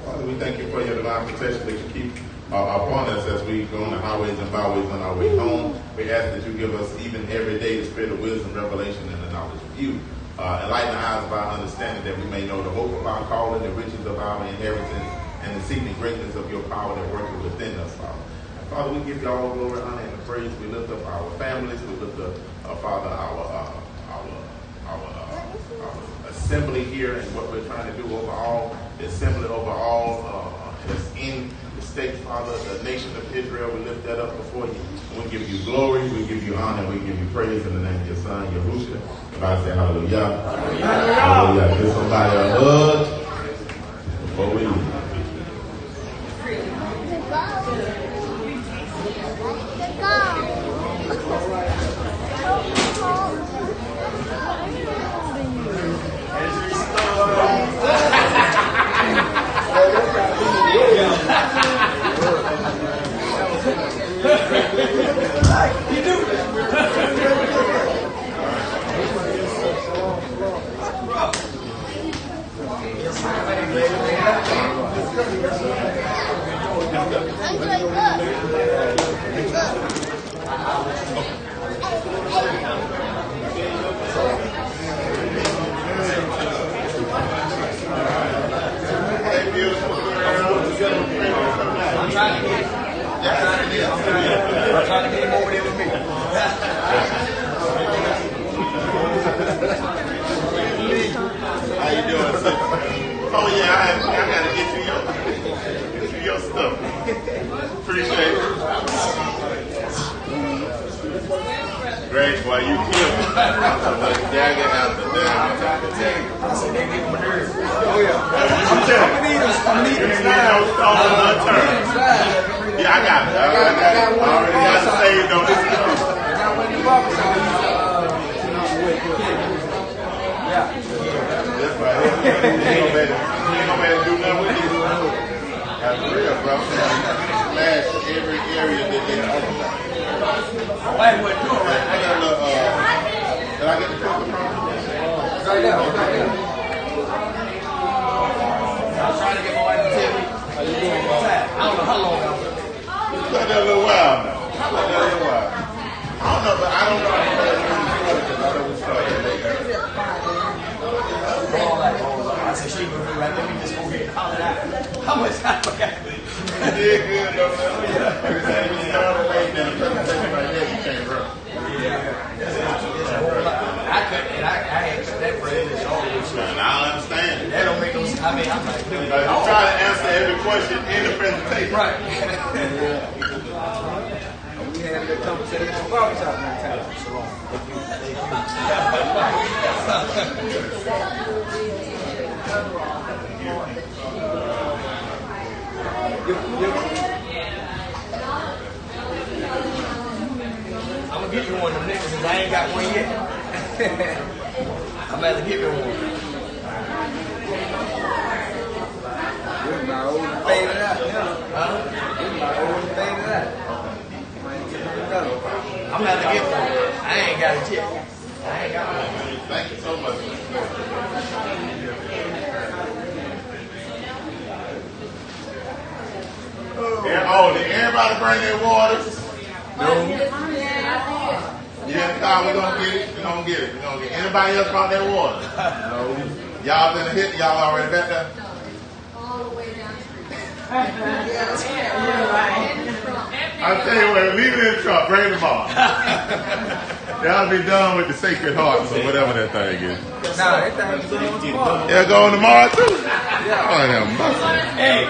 Father, we thank you for your divine protection that you keep upon us as we go on the highways and byways on our way home. We ask that you give us even every day the spirit of wisdom, revelation, and the knowledge of you. Enlighten the eyes of our understanding that we may know the hope of our calling, the riches of our inheritance, and the exceeding greatness of your power that worketh within us, Father. And Father, we give you all glory, honor, and praise. We lift up our families. We lift up, Father, our assembly here and what we're trying to do overall, the assembly overall is in the state, Father, the nation of Israel. We lift that up before you. We give you glory, we give you honor, we give you praise in the name of your son, Yahushua. Everybody say hallelujah. Hallelujah. Hallelujah. Give somebody a hug before we leave. You do. I'm trying to get him over there with me. How you doing, sir? Oh yeah, I gotta get you your stuff. Appreciate it. Great, boy, you killed me. Dagger after dagger. I said they get my nerves. Oh yeah. I'm needing Yeah, I got it. I already got it saved on this computer. That's right. Ain't gonna better do nothing with you. That's real, bro. Smash every area that they occupy. Why would do it right? I got a little, did I get the cooker from you? Right there. I was trying to get my wife to tell me, are you doing time? I don't know how long I was. Like that a little while now. Like that a little while. I don't know, but I don't know how to I said, she gonna do right there. We just go ahead and holler it out. How much time I got? You did good, though, man. Everything you started late, then the presentation right there. that conversation at the barbershop one time. I'm gonna get you one of them niggas since I ain't got one yet. I'm about to get me one. This is my old faded out. Huh? This is my old faded out. I'm about to get one. I ain't got it yet. I ain't got one. Thank you so much. Oh, did everybody bring their waters? No. Yeah, Kyle, we're gonna get it. We're gonna get it. We're gonna get it. Anybody else brought their water? No. Y'all been hit? Y'all already got that? All the way down I'll tell you what, leave it in the truck, bring them on. Y'all be done with the Sacred Hearts or whatever that thing is. Nah, that thing was on tomorrow. Yeah, going tomorrow too? Yeah. Oh, have mercy. Hey.